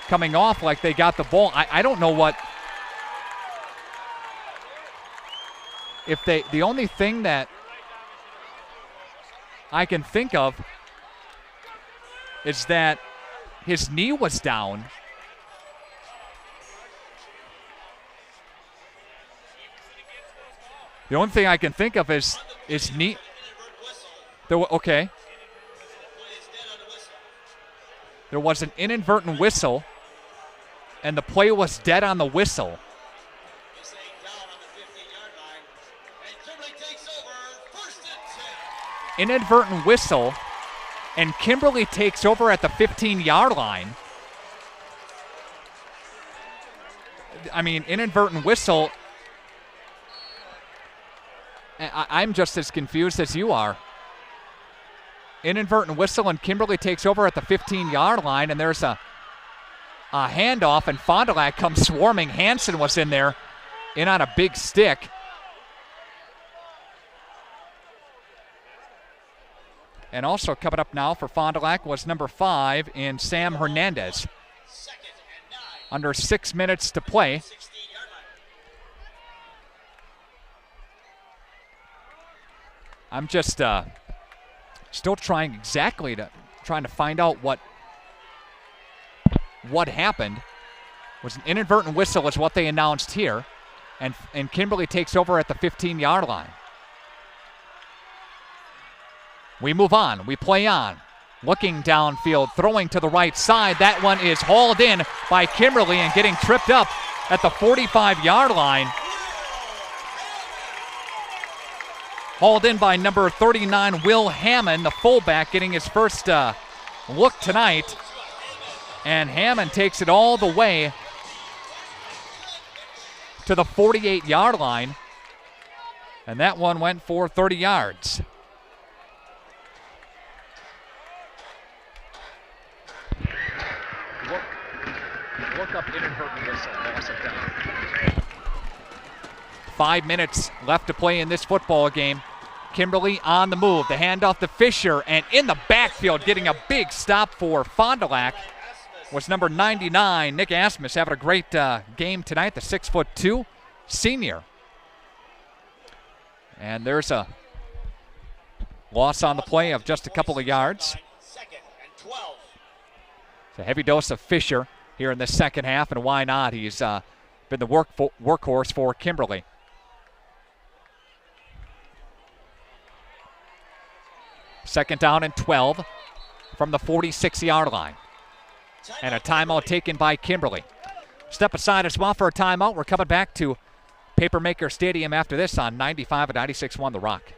coming off like they got the ball. I don't know what. If the only thing that I can think of is that his knee was down. The only thing I can think of is knee. Okay. There was an inadvertent whistle, and the play was dead on the whistle. Inadvertent whistle, and Kimberly takes over at the 15-yard line. I mean, inadvertent whistle. I'm just as confused as you are. Inadvertent whistle, and Kimberly takes over at the 15-yard line, and there's a a handoff, and Fond du Lac comes swarming. Hansen was in there, in on a big stick. And also coming up now for Fond du Lac was number 5 in Sam Hernandez. Under 6 minutes to play. I'm just still trying to find out what happened. It was an inadvertent whistle is what they announced here. And Kimberly takes over at the 15-yard line. We move on. We play on. Looking downfield, throwing to the right side. That one is hauled in by Kimberly and getting tripped up at the 45-yard line. Hauled in by number 39, Will Hammond, the fullback, getting his first look tonight. And Hammond takes it all the way to the 48-yard line. And that one went for 30 yards. Look up inadvertent whistle, loss of down. 5 minutes left to play in this football game. Kimberly on the move. The handoff to Fisher, and in the backfield getting a big stop for Fond du Lac was number 99, Nick Asmus, having a great game tonight, the 6'2" senior. And there's a loss on the play of just a couple of yards. It's a heavy dose of Fisher here in the second half, and why not? He's been the workhorse for Kimberly. Second down and 12 from the 46-yard line. And a timeout taken by Kimberly. Step aside as well for a timeout. We're coming back to Papermaker Stadium after this on 95 and 96.1 The Rock.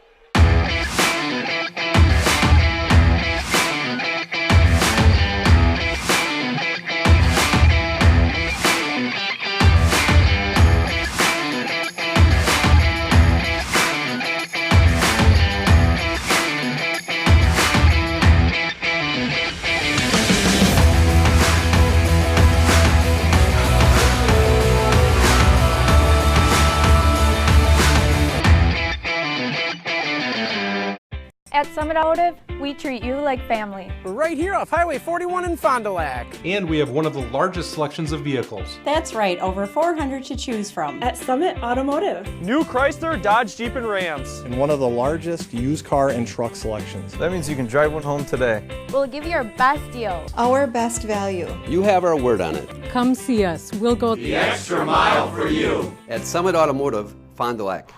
At Summit Automotive, we treat you like family. We're right here off Highway 41 in Fond du Lac. And we have one of the largest selections of vehicles. That's right, over 400 to choose from. At Summit Automotive. New Chrysler, Dodge, Jeep, and Rams. And one of the largest used car and truck selections. That means you can drive one home today. We'll give you our best deal. Our best value. You have our word on it. Come see us. We'll go the extra mile for you. At Summit Automotive, Fond du Lac.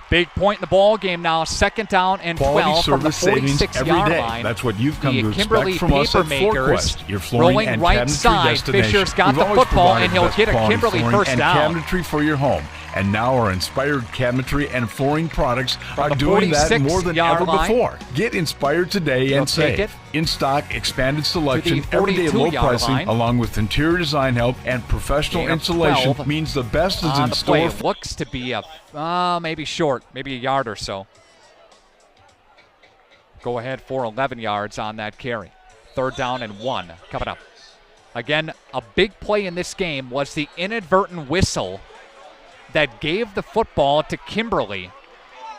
Big point in the ball game now. Second down and 12 from the 46-yard line. That's what you've come to Kimberly expect from us at Papermakers, your flooring rolling and right cabinetry side. destination. Fisher's got We've the always football, and provided he'll best get a quality Kimberly flooring first and down. cabinetry for your home. And now our inspired cabinetry and flooring products From are the doing that more than 46-yard ever line. before. Get inspired today He'll and take save. it In stock, expanded selection, to the everyday low 42-yard pricing, line. along with interior design help and professional Gain of installation 12 means the best is on in the store. play. Looks to be maybe short, maybe a yard or so. Go ahead for 11 yards on that carry. Third down and 1 coming up. Again, a big play in this game was the inadvertent whistle that gave the football to Kimberly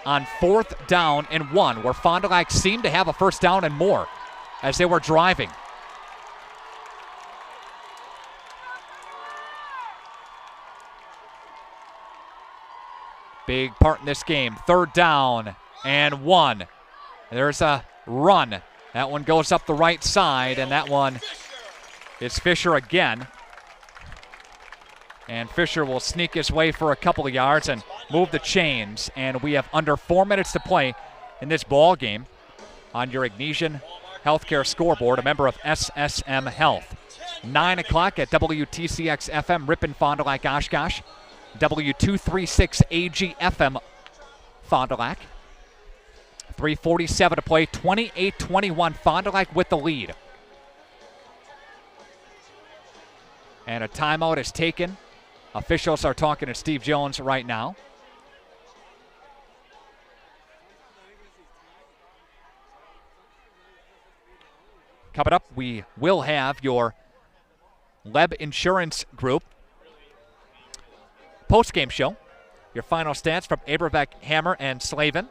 on 4th down and 1, where Fond du Lac seemed to have a first down and more as they were driving. Big part in this game. Third down and 1. There's a run. That one goes up the right side, and that one is Fisher again. And Fisher will sneak his way for a couple of yards and move the chains. And we have under 4 minutes to play in this ball game on your Ignesian Healthcare scoreboard, a member of SSM Health. 9 o'clock at WTCX FM, Ripon, Fond du Lac, Oshkosh. W236 AG FM, Fond du Lac. 3:47 to play, 28-21, Fond du Lac with the lead. And a timeout is taken. Officials are talking to Steve Jones right now. Coming up, we will have your Leb Insurance Group post-game show. Your final stats from Aberbeck, Hammer, and Slavin.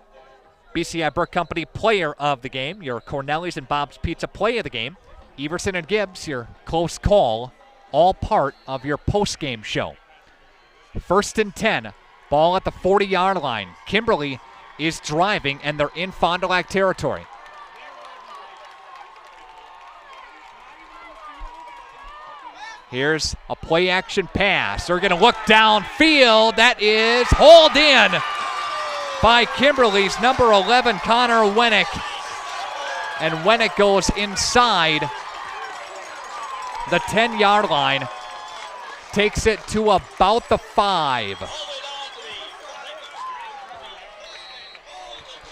BCI Burke Company player of the game. Your Cornelius and Bob's Pizza play of the game. Everson and Gibbs, your close call, all part of your post-game show. 1st and 10, ball at the 40-yard line. Kimberly is driving, and they're in Fond du Lac territory. Here's a play-action pass. They're going to look downfield. That is hauled in by Kimberly's number 11, Connor Wennick. And Wennick goes inside the 10-yard line. Takes it to about the 5.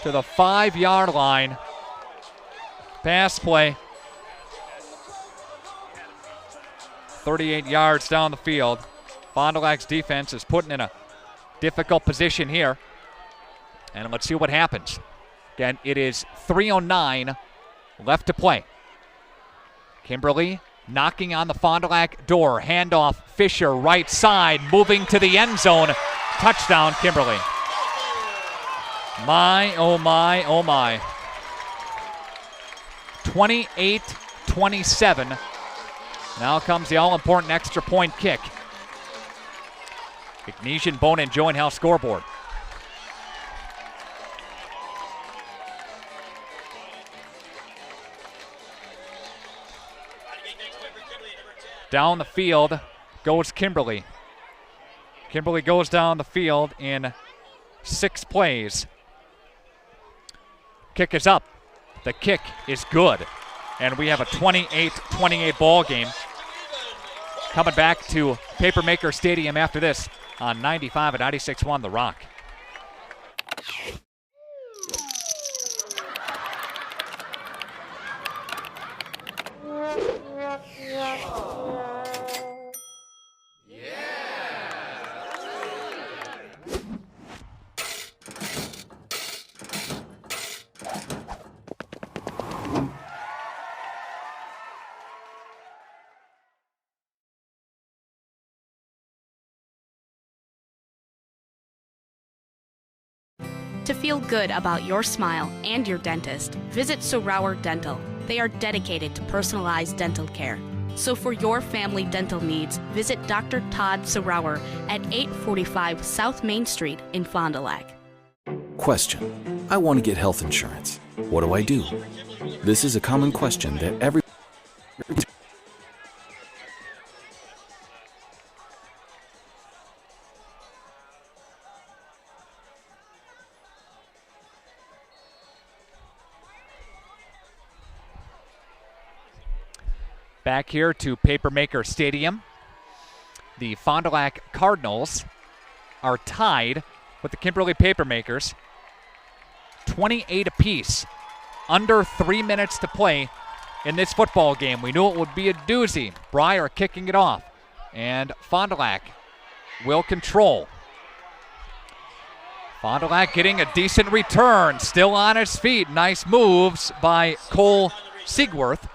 To the 5-yard line. Pass play. 38 yards down the field. Fond du Lac's defense is putting in a difficult position here. And let's see what happens. Again, it is 3:09 left to play. Kimberly knocking on the Fond du Lac door. Handoff, Fisher, right side, moving to the end zone. Touchdown, Kimberly. My, oh my, oh my. 28-27. Now comes the all-important extra point kick. Ignesian, Bone, and Joint House scoreboard. Down the field goes Kimberly. Kimberly goes down the field in 6 plays. Kick is up. The kick is good. And we have a 28-28 ball game. Coming back to Papermaker Stadium after this on 95 and 96.1 The Rock. To feel good about your smile and your dentist, visit Sorauer Dental. They are dedicated to personalized dental care. So for your family dental needs, visit Dr. Todd Sorauer at 845 South Main Street in Fond du Lac. Question: I want to get health insurance. What do I do? This is a common question that every Back here to Papermaker Stadium. The Fond du Lac Cardinals are tied with the Kimberly Papermakers. 28 apiece. Under 3 minutes to play in this football game. We knew it would be a doozy. Breyer kicking it off. And Fond du Lac will control. Fond du Lac getting a decent return. Still on his feet. Nice moves by Cole Siegworth.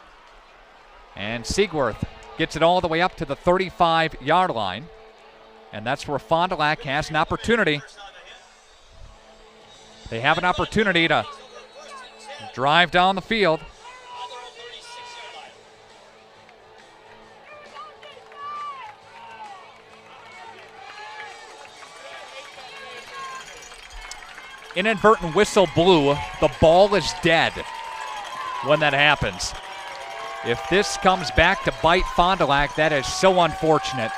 And Siegworth gets it all the way up to the 35-yard line. And that's where Fond du Lac has an opportunity. They have an opportunity to drive down the field. Inadvertent whistle blew. The ball is dead when that happens. If this comes back to bite Fond du Lac, that is so unfortunate.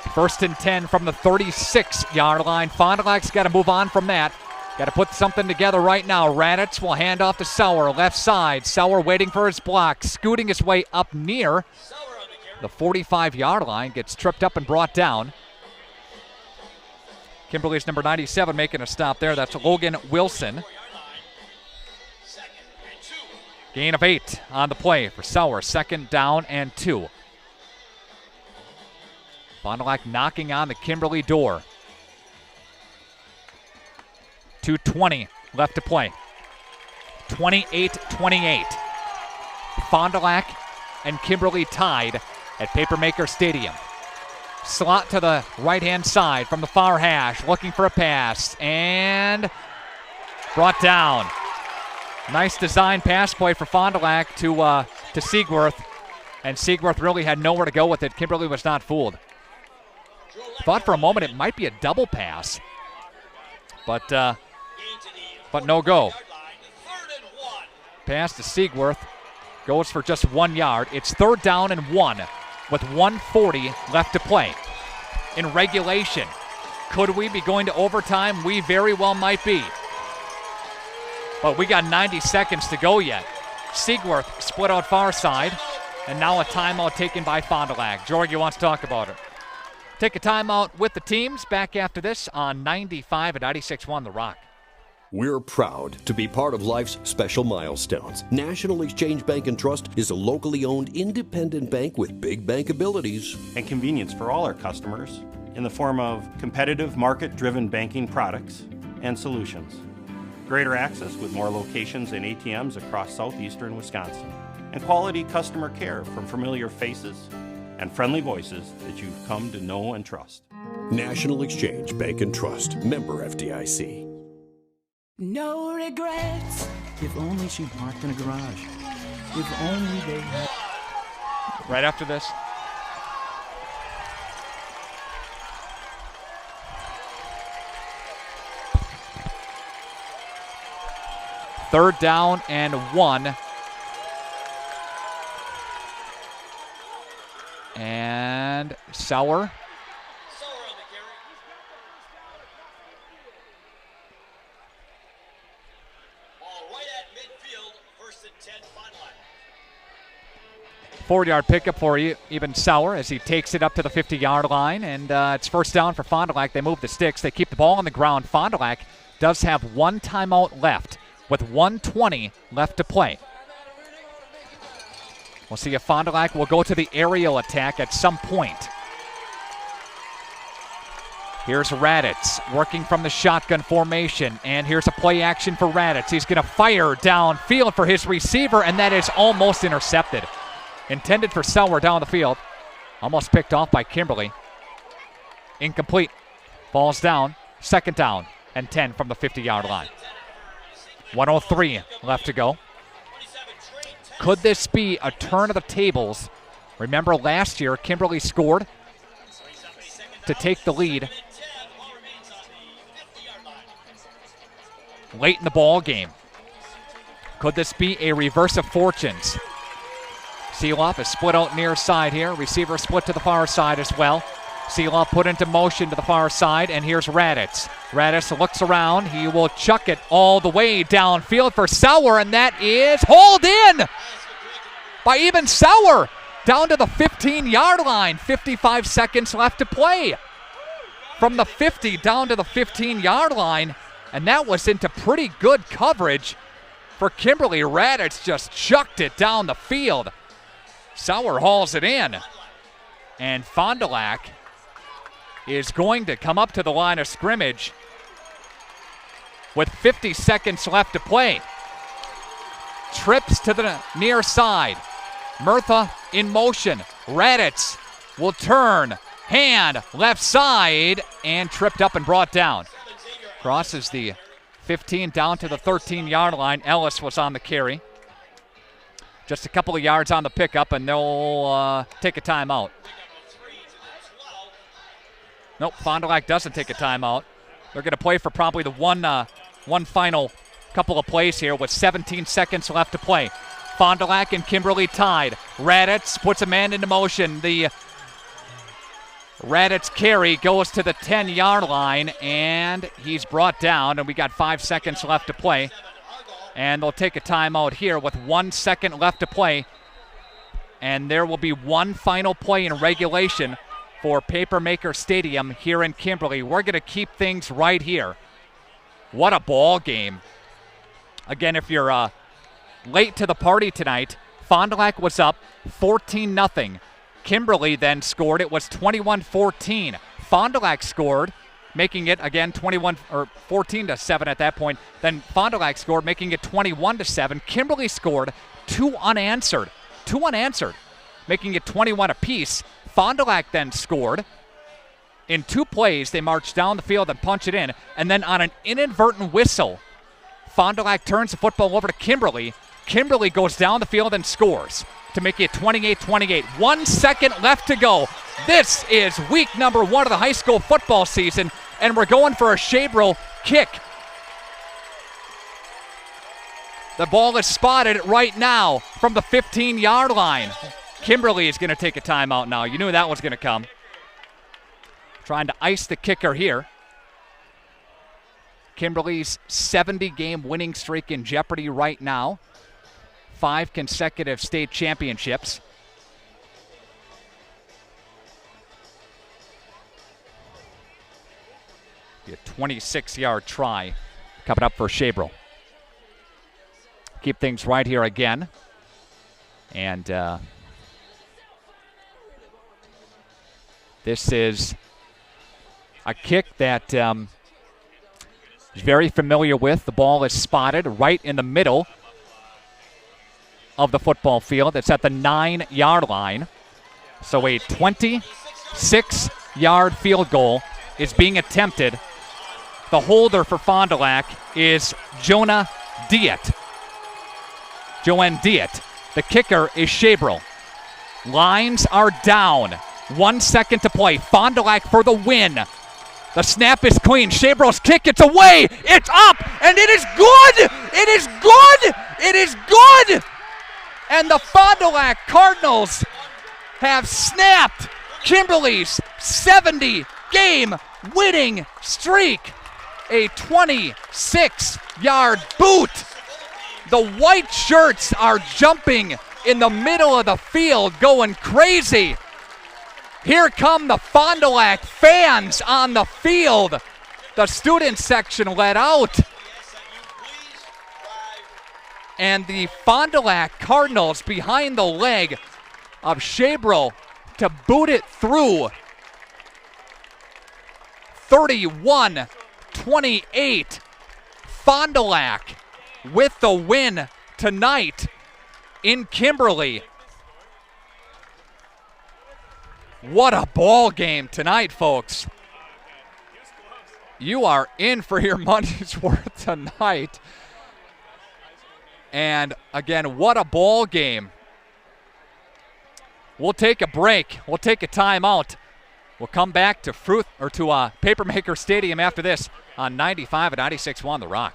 1st and 10 from the 36-yard line. Fond du Lac's got to move on from that. Got to put something together right now. Raditz will hand off to Sauer, left side. Sauer waiting for his block, scooting his way up near the 45-yard line. Gets tripped up and brought down. Kimberly's number 97 making a stop there. That's Logan Wilson. Gain of 8 on the play for Sauer. 2nd down and 2. Fond du Lac knocking on the Kimberly door. 2:20 left to play. 28-28. Fond du Lac and Kimberly tied at Papermaker Stadium. Slot to the right-hand side from the far hash, looking for a pass, and brought down. Nice design pass play for Fond du Lac to Seaworth, and Seaworth really had nowhere to go with it. Kimberly was not fooled. Thought for a moment it might be a double pass, but no go. Pass to Seaworth, goes for just 1 yard. It's 3rd down and 1 with 1:40 left to play. In regulation, could we be going to overtime? We very well might be. But we got 90 seconds to go yet. Seaworth split out far side, and now a timeout taken by Fond du Lac. Jorge wants to talk about it. Take a timeout with the teams. Back after this on 95 and 96.1 The Rock. We're proud to be part of life's special milestones. National Exchange Bank and Trust is a locally owned independent bank with big bank abilities and convenience for all our customers in the form of competitive market-driven banking products and solutions. Greater access with more locations and ATMs across southeastern Wisconsin. And quality customer care from familiar faces and friendly voices that you've come to know and trust. National Exchange Bank and Trust, member FDIC. No regrets. If only she parked in a garage. If only they had... Right after this. Third down and 1. And Sauer. Ball right at midfield, 1st and 10, Fond du Lac. 4-yard pickup for even Sauer as he takes it up to the 50-yard line, and it's 1st down for Fond du Lac. They move the sticks. They keep the ball on the ground. Fond du Lac does have 1 timeout left with 1:20 left to play. We'll see if Fond du Lac will go to the aerial attack at some point. Here's Raditz working from the shotgun formation, and here's a play action for Raditz. He's going to fire downfield for his receiver, and that is almost intercepted. Intended for Sauer down the field. Almost picked off by Kimberly. Incomplete. Falls down. 2nd down and 10 from the 50-yard line. 1:03 left to go. Could this be a turn of the tables? Remember last year, Kimberly scored to take the lead late in the ball game. Could this be a reverse of fortunes? Seeloff is split out near side here. Receiver split to the far side as well. Seeloff put into motion to the far side, and here's Raditz. Raditz looks around. He will chuck it all the way downfield for Sauer, and that is hauled in by even Sauer down to the 15-yard line. 55 seconds left to play. From the 50 down to the 15-yard line, and that was into pretty good coverage for Kimberly. Raditz just chucked it down the field. Sauer hauls it in, and Fond du Lac is going to come up to the line of scrimmage with 50 seconds left to play. Trips to the near side. Murtha in motion. Raditz will turn. Hand left side and tripped up and brought down. Crosses the 15 down to the 13-yard line. Ellis was on the carry. Just a couple of yards on the pickup, and they'll take a timeout. Nope, Fond du Lac doesn't take a timeout. They're going to play for probably the one final couple of plays here with 17 seconds left to play. Fond du Lac and Kimberly tied. Raditz puts a man into motion. The Raditz carry goes to the 10-yard line, and he's brought down, and we got 5 seconds left to play. And they'll take a timeout here with 1 second left to play. And there will be one final play in regulation for Papermaker Stadium here in Kimberly. We're going to keep things right here. What a ball game. Again, if you're late to the party tonight, Fond du Lac was up 14-0. Kimberly then scored. It was 21-14. Fond du Lac scored, making it again 14-7 at that point. Then Fond du Lac scored, making it 21-7. Kimberly scored two unanswered. making it 21 apiece. Fond du Lac then scored. In 2 plays, they marched down the field and punched it in. And then on an inadvertent whistle, Fond du Lac turns the football over to Kimberly. Kimberly goes down the field and scores to make it 28-28. 1 second left to go. This is week number 1 of the high school football season, and we're going for a Shabro kick. The ball is spotted right now from the 15-yard line. Kimberly is going to take a timeout now. You knew that was going to come. Trying to ice the kicker here. Kimberly's 70-game winning streak in jeopardy right now. 5 consecutive state championships. Be a 26-yard try coming up for Shabro. Keep things right here again. And this is a kick that is very familiar with. The ball is spotted right in the middle of the football field. It's at the 9-yard line. So a 26-yard field goal is being attempted. The holder for Fond du Lac is Joanne Diet. The kicker is Shabro. Lines are down. 1 second to play. Fond du Lac for the win. The snap is clean. Shabro's kick, it's away. It's up, and it is good. It is good. It is good. And the Fond du Lac Cardinals have snapped Kimberly's 70-game winning streak. A 26-yard boot. The white shirts are jumping in the middle of the field, going crazy. Here come the Fond du Lac fans on the field. The student section let out. And the Fond du Lac Cardinals behind the leg of Shabro to boot it through. 31-28. Fond du Lac with the win tonight in Kimberly. What a ball game tonight, folks. You are in for your money's worth tonight. And again, what a ball game. We'll take a break. We'll take a timeout. We'll come back to Papermaker Stadium after this on 95 and 96.1 The Rock.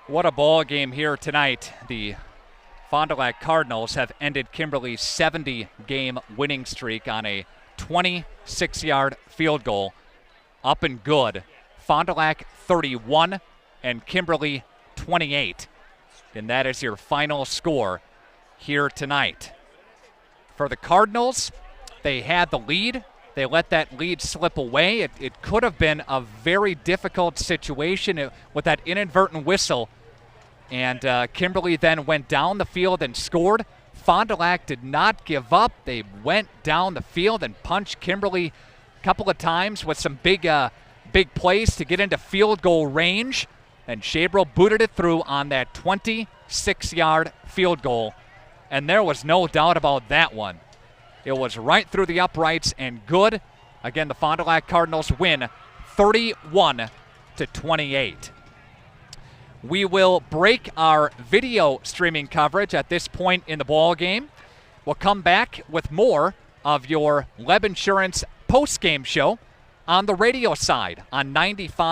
What a ball game here tonight. The Fond du Lac Cardinals have ended Kimberly's 70-game winning streak on a 26-yard field goal. Up and good. Fond du Lac 31 and Kimberly 28. And that is your final score here tonight. For the Cardinals, they had the lead. They let that lead slip away. It could have been a very difficult situation with that inadvertent whistle. And Kimberly then went down the field and scored. Fond du Lac did not give up. They went down the field and punched Kimberly a couple of times with some big plays to get into field goal range. And Shabro booted it through on that 26-yard field goal. And there was no doubt about that one. It was right through the uprights and good. Again, the Fond du Lac Cardinals win 31-28. We will break our video streaming coverage at this point in the ball game. We'll come back with more of your Leb Insurance post-game show on the radio side on 95.